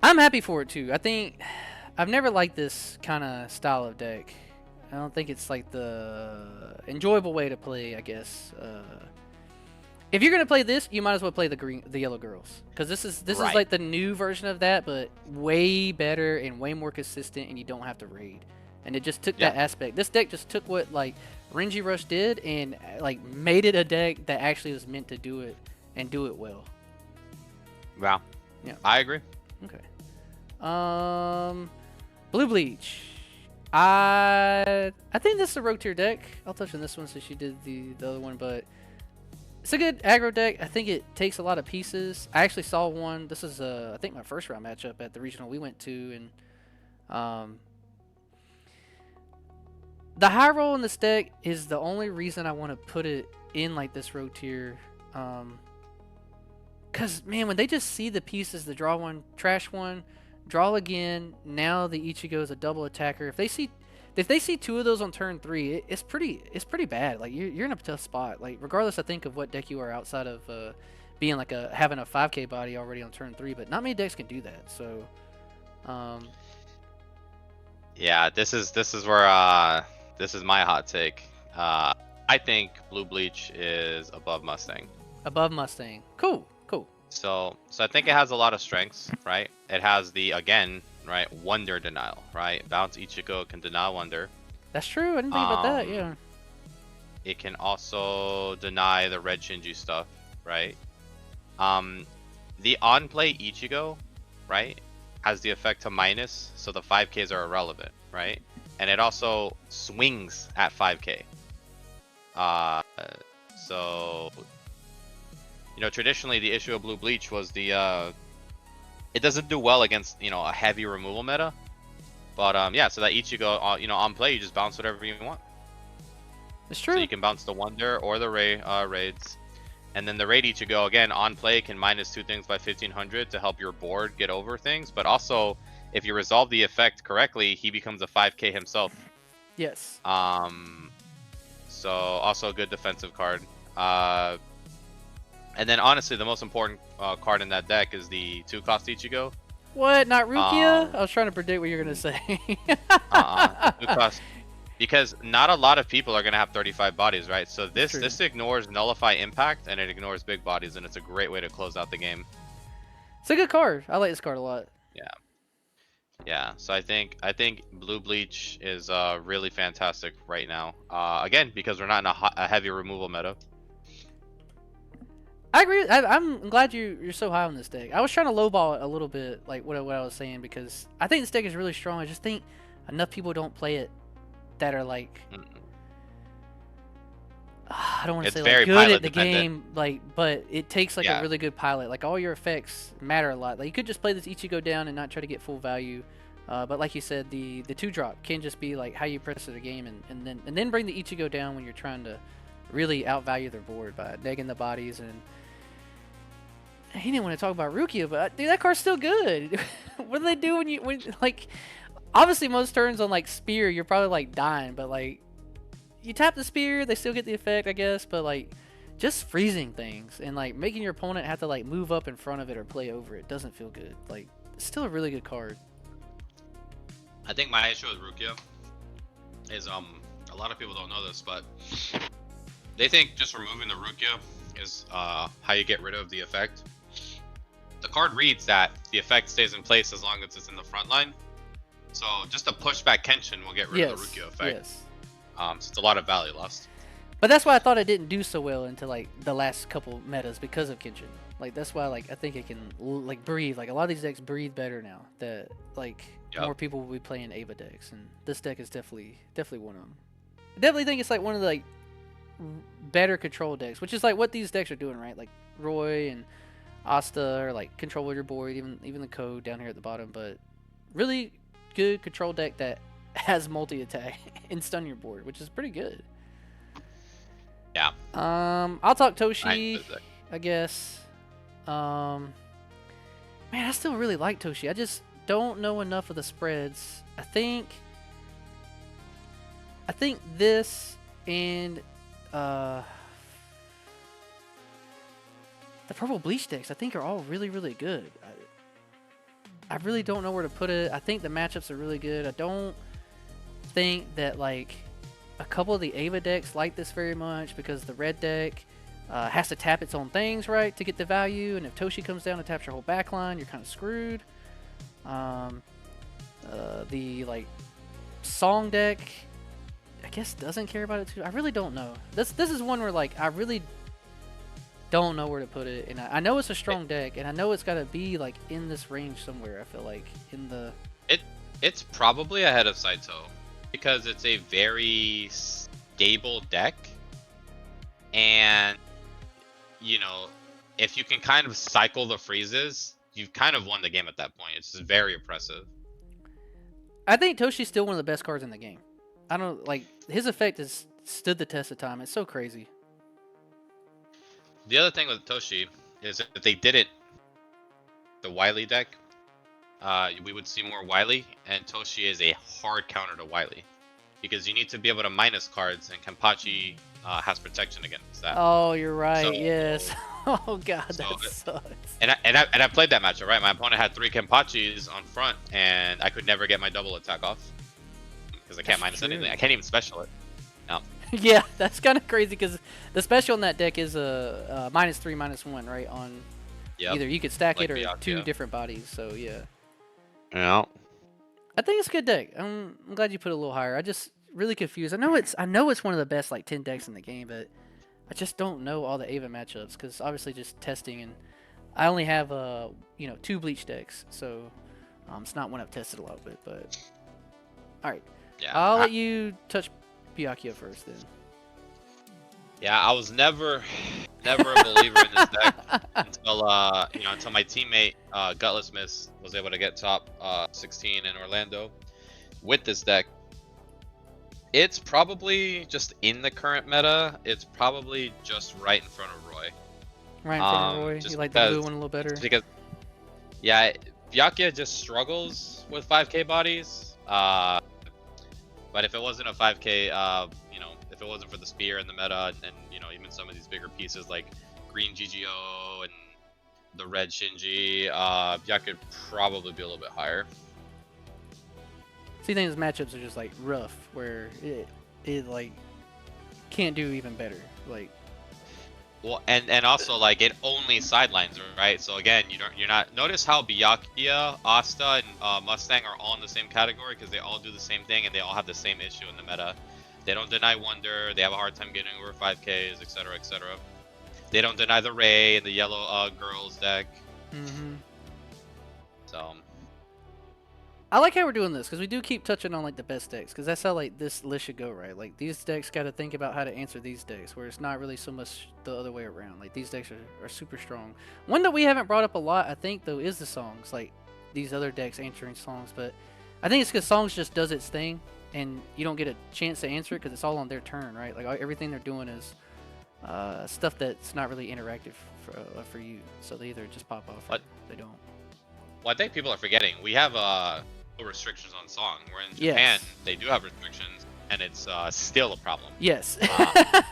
I'm happy for it too. I think I've never liked this kind of style of deck. I don't think it's like the enjoyable way to play, I guess. If you're gonna play this, you might as well play the yellow girls, because this is like the new version of that, but way better and way more consistent, and you don't have to raid. And it just took that aspect. This deck just took what like Renji Rush did and like made it a deck that actually was meant to do it and do it well. Wow. Yeah. I agree. Okay. Blue Bleach. I think this is a rogue tier deck. I'll touch on this one since you did the other one, but it's a good aggro deck. I think it takes a lot of pieces. I actually saw one. This is I think my first round matchup at the regional we went to, and the high roll in this deck is the only reason I want to put it in like this rogue tier. Cause man, when they just see the pieces, the draw one, trash one, draw again. Now the Ichigo is a double attacker. If they see two of those on turn 3, it's pretty bad. Like you're in a tough spot. Like regardless, I think of what deck you are outside of being like having a 5k body already on turn 3, but not many decks can do that. So, yeah, this is where this is my hot take. I think Blue Bleach is above Mustang. Above Mustang. Cool. So I think it has a lot of strengths, right? It has the, again, right, Wonder Denial, right? Bounce Ichigo can deny Wonder. That's true. I didn't think about that. Yeah. It can also deny the red Shinji stuff, right? The on-play Ichigo, right, has the effect to minus, so the 5Ks are irrelevant, right? And it also swings at 5K. So, you know, traditionally the issue of Blue Bleach was the it doesn't do well against, you know, a heavy removal meta. But yeah, so that Ichigo, you know, on play you just bounce whatever you want. It's true. So you can bounce the Wonder or the raids. And then the raid Ichigo, again, on play can minus 2 things by 1500 to help your board get over things. But also, if you resolve the effect correctly, he becomes a 5k himself. Yes. So also a good defensive card. And then honestly, the most important card in that deck is the 2-cost Ichigo. What? Not Rukia? I was trying to predict what you're gonna say. 2-cost. Because not a lot of people are gonna have 35 bodies, right? So this ignores Nullify Impact and it ignores big bodies, and it's a great way to close out the game. It's a good card. I like this card a lot. Yeah. So I think Blue Bleach is really fantastic right now. Again, because we're not in a heavy removal meta. I agree. I'm glad you're so high on this deck. I was trying to lowball it a little bit, like what I was saying, because I think this deck is really strong. I just think enough people don't play it that are like, I don't want to say like good at the game, like, but it takes like a really good pilot. Like all your effects matter a lot. Like you could just play this Ichigo down and not try to get full value. But like you said, the 2-drop can just be like how you press the game, and then bring the Ichigo down when you're trying to really outvalue their board by negging the bodies. And he didn't want to talk about Rukia, but dude, that card's still good. What do they do when like, obviously most turns on like Spear, you're probably like dying, but like you tap the Spear, they still get the effect, I guess. But like just freezing things and like making your opponent have to like move up in front of it or play over it doesn't feel good. Like it's still a really good card. I think my issue with Rukia is a lot of people don't know this, but they think just removing the Rukia is how you get rid of the effect. The card reads that the effect stays in place as long as it's in the front line. So just a pushback Kenshin will get rid of the Rukyo effect. Yes. So it's a lot of value lost. But that's why I thought it didn't do so well until like the last couple metas because of Kenshin. Like that's why like I think it can like breathe. Like a lot of these decks breathe better now that like more people will be playing Ava decks, and this deck is definitely one of them. I definitely think it's like one of the like better control decks, which is like what these decks are doing, right? Like Roy and Asta are like control your board, even the code down here at the bottom, but really good control deck that has multi-attack and stun your board, which is pretty good. Yeah. I'll talk Toshi, I guess. Man, I still really like Toshi. I just don't know enough of the spreads. I think this and the purple bleach decks I think are all really good. I really don't know where to put it. I think the matchups are really good. I don't think that like a couple of the Ava decks like this very much because the red deck has to tap its own things, right, to get the value, and if Toshi comes down and taps your whole backline, you're kind of screwed. The like song deck, I guess, doesn't care about it too. I really don't know. This is one where like I really don't know where to put it, and I know it's a strong deck, and I know it's got to be like in this range somewhere. I feel like in the it's probably ahead of Saito because it's a very stable deck, and you know, if you can kind of cycle the freezes, you've kind of won the game at that point. It's just very impressive. I think Toshi's still one of the best cards in the game. I don't like his effect has stood the test of time. It's so crazy. The other thing with Toshi is if they did it the Wily deck, we would see more Wily, and Toshi is a hard counter to Wily because you need to be able to minus cards, and Kenpachi has protection against that. Oh, you're right. So, yes. Oh god, that sucks. And I played that matchup, right? My opponent had 3 Kenpachis on front, and I could never get my double attack off because I can't minus anything. I can't even special it. No. Yeah, that's kind of crazy because the special in that deck is a -3, -1, right? On either you could stack like it or 2 different bodies. So yeah. Yeah. I think it's a good deck. I'm glad you put it a little higher. I just really confused. I know it's one of the best like 10 decks in the game, but I just don't know all the Ava matchups because obviously just testing, and I only have 2 bleach decks, so it's not one I've tested a lot with. But all right, yeah, I'll let you touch Byakuya first then. Yeah, I was never a believer in this deck until my teammate Gutless Miss was able to get top 16 in Orlando with this deck. It's probably just in the current meta. It's probably just right in front of Roy. Right in front of Roy. You like the blue one a little better? Because yeah, Byakuya just struggles with 5k bodies. But if it wasn't a 5k, if it wasn't for the spear and the meta, and even some of these bigger pieces like green GGO and the red Shinji, Byakuya could probably be a little bit higher. See, things matchups are just like rough, where it like can't do even better. Like, well, and also like it only sidelines, right? So again, you're not. Notice how Byakuya, Asta, and Mustang are all in the same category because they all do the same thing and they all have the same issue in the meta. They don't deny Wonder. They have a hard time getting over 5Ks, etc., etc. They don't deny the Ray and the yellow girls deck. Mm-hmm. So I like how we're doing this because we do keep touching on like the best decks because that's how like this list should go, right? Like these decks got to think about how to answer these decks, where it's not really so much the other way around. Like these decks are super strong. One that we haven't brought up a lot, I think, though, is the songs. Like these other decks answering songs, but I think it's because songs just does its thing, and you don't get a chance to answer it because it's all on their turn, right? Like everything they're doing is stuff that's not really interactive for you, so they either just pop off or they don't. Well, I think people are forgetting we have restrictions on song. Where in Japan they do have restrictions, and it's still a problem. Yes. Yeah.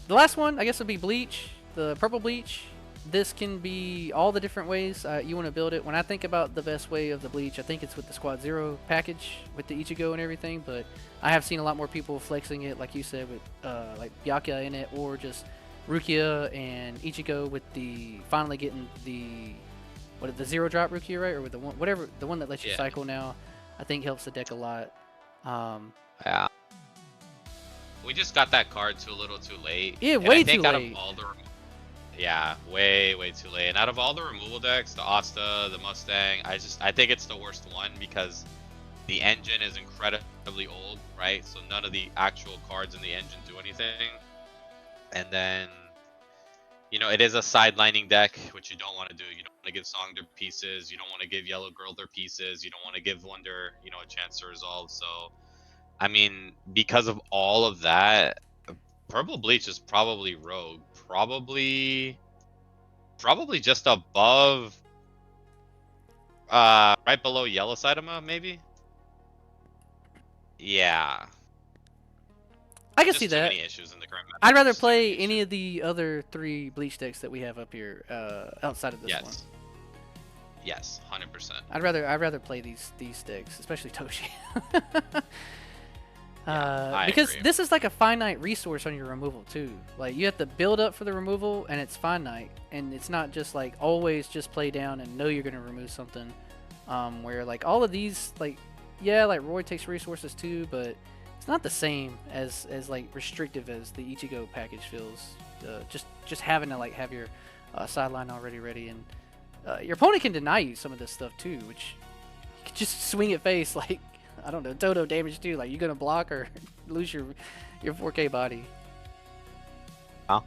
The last one, I guess, would be Bleach, the purple Bleach. This can be all the different ways you want to build it. When I think about the best way of the Bleach, I think it's with the Squad Zero package with the Ichigo and everything, but I have seen a lot more people flexing it, like you said, with like Byakuya in it, or just Rukia and Ichigo with the finally getting the 0 drop Rukia, right, or with the one whatever the one that lets you cycle now, I think helps the deck a lot. Yeah. We just got that card a little too late. Yeah, and way I think too out late. Of all the yeah, way too late. And out of all the removal decks, the Asta, the Mustang, I think it's the worst one because the engine is incredibly old, right? So none of the actual cards in the engine do anything. And then, you know, it is a sidelining deck, which you don't want to do. You don't want to give Song their pieces. You don't want to give Yellow Girl their pieces. You don't want to give Wonder, you know, a chance to resolve. So, I mean, because of all of that, Purple Bleach is probably Rogue. Probably just above, right below Yellow Saitama, maybe? Yeah. I can Just see too that. many issues in the current meta. I'd rather Just too many play any issues. of the other 3 Bleach decks that we have up here outside of this one. Yes, 100%. I'd rather play these decks, especially Toshi. Because agree. this is like a finite resource on your removal too. Like you have to build up for the removal, and it's finite, and it's not just like always just play down and know you're gonna remove something. Where like all of these, like yeah, like Roy takes resources too, but it's not the same as like restrictive as the Ichigo package feels. Just having to like have your sideline already ready, and your opponent can deny you some of this stuff too, which you can just swing at face like. I don't know, Dodo damage too. Like, you gonna block or lose your 4K body? Oh.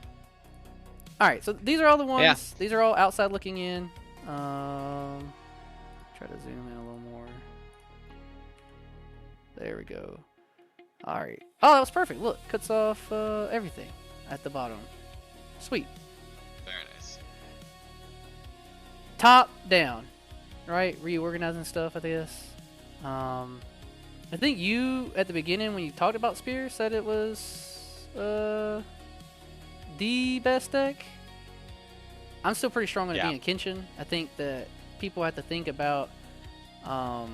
Alright, so these are all the ones. Yeah. These are all outside looking in. Try to zoom in a little more. There we go. Alright. Oh, that was perfect. Look, cuts off everything at the bottom. Sweet. Very nice. Top down. Right? Reorganizing stuff, I guess. I think you, at the beginning, when you talked about Spear, said it was the best deck. I'm still pretty strong on it being Kenshin. I think that people have to think about how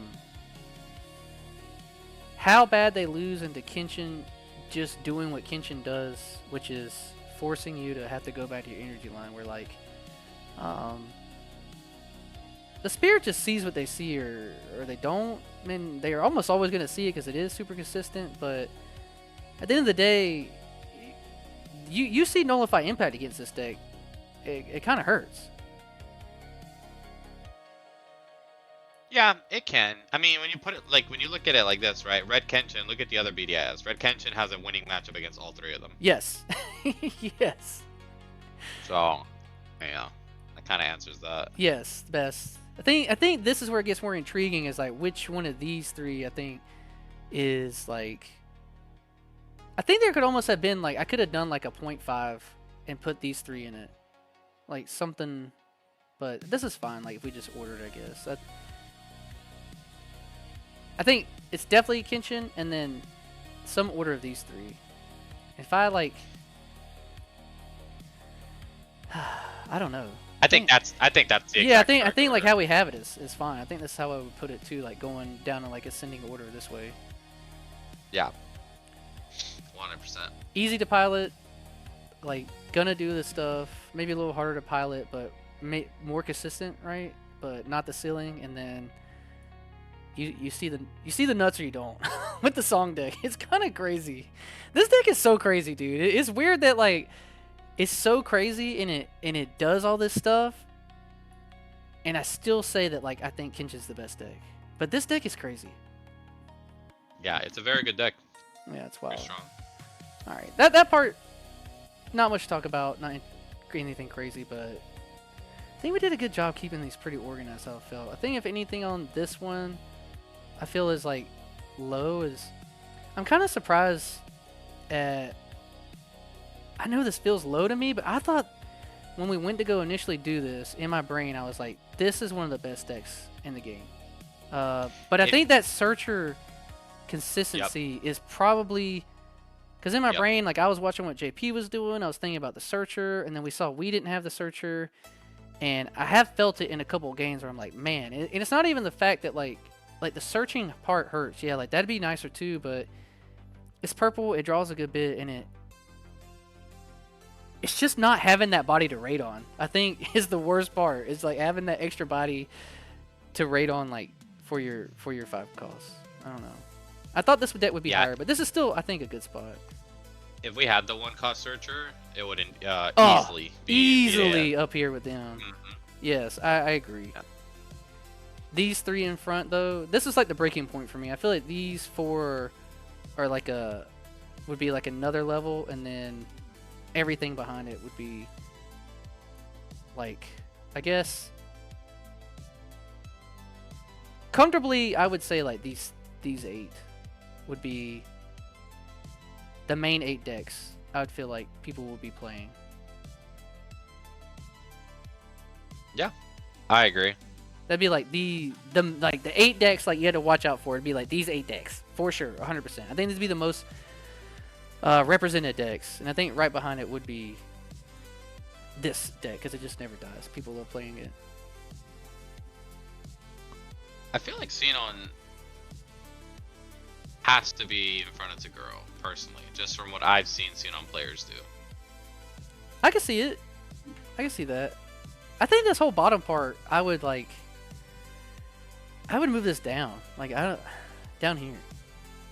bad they lose into Kenshin just doing what Kenshin does, which is forcing you to have to go back to your energy line, where like the Spirit just sees what they see or they don't. I mean, they are almost always going to see it because it is super consistent, but at the end of the day, you see Nullify Impact against this deck. It kind of hurts. Yeah, it can. I mean, when you put it like when you look at it like this, right? Red Kenshin, look at the other BDS. Red Kenshin has a winning matchup against all 3 of them. Yes. Yes. So, yeah, that kind of answers that. Yes, best. I think this is where it gets more intriguing. Is like which one of these 3 I think is like. I think there could almost have been like I could have done like a 0.5 and put these 3 in it, like something. But this is fine. Like if we just ordered, I guess. I think it's definitely Kenshin, and then some order of these 3. If I like, I don't know. I think that's the yeah. I think order. like how we have it is fine. I think that's how I would put it too, like going down in like ascending order this way. Yeah. 100%. Easy to pilot, like gonna do this stuff. Maybe a little harder to pilot, but more consistent, right? But not the ceiling. And then you see the nuts or you don't with the song deck. It's kind of crazy. This deck is so crazy, dude. It's weird that like. It's so crazy and it does all this stuff, and I still say that like I think Kenshin's the best deck, but this deck is crazy. Yeah, it's a very good deck. Yeah, it's wild. Very strong. All right, that part, not much to talk about, not anything crazy, but I think we did a good job keeping these pretty organized. How I felt. I think if anything on this one, I feel is like low is. I'm kind of surprised at. I know this feels low to me, but I thought when we went to go initially do this, in my brain, I was like, this is one of the best decks in the game. But I think that Searcher consistency is probably... Because in my brain, like I was watching what JP was doing, I was thinking about the Searcher, and then we saw we didn't have the Searcher, and I have felt it in a couple of games where I'm like, man, and it's not even the fact that like the searching part hurts. Yeah, like that'd be nicer too, but it's purple, it draws a good bit, and it's just not having that body to raid on. I think is the worst part. It's like having that extra body to raid on, like for your 5 costs. I don't know. I thought this deck would be higher, but this is still, I think, a good spot. If we had the 1-cost searcher, it would easily up here with them. Mm-hmm. Yes, I agree. Yeah. These 3 in front, though, this is like the breaking point for me. I feel like these 4 are like would be like another level, and then everything behind it would be like, I guess, comfortably, I would say like these 8 would be the main 8 decks. I would feel like people will be playing. Yeah, I agree. That'd be like the 8 decks like you had to watch out for. It'd be like these 8 decks for sure, 100%. I think these would be the most represented decks, and I think right behind it would be this deck because it just never dies. People love playing it. I feel like Sinon has to be in front of Taguro, personally, just from what I've seen Sinon players do. I can see it. I can see that. I think this whole bottom part, I would move this down. Like, down here.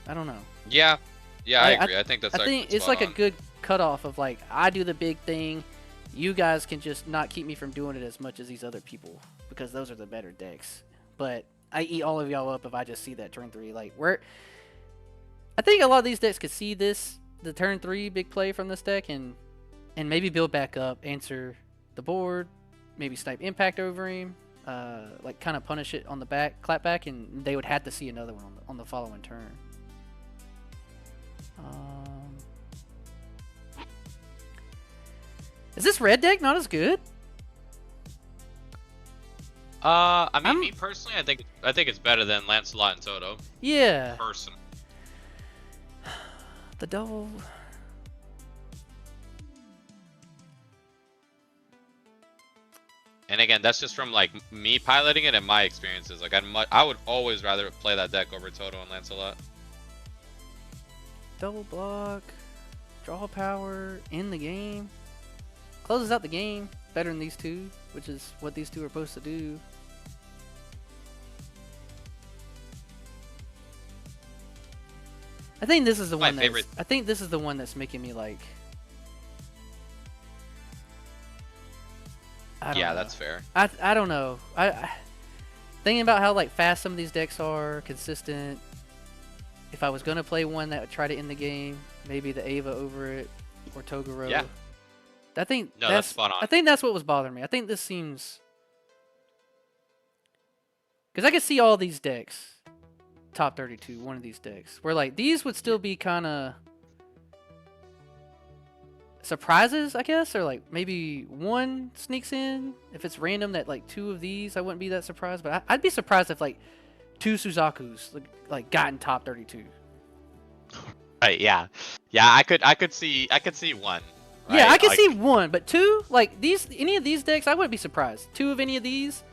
I don't know. Yeah, I agree. I think that's. I think it's like a good cutoff of like, I do the big thing. You guys can just not keep me from doing it as much as these other people because those are the better decks. But I eat all of y'all up if I just see that turn 3. Like, I think a lot of these decks could see the turn 3 big play from this deck and maybe build back up, answer the board, maybe snipe impact over him, like kind of punish it on the back, clap back, and they would have to see another one on the following turn. Is this red deck not as good? I mean, me personally, I think it's better than Lancelot and Toto. Yeah. Person. The double. And again, that's just from like me piloting it and my experiences. Like I would always rather play that deck over Toto and Lancelot. Double block, draw power in the game, closes out the game better than these 2, which is what these 2 are supposed to do. I think this is the one that's, I think this is the one that's making me like. Yeah, that's fair. I don't know. I thinking about how like fast some of these decks are, consistent. If I was gonna play one that would try to end the game, maybe the Ava over it or Toguro. Yeah. I think that's spot on. I think that's what was bothering me. I think this seems, because I could see all these decks, top 32, one of these decks, where like these would still be kind of surprises, I guess, or like maybe one sneaks in. If it's random that like 2 of these, I wouldn't be that surprised, but I'd be surprised if like 2 Suzakus like got in top 32. Right, yeah, I could see one. Right? Yeah, I could see one, but 2, like any of these decks, I wouldn't be surprised. 2 of any of these.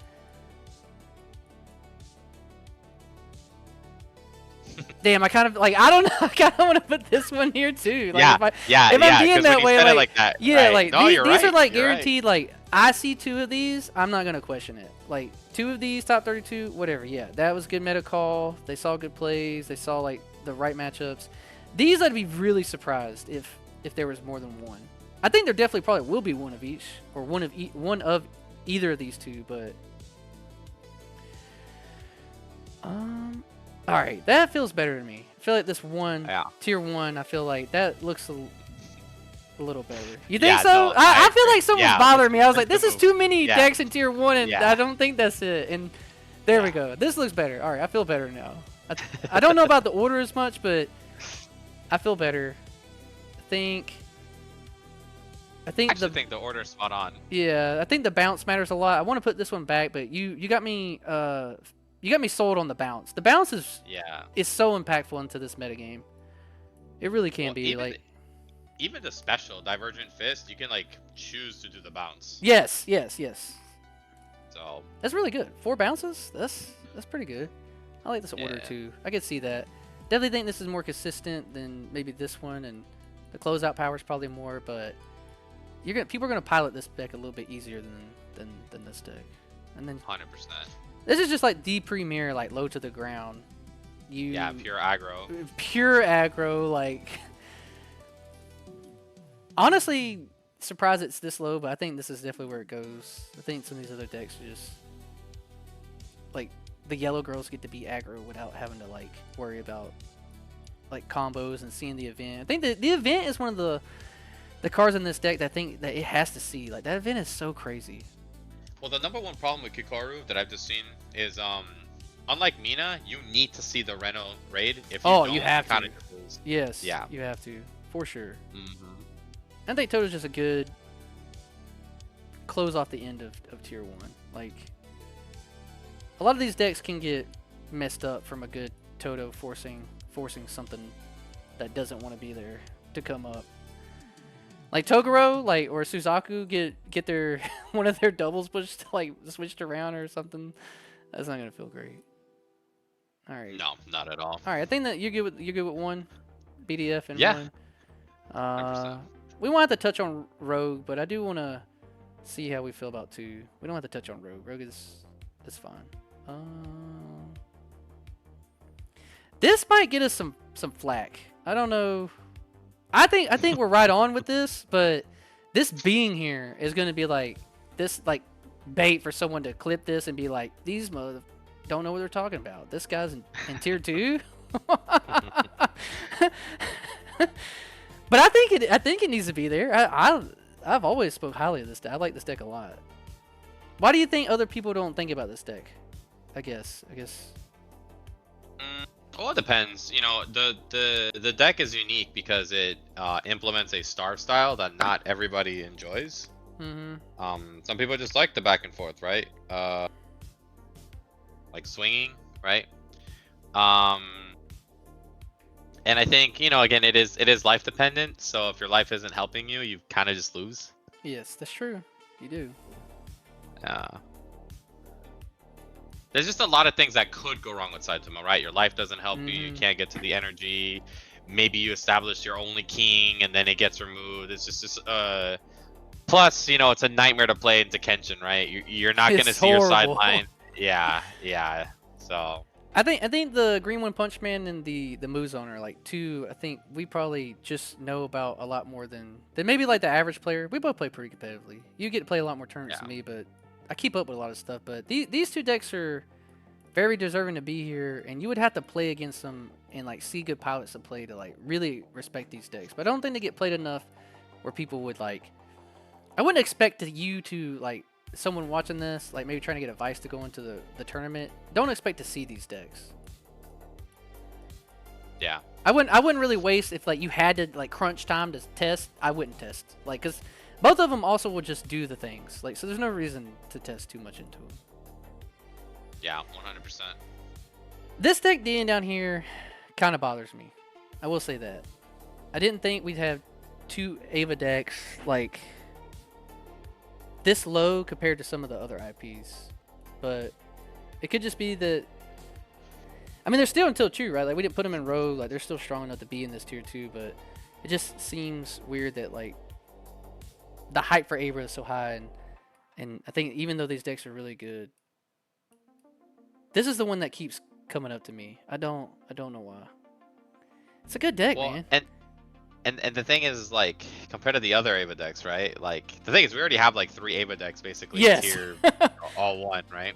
Damn, I kind of like, I don't know. I kind of want to put this one here too. Like, if I'm being that way, like that, yeah, right. like No, these are like you're guaranteed. Like I see 2 of these, I'm not gonna question it. Like 2 of these, top 32, whatever. Yeah, that was good meta call. They saw good plays. They saw like the right matchups. These, I'd be really surprised if there was more than one. I think there definitely probably will be one of each, or one of either of these 2, but all right, that feels better to me. I feel like this one, tier 1, I feel like that looks a little better. You think so? No, I feel like someone's bothering me. I was like, this is too many Yeah. decks in tier 1, and I don't think that's it. And there we go. This looks better. All right, I feel better now. I don't know about the order as much, but I feel better. I think actually think the order's spot on. Yeah, I think the bounce matters a lot. I want to put this one back, but you got me sold on the bounce. The bounce is so impactful into this metagame. It really can be like even the special Divergent Fist, you can like choose to do the bounce. Yes. So that's really good. 4 bounces. That's pretty good. I like this order too. I could see that. Definitely think this is more consistent than maybe this one, and the closeout power is probably more, but people are gonna pilot this deck a little bit easier than this deck. And then 100%. this is just like the premier, like low to the ground. Yeah, pure aggro. Pure aggro, like. Honestly, surprised it's this low, but I think this is definitely where it goes. I think some of these other decks are just like the yellow girls get to be aggro without having to like worry about like combos and seeing the event. I think the event is one of the cards in this deck that I think that it has to see. Like that event is so crazy. Well, the number one problem with Kikaru that I've just seen is unlike Mina, you need to see the Reno raid. If you don't, you have to. Lose. Yes. Yeah. You have to for sure. Mm-hmm. I think Toto's just a good close off the end of tier 1. Like a lot of these decks can get messed up from a good Toto forcing something that doesn't want to be there to come up. Like Toguro, like or Suzaku get their one of their doubles pushed like switched around or something. That's not gonna feel great. All right. No, not at all. All right, I think that you're good with 1 BDF and yeah. 1. 100%. We won't have to touch on Rogue, but I do want to see how we feel about 2. We don't have to touch on Rogue. Rogue is fine. This might get us some flack. I don't know. I think we're right on with this, but this being here is going to be like this like bait for someone to clip this and be like, these mother don't know what they're talking about. This guy's in tier 2. But I think it needs to be there. I've always spoke highly of this deck. I like this deck a lot. Why do you think other people don't think about this deck? I guess. Well, it depends. You know, the deck is unique because it implements a starve style that not everybody enjoys. Mm-hmm. Some people just like the back and forth, right? Like swinging, right? And I think, you know, again, it is life dependent. So if your life isn't helping you, you kind of just lose. Yes, that's true. You do. There's just a lot of things that could go wrong with Saitama, right? Your life doesn't help you. You can't get to the energy. Maybe you establish your only king and then it gets removed. It's just plus, you know, it's a nightmare to play into Kenshin, right? You're not going to see your sideline. Yeah. So I think the Green One Punch Man and the Muzone are like 2. I think we probably just know about a lot more than maybe like the average player. We both play pretty competitively. You get to play a lot more tournaments than me, but I keep up with a lot of stuff. But these 2 decks are very deserving to be here, and you would have to play against them and like see good pilots to play to like really respect these decks. But I don't think they get played enough where people would like. I wouldn't expect you to like. Someone watching this, like maybe trying to get advice to go into the tournament, don't expect to see these decks. Yeah. I wouldn't really waste if like you had to like crunch time to test. I wouldn't test like because both of them also will just do the things like so. There's no reason to test too much into them. Yeah, 100%. This deck being down here kind of bothers me. I will say that. I didn't think we'd have 2 Ava decks like. This low compared to some of the other IPs, but it could just be that. I mean, they're still until true, right? Like we didn't put them in rogue, like they're still strong enough to be in this tier 2, but it just seems weird that like the hype for Abra is so high, and I think even though these decks are really good, this is the one that keeps coming up to me. I don't know why. It's a good deck, man. And the thing is, like, compared to the other Ava decks, right? Like, the thing is, we already have like 3 Ava decks basically here, all one, right?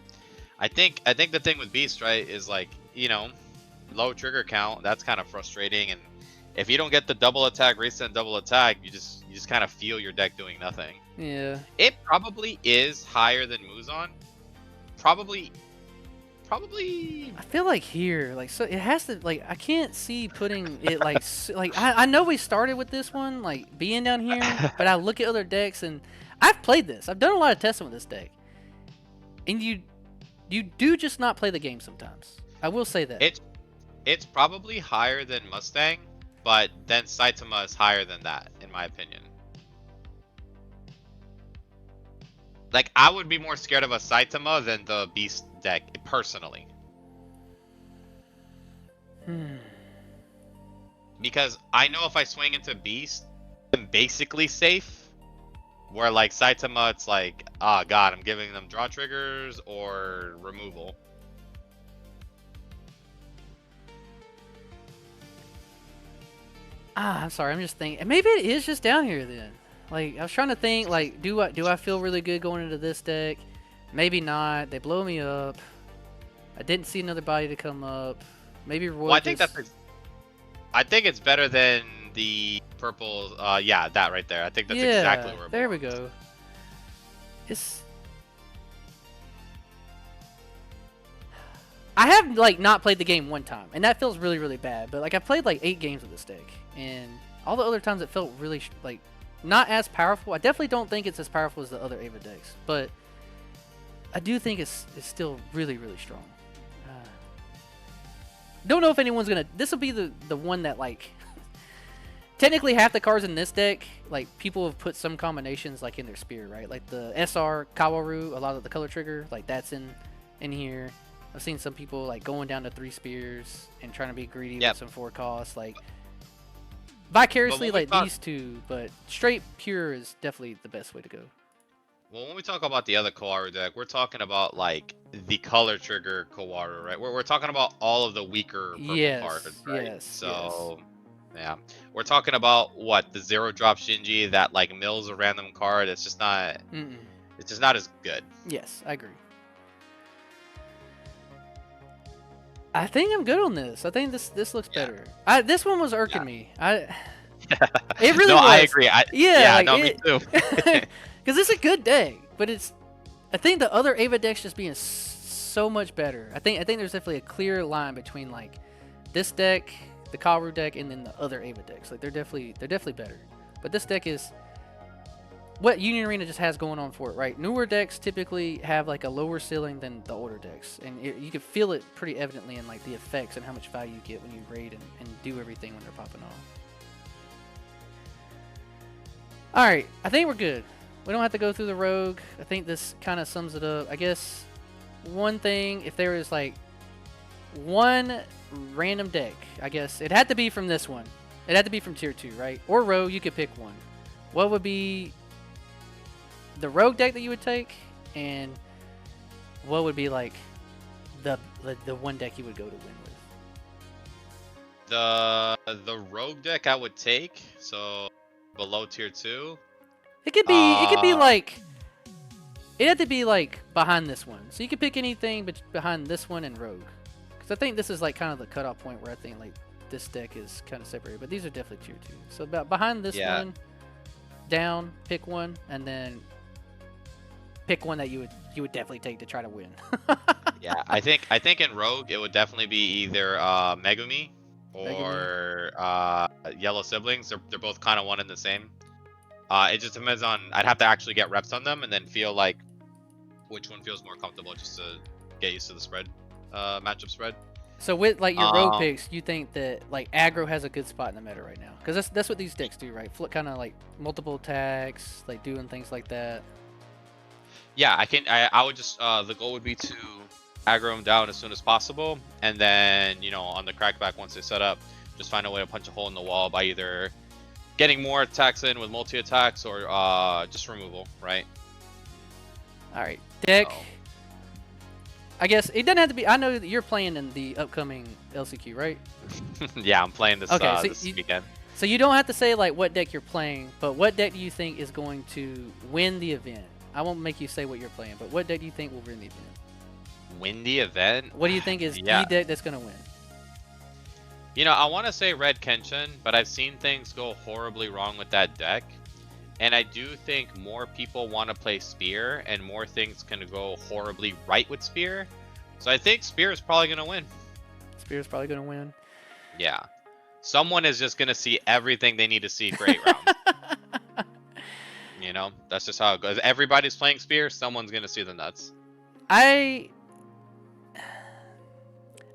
I think the thing with Beast, right, is like, you know, low trigger count. That's kind of frustrating, and if you don't get the double attack, reset, double attack, you just kind of feel your deck doing nothing. Yeah. It probably is higher than Muzon. Probably. I feel like here, like, so it has to, like, I can't see putting it, like, like, I know we started with this one, like, being down here, but I look at other decks, and I've played this. I've done a lot of testing with this deck. And you do just not play the game sometimes. I will say that. It's probably higher than Mustang, but then Saitama is higher than that, in my opinion. Like, I would be more scared of a Saitama than the Beast deck, personally. Because I know if I swing into Beast, I'm basically safe. Where like Saitama, it's like, ah, God, I'm giving them draw triggers or removal. I'm sorry. I'm just thinking. Maybe it is just down here then. Like I was trying to think. Like, do I feel really good going into this deck? Maybe not. They blow me up. I didn't see another body to come up. Maybe Roy Well, I just... think I think it's better than the purple. Yeah, that right there. I think that's exactly where it there we belongs. go. It's... I have like not played the game one time, and that feels really really bad. But like I played like 8 games with this deck, and all the other times it felt really like not as powerful. I definitely don't think it's as powerful as the other Ava decks, but I do think it's still really really strong. Don't know if anyone's gonna... This will be the one that like... Technically half the cards in this deck, like people have put some combinations like in their spear, right? Like the SR Kaworu, a lot of the color trigger, like that's in here. I've seen some people like going down to 3 spears and trying to be greedy with some 4 costs. Like vicariously like these two, but straight pure is definitely the best way to go. Well, when we talk about the other Kawaru deck, we're talking about like the color trigger Kawaru, right? We're talking about all of the weaker purple cards, right? So, yeah, we're talking about what the 0-drop Shinji that like mills a random card. It's just not. It's just not as good. Yes, I agree. I think I'm good on this. I think this looks better. This one was irking me. It really was. I agree. Like me too. Because it's a good deck, but it's... I think the other Ava decks just being so much better. I think there's definitely a clear line between like this deck, the Kaworu deck, and then the other Ava decks. Like they're definitely better. But this deck is what Union Arena just has going on for it, right? Newer decks typically have like a lower ceiling than the older decks, and you can feel it pretty evidently in like the effects and how much value you get when you raid and do everything when they're popping off. All right, I think we're good. We don't have to go through the rogue. I think this kind of sums it up. I guess one thing, if there is like one random deck, I guess it had to be from this one. It had to be from tier 2, right? Or rogue, you could pick one. What would be the rogue deck that you would take, and what would be like the one deck you would go to win with? The rogue deck I would take, so below tier 2. It could be like... It had to be like behind this one. So you could pick anything but behind this one and rogue. Because I think this is like kind of the cutoff point where I think like this deck is kind of separated. But these are definitely tier 2. So about behind this one, down, pick one, and then pick one that you would definitely take to try to win. Yeah, I think in rogue it would definitely be either Megumi or Yellow Siblings. They're both kind of one and the same. It just depends on... I'd have to actually get reps on them and then feel like which one feels more comfortable just to get used to the spread, matchup spread. So with like your rogue picks, you think that like aggro has a good spot in the meta right now? Because that's what these decks do, right? Kind of like multiple attacks, like doing things like that. Yeah, I would just the goal would be to aggro them down as soon as possible, and then on the crackback once they set up, just find a way to punch a hole in the wall by either getting more attacks in with multi attacks or just removal, right? All right, deck. Oh. I guess it doesn't have to be... I know that you're playing in the upcoming LCQ, right? Yeah, I'm playing this, this weekend. So you don't have to say like what deck you're playing, but what deck do you think is going to win the event? I won't make you say what you're playing, but what deck do you think will win the event? Win the event? What do you think is the deck that's going to win? I want to say Red Kenshin, but I've seen things go horribly wrong with that deck. And I do think more people want to play Spear, and more things can go horribly right with Spear. So I think Spear is probably going to win. Spear is probably going to win? Yeah. Someone is just going to see everything they need to see for 8 rounds. That's just how it goes. Everybody's playing Spear, someone's going to see the nuts. I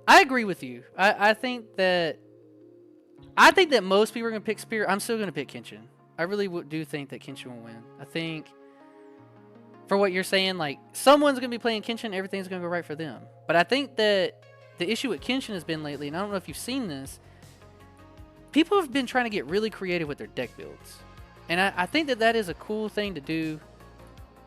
agree with you. I think that most people are going to pick Spear. I'm still going to pick Kenshin. I really do think that Kenshin will win. I think, for what you're saying, like, someone's going to be playing Kenshin, everything's going to go right for them. But I think that the issue with Kenshin has been lately, and I don't know if you've seen this, people have been trying to get really creative with their deck builds. And I think that is a cool thing to do.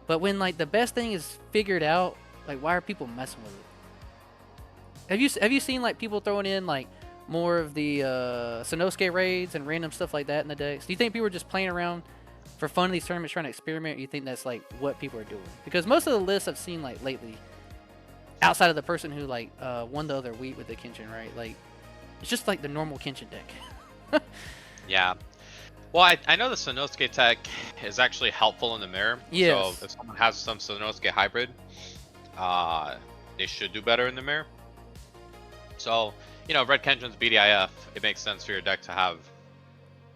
But when like the best thing is figured out, like why are people messing with it? Have you seen like people throwing in like more of the Sanosuke raids and random stuff like that in the decks? Do you think people are just playing around for fun in these tournaments trying to experiment? Or you think that's like what people are doing? Because most of the lists I've seen like lately, outside of the person who like won the other week with the Kenshin, right? Like it's just like the normal Kenshin deck. Yeah. Well, I know the Sanosuke tech is actually helpful in the mirror. Yes. So if someone has some Sanosuke hybrid, they should do better in the mirror. So, you know, Red Kenshin's BDIF, it makes sense for your deck to have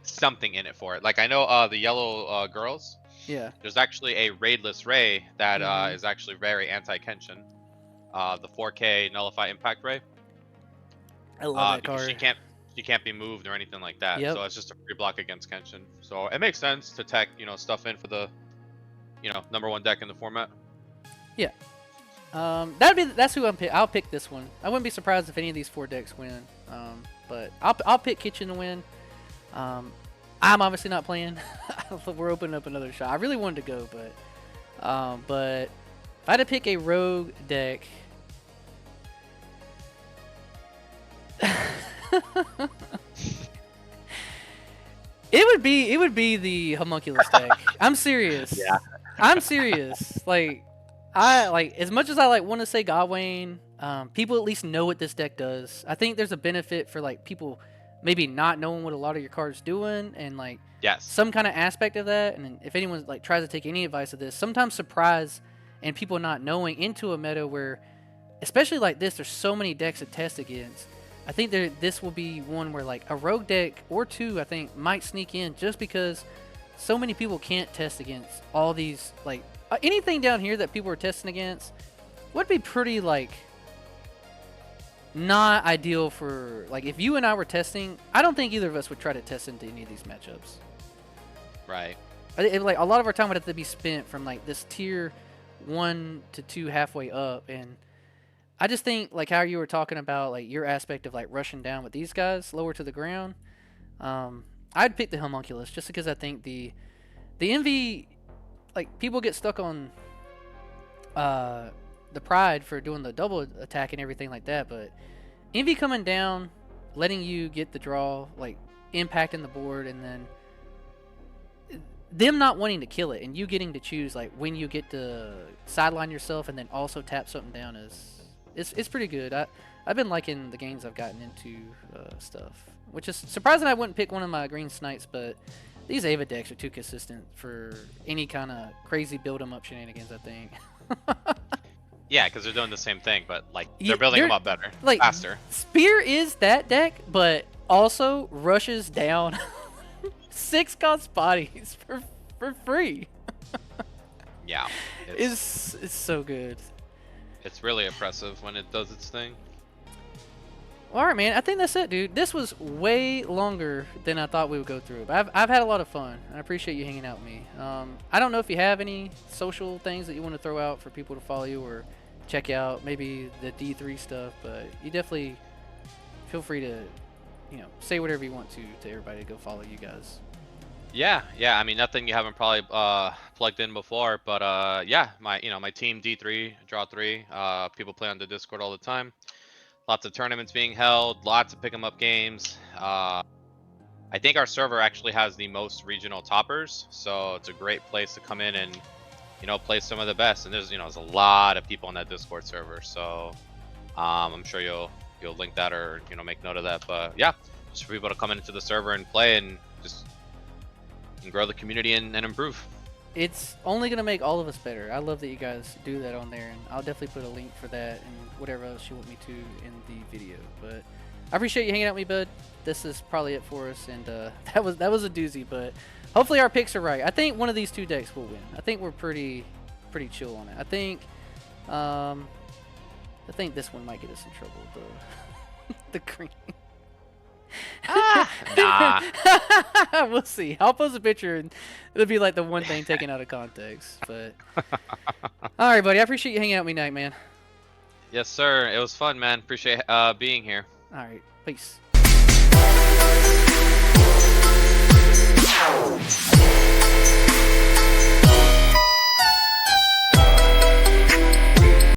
something in it for it. Like I know the yellow girls. Yeah. There's actually a raidless Ray that is actually very anti-Kenshin. The 4K Nullify Impact Ray. I love that because card. she can't be moved or anything like that. Yep. So it's just a free block against Kenshin. So it makes sense to tech, you know, stuff in for the, you know, #1 deck in the format. Yeah. That's who I'll pick this one. I wouldn't be surprised if any of these 4 decks win. But I'll pick Kitchen to win. I'm obviously not playing. We're opening up another shot. I really wanted to go, but if I had to pick a rogue deck, it would be the homunculus deck. I'm serious. Yeah. I'm serious. Like as much as I like want to say Gawain, people at least know what this deck does. I think there's a benefit for like people maybe not knowing what a lot of your cards doing and like some kind of aspect of that. And if anyone like tries to take any advice of this, sometimes surprise and people not knowing into a meta where, especially like this, there's so many decks to test against. I think this will be one where like a rogue deck or 2, I think, might sneak in just because so many people can't test against all these like anything down here that people are testing against would be pretty like not ideal for like if you and I were testing. I don't think either of us would try to test into any of these matchups. Right. Like a lot of our time would have to be spent from like this tier 1 to 2 halfway up, and I just think like how you were talking about like your aspect of like rushing down with these guys lower to the ground. I'd pick the homunculus just because I think the envy, like people get stuck on the pride for doing the double attack and everything like that, but envy coming down, letting you get the draw, like impacting the board, and then them not wanting to kill it and you getting to choose like when you get to sideline yourself and then also tap something down it's pretty good. I've been liking the games I've gotten into stuff, which is surprising. I wouldn't pick one of my green snipes, but these Ava decks are too consistent for any kind of crazy build 'em up shenanigans, I think. Yeah, because they're doing the same thing, but like they're building them up better, like, faster. Spear is that deck, but also rushes down 6 cost bodies for free. Yeah, it's so good. It's really impressive when it does its thing. All right, man. I think that's it, dude. This was way longer than I thought we would go through. But I've had a lot of fun. I appreciate you hanging out with me. I don't know if you have any social things that you want to throw out for people to follow you or check out, maybe the D3 stuff, but you definitely feel free to, you know, say whatever you want to everybody to go follow you guys. Yeah. I mean, nothing you haven't probably plugged in before, but yeah, my team D3 Draw 3. People play on the Discord all the time. Lots of tournaments being held, lots of pick 'em up games. I think our server actually has the most regional toppers, so it's a great place to come in and play some of the best. And there's a lot of people on that Discord server, so I'm sure you'll link that or make note of that. But yeah, just for people to come into the server and play and just grow the community and improve. It's only going to make all of us better. I love that you guys do that on there, and I'll definitely put a link for that and whatever else you want me to in the video. But I appreciate you hanging out with me, bud. This is probably it for us, and that was a doozy, but hopefully our picks are right. I think one of these 2 decks will win. I think we're pretty chill on it. I think this one might get us in trouble, the green. Nah. We'll see. I'll post a picture and it'll be like the one thing taken out of context. But all right, buddy. I appreciate you hanging out with me tonight, man. Yes, sir. It was fun, man. Appreciate being here. All right. Peace.